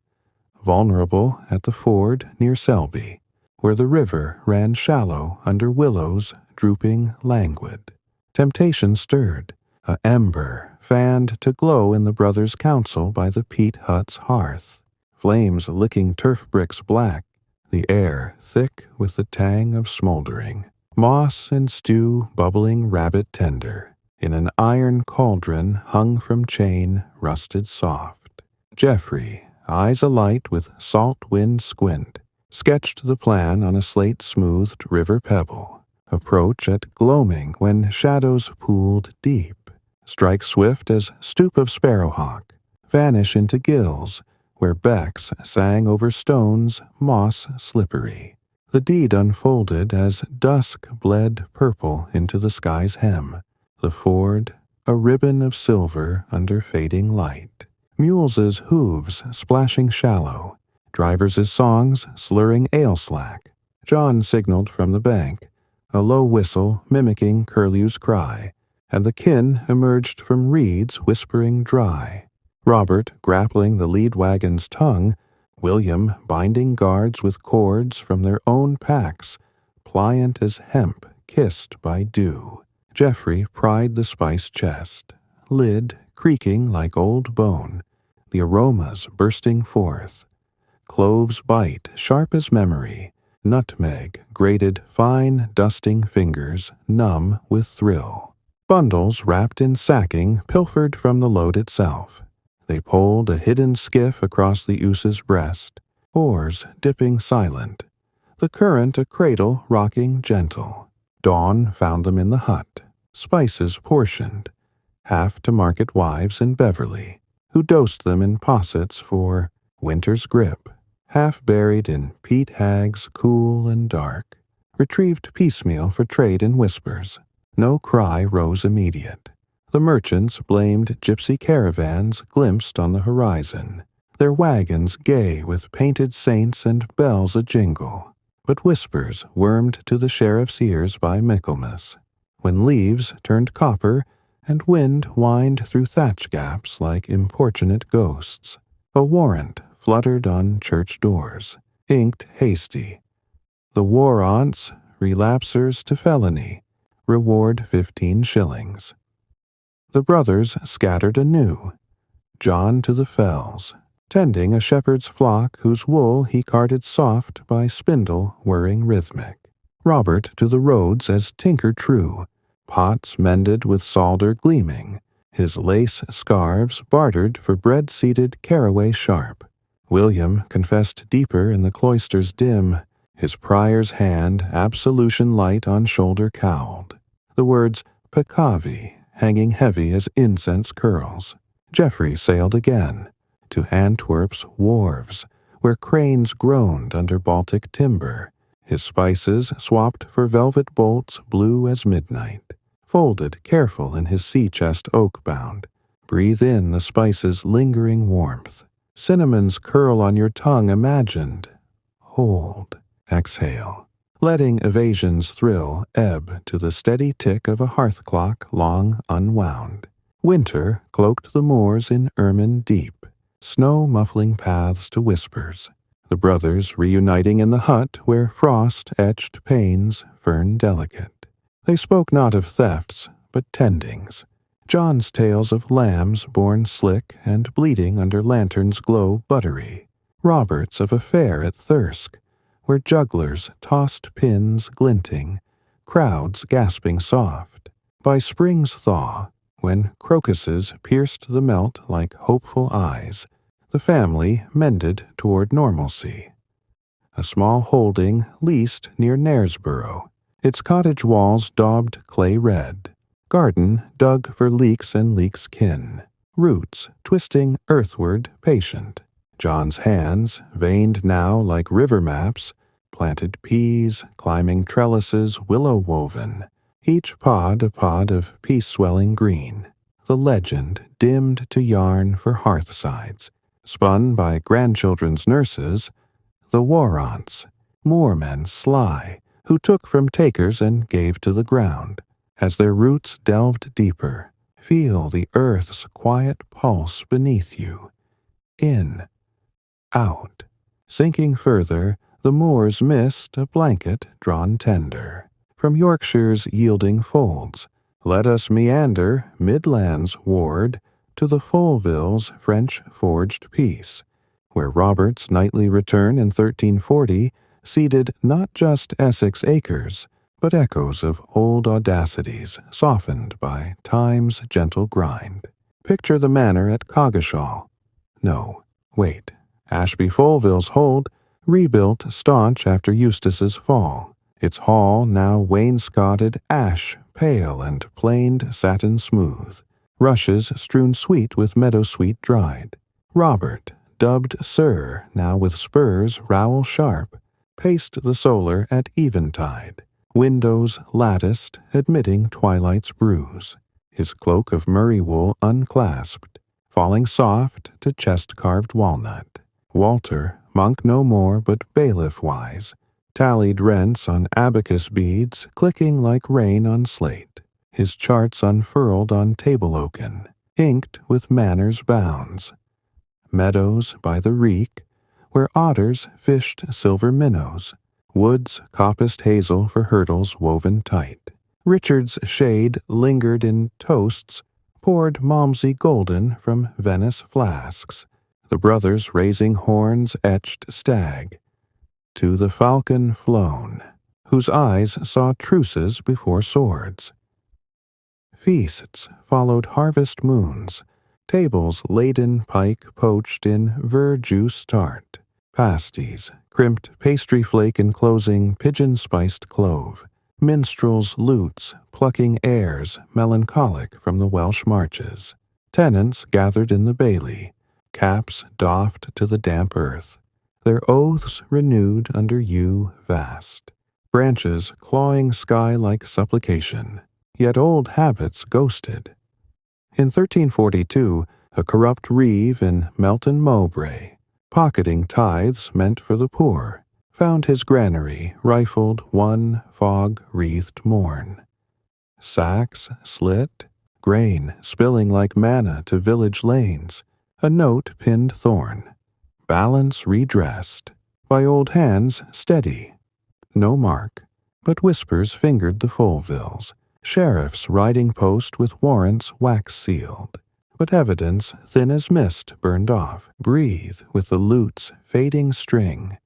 vulnerable at the ford near Selby, where the river ran shallow under willows drooping languid. Temptation stirred, a ember fanned to glow in the brothers' council by the peat hut's hearth. flames licking turf bricks black, the air thick with the tang of smoldering, moss and stew bubbling rabbit tender, in an iron cauldron hung from chain rusted soft. Geoffrey, eyes alight with salt wind squint, sketched the plan on a slate-smoothed river pebble. Approach at gloaming when shadows pooled deep, strike swift as stoop of sparrowhawk, vanish into gills where becks sang over stones moss slippery. The deed unfolded as dusk bled purple into the sky's hem. The ford, a ribbon of silver under fading light. Mules' hooves splashing shallow, drivers' songs slurring ale-slack. John signaled from the bank, a low whistle mimicking curlew's cry, and the kin emerged from reeds whispering dry. Robert grappling the lead wagon's tongue, William binding guards with cords from their own packs, pliant as hemp kissed by dew. Geoffrey pried the spice chest, lid creaking like old bone, the aromas bursting forth. Cloves bite sharp as memory, nutmeg grated fine dusting fingers numb with thrill. Bundles wrapped in sacking pilfered from the load itself. They poled a hidden skiff across the oose's breast, oars dipping silent, the current a cradle rocking gentle. Dawn found them in the hut, spices portioned, half to market wives in Beverly, who dosed them in possets for winter's grip, half buried in peat hags cool and dark, retrieved piecemeal for trade in whispers. No cry rose immediate. The merchants blamed gypsy caravans glimpsed on the horizon, their wagons gay with painted saints and bells a-jingle. But whispers wormed to the sheriff's ears by Michaelmas, when leaves turned copper and wind whined through thatch gaps like importunate ghosts. A warrant fluttered on church doors, inked hasty. The warrants, relapsers to felony, reward 15 shillings. The brothers scattered anew, John to the fells, tending a shepherd's flock whose wool he carded soft by spindle whirring rhythmic. Robert to the roads as tinker true, pots mended with solder gleaming, his lace scarves bartered for bread-seeded caraway sharp. William confessed deeper in the cloisters dim, his prior's hand absolution light on shoulder cowled. The words peccavi hanging heavy as incense curls. Geoffrey sailed again, to Antwerp's wharves, where cranes groaned under Baltic timber, his spices swapped for velvet bolts blue as midnight. Folded careful in his sea-chest oak-bound, breathe in the spice's lingering warmth. Cinnamons curl on your tongue imagined. Hold, exhale. Letting evasion's thrill ebb to the steady tick of a hearth clock long unwound. Winter cloaked the moors in ermine deep, snow muffling paths to whispers. The brothers reuniting in the hut where frost etched panes, fern delicate. They spoke not of thefts, but tendings. John's tales of lambs born slick and bleeding under lanterns glow buttery. Robert's of a fair at Thirsk, where jugglers tossed pins glinting, crowds gasping soft. By spring's thaw, when crocuses pierced the melt like hopeful eyes, the family mended toward normalcy. A small holding leased near Knaresborough, its cottage walls daubed clay red, garden dug for leeks and leeks' kin, roots twisting earthward patient. John's hands, veined now like river maps, planted peas, climbing trellises willow-woven, each pod a pod of peace-swelling green. The legend dimmed to yarn for hearthsides, spun by grandchildren's nurses, the warrants, moormen sly, who took from takers and gave to the ground. As their roots delved deeper, feel the earth's quiet pulse beneath you. In, out, sinking further, the moors missed a blanket drawn tender. From Yorkshire's yielding folds, let us meander Midland's ward to the Fulville's French-forged peace, where Robert's nightly return in 1340 seeded not just Essex acres, but echoes of old audacities softened by time's gentle grind. Picture the manor at Coggeshall. No, wait. Ashby Folville's hold, rebuilt staunch after Eustace's fall, its hall now wainscoted ash pale and planed satin smooth, rushes strewn sweet with meadowsweet dried. Robert, dubbed Sir, now with spurs rowel sharp, paced the solar at eventide, windows latticed, admitting twilight's bruise, his cloak of murrey wool unclasped, falling soft to chest-carved walnut. Walter, monk no more but bailiff-wise, tallied rents on abacus beads clicking like rain on slate, his charts unfurled on table oaken, inked with manor's bounds. Meadows by the reek, where otters fished silver minnows, woods coppiced hazel for hurdles woven tight. Richard's shade lingered in toasts, poured Malmsey golden from Venice flasks, the brothers raising horns etched stag. To the falcon flown, whose eyes saw truces before swords. Feasts followed harvest moons, tables laden pike poached in verjuice tart, pasties, crimped pastry flake enclosing pigeon-spiced clove, minstrels' lutes plucking airs melancholic from the Welsh marches, tenants gathered in the bailey, caps doffed to the damp earth, their oaths renewed under yew vast, branches clawing sky like supplication, yet old habits ghosted. In 1342, a corrupt reeve in Melton Mowbray, pocketing tithes meant for the poor, found his granary rifled one fog-wreathed morn. Sacks slit, grain spilling like manna to village lanes, a note pinned thorn, balance redressed, by old hands steady. No mark, but whispers fingered the Folvilles, sheriff's riding post with warrants wax-sealed, but evidence thin as mist burned off, breathe with the lute's fading string.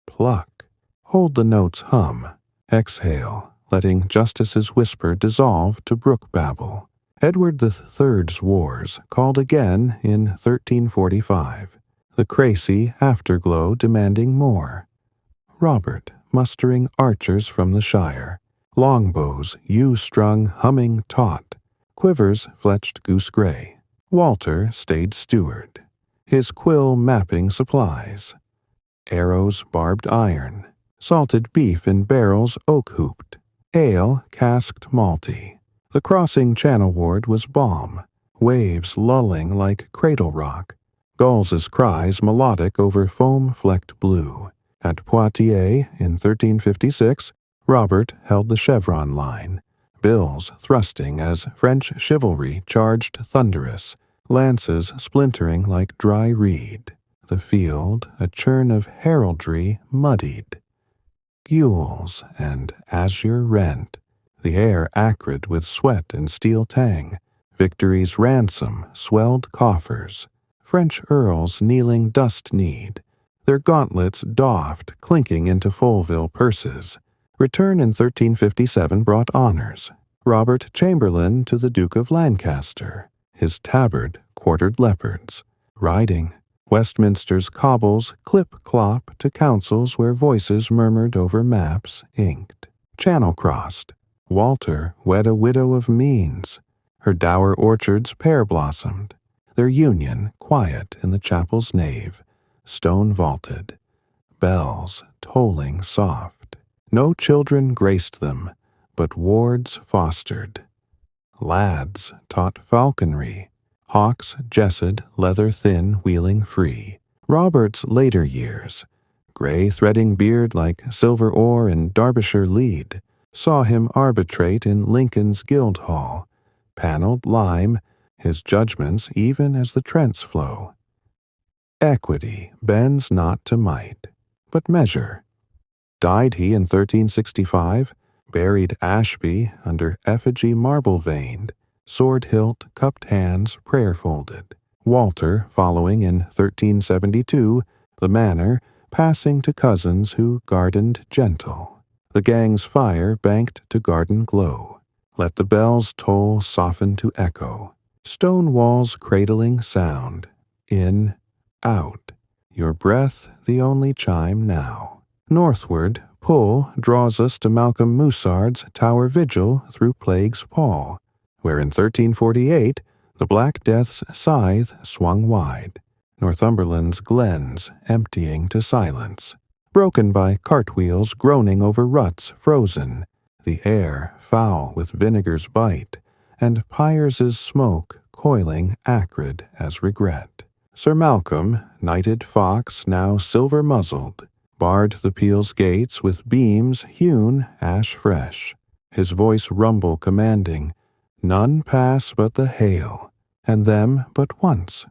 Pluck, hold the note's hum, exhale, letting justice's whisper dissolve to brook babble. Edward III's wars called again in 1345, the crazy afterglow demanding more. Robert mustering archers from the shire, longbows yew-strung humming taut, quivers fletched goose-gray. Walter stayed steward, his quill mapping supplies. Arrows barbed iron, salted beef in barrels oak-hooped, ale casked malty. The crossing channel ward was balm, waves lulling like cradle rock, gulls' cries melodic over foam-flecked blue. At Poitiers in 1356, Robert held the chevron line, bills thrusting as French chivalry charged thunderous, lances splintering like dry reed. The field, a churn of heraldry, muddied. Gules and azure rent, the air acrid with sweat and steel tang. Victory's ransom swelled coffers. French earls kneeling dust-kneed, their gauntlets doffed, clinking into Folville purses. Return in 1357 brought honors. Robert Chamberlain to the Duke of Lancaster, his tabard quartered leopards. Riding, Westminster's cobbles clip-clop to councils where voices murmured over maps inked. Channel crossed, Walter wed a widow of means. Her dower orchards pear-blossomed, their union quiet in the chapel's nave, stone-vaulted, bells tolling soft. No children graced them, but wards fostered. Lads taught falconry, hawks jessed, leather thin wheeling free. Robert's later years, gray threading beard like silver ore in Derbyshire lead, saw him arbitrate in Lincoln's Guildhall, panelled lime, his judgments even as the Trents flow. Equity bends not to might, but measure. Died he in 1365, buried Ashby under effigy marble-veined, sword-hilt, cupped hands, prayer-folded. Walter following in 1372, the manor passing to cousins who gardened gentle. The gang's fire banked to garden glow. Let the bells toll soften to echo. Stone walls cradling sound. In, out. Your breath the only chime now. Northward, pull draws us to Malcolm Musard's Tower Vigil through Plague's Pall, where in 1348 the Black Death's scythe swung wide, Northumberland's glens emptying to silence, broken by cartwheels groaning over ruts frozen, the air foul with vinegar's bite, and Pyers's smoke coiling acrid as regret. Sir Malcolm, knighted fox now silver-muzzled, barred the Peel's gates with beams hewn ash-fresh, his voice rumble commanding, none pass but the hail, and them but once.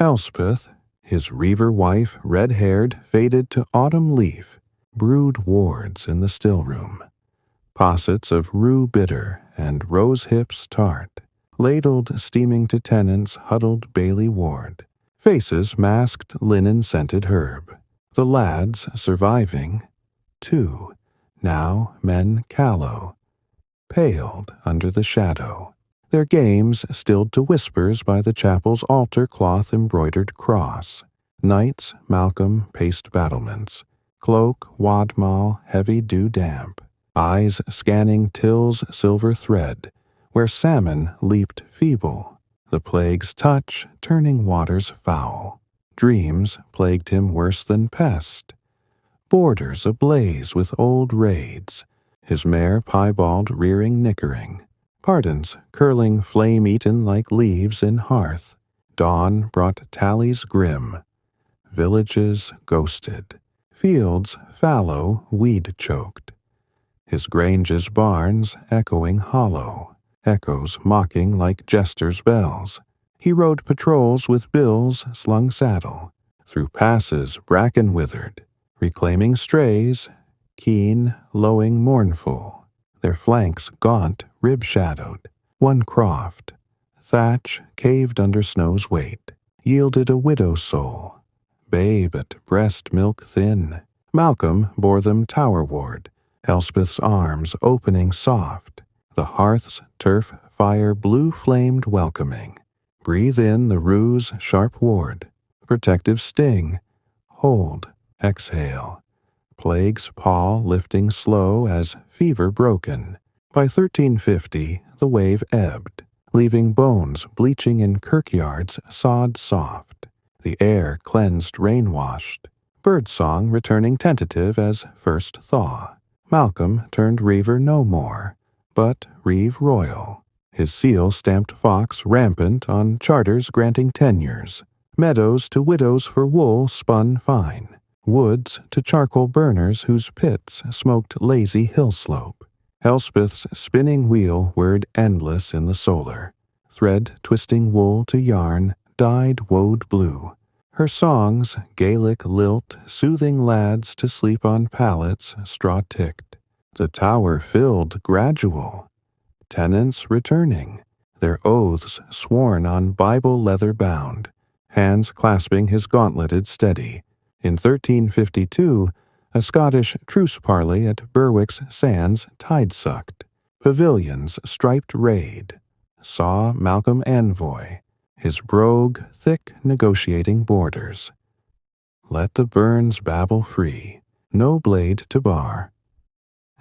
Elspeth, his reaver wife, red-haired, faded to autumn leaf, brewed wards in the still-room. Possets of rue bitter and rose-hips tart, ladled steaming to tenants huddled Bailey ward, faces masked linen-scented herb. The lads surviving, two, now men callow, paled under the shadow, their games stilled to whispers by the chapel's altar cloth-embroidered cross. Knights Malcolm paced battlements, cloak wadmal heavy dew-damp, eyes scanning Till's silver thread, where salmon leaped feeble, the plague's touch turning waters foul. Dreams plagued him worse than pest. Borders ablaze with old raids, his mare piebald rearing nickering, pardons curling flame-eaten like leaves in hearth. Dawn brought tallies grim, villages ghosted, fields fallow weed-choked, his grange's barns echoing hollow, echoes mocking like jesters' bells. He rode patrols with bills slung saddle, through passes bracken-withered, reclaiming strays, keen, lowing mournful, their flanks gaunt, rib-shadowed. One croft, thatch caved under snow's weight, yielded a widow's soul, babe at breast milk thin. Malcolm bore them towerward, Elspeth's arms opening soft, the hearth's turf fire blue-flamed welcoming. Breathe in the rue's sharp ward, protective sting, hold, exhale. Plague's paw lifting slow as fever broken. By 1350 the wave ebbed, leaving bones bleaching in kirkyards sod soft, the air cleansed rain-washed, birdsong returning tentative as first thaw. Malcolm turned reaver no more, but reeve royal, his seal-stamped fox rampant on charters granting tenures, meadows to widows for wool spun fine, woods to charcoal burners whose pits smoked lazy hill-slope. Elspeth's spinning wheel whirred endless in the solar, thread twisting wool to yarn dyed woad blue. Her songs, Gaelic lilt, soothing lads to sleep on pallets straw-ticked. The tower filled gradual, tenants returning, their oaths sworn on Bible leather bound, hands clasping his gauntleted steady. In 1352, a Scottish truce parley at Berwick's sands tide-sucked, pavilions striped raid, saw Malcolm envoy, his brogue thick negotiating borders. Let the burns babble free, no blade to bar.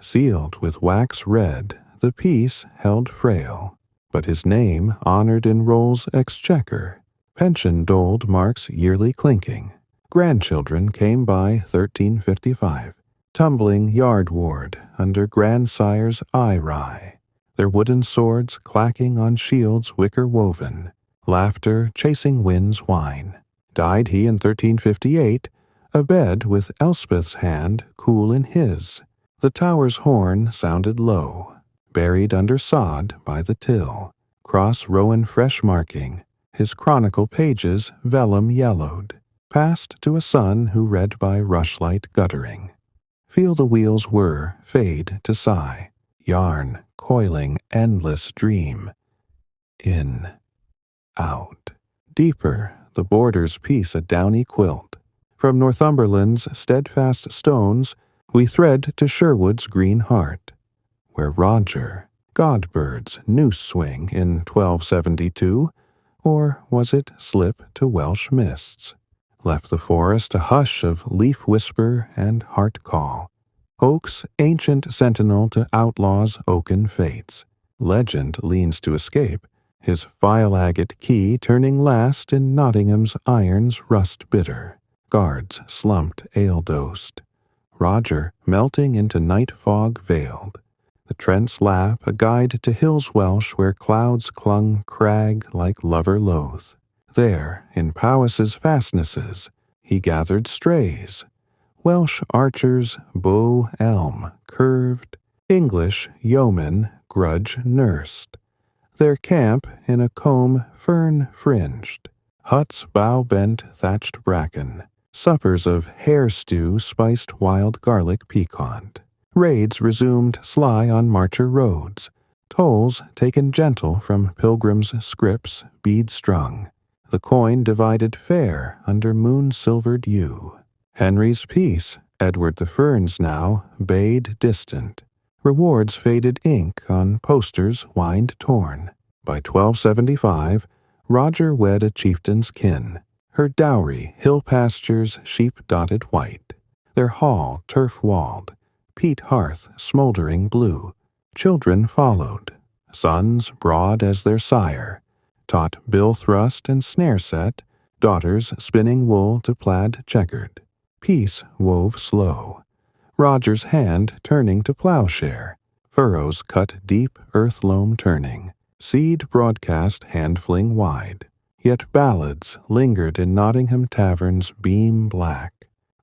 Sealed with wax red, the peace held frail, but his name honored in roll's exchequer. Pension doled marks yearly clinking. Grandchildren came by 1355, tumbling yard ward under grandsire's eye-rye, their wooden swords clacking on shields wicker woven, laughter chasing winds whine. Died he in 1358, abed with Elspeth's hand cool in his. The tower's horn sounded low, buried under sod by the till, cross rowan fresh marking, his chronicle pages vellum yellowed, passed to a son who read by rushlight guttering. Feel the wheels whir, fade to sigh, yarn coiling endless dream. In, out, Deeper, the border's peace a downy quilt. From Northumberland's steadfast stones we thread to Sherwood's green heart, where Roger, Godbird's noose swing in 1272, or was it slip to Welsh mists, left the forest a hush of leaf whisper and heart call. Oak's ancient sentinel to outlaws' oaken fates. Legend leans to escape, his file agate key turning last in Nottingham's irons rust bitter. Guards slumped ale-dosed. Roger melting into night fog veiled. The Trent's lap a guide to hills Welsh where clouds clung crag like lover loath. There, in Powys's fastnesses, he gathered strays. Welsh archers bow elm curved, English yeomen grudge nursed. Their camp in a combe fern fringed, huts bough bent thatched bracken, suppers of hare stew spiced wild garlic piquant. Raids resumed sly on marcher roads, tolls taken gentle from pilgrims' scrips bead-strung. The coin divided fair under moon-silvered yew. Henry's peace, Edward the Ferns now, bade distant. Rewards faded ink on posters wind torn. By 1275, Roger wed a chieftain's kin. Her dowry hill pastures sheep-dotted white. Their hall turf-walled, peat hearth smoldering blue. Children followed, sons broad as their sire, taught bill thrust and snare set, daughters spinning wool to plaid checkered. Peace wove slow, Roger's hand turning to plowshare, furrows cut deep earth loam turning, seed broadcast hand-fling wide. Yet ballads lingered in Nottingham taverns beam black,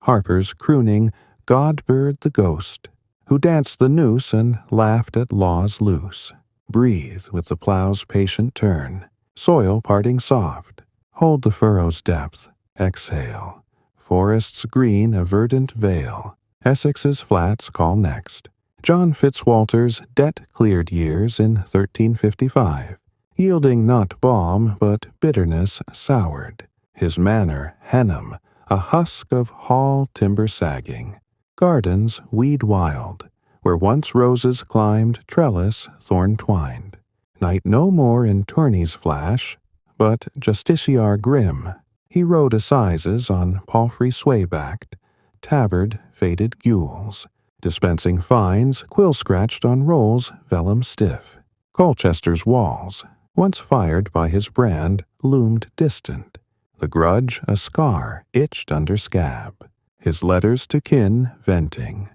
harpers crooning Godbird the ghost, who danced the noose and laughed at laws loose. Breathe with the plow's patient turn, soil parting soft, hold the furrow's depth, exhale. Forest's green a verdant vale, Essex's flats call next. John Fitzwalter's debt-cleared years in 1355, yielding not balm but bitterness soured. His manor, Henham, a husk of hall timber sagging. Gardens weed wild, where once roses climbed trellis thorn-twined. Night no more in tourney's flash, but justiciar grim. He rode assizes on palfrey sway-backed, tabard faded gules, dispensing fines quill-scratched on rolls vellum stiff. Colchester's walls, once fired by his brand, loomed distant. The grudge a scar itched under scab, his letters to kin venting.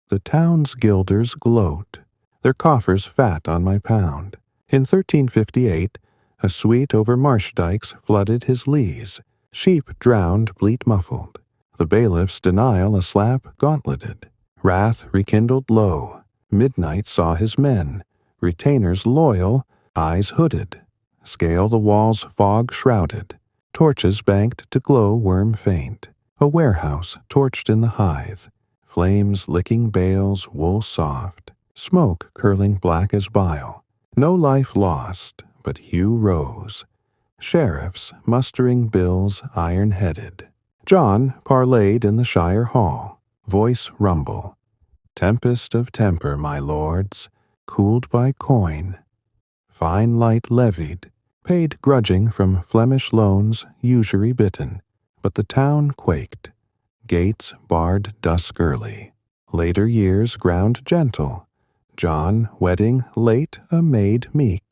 The town's guilders gloat, their coffers fat on my pound. In 1358, a sweet over marsh dikes flooded his lees, sheep drowned bleat muffled. The bailiff's denial a slap gauntleted. Wrath rekindled low, midnight saw his men, retainers loyal, eyes hooded. Scale the walls fog shrouded, torches banked to glow worm faint. A warehouse torched in the hithe, flames licking bales wool soft, smoke curling black as bile. No life lost, but hue rose. Sheriffs mustering bills iron-headed. John parlayed in the shire hall, voice rumble. Tempest of temper, my lords, cooled by coin. Fine light levied, paid grudging from Flemish loans usury bitten, but the town quaked. Gates barred dusk early. Later years ground gentle. John wedding late a maid meek.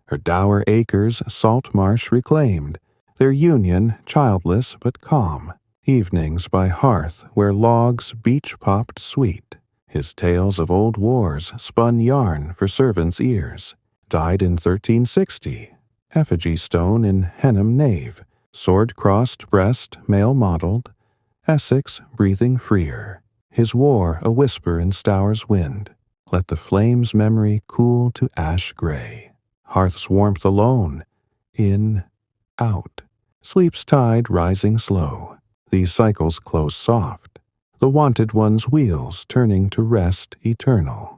Her dower acres salt marsh reclaimed, their union childless but calm. Evenings by hearth where logs beach-popped sweet. His tales of old wars spun yarn for servants' ears. Died in 1360. Effigy stone in Henham nave, sword-crossed breast mail-modelled. Essex breathing freer. His war a whisper in Stour's wind. Let the flame's memory cool to ash gray. Hearth's warmth alone, in, out. Sleep's tide rising slow. These cycles close soft. The wanted one's wheels turning to rest eternal.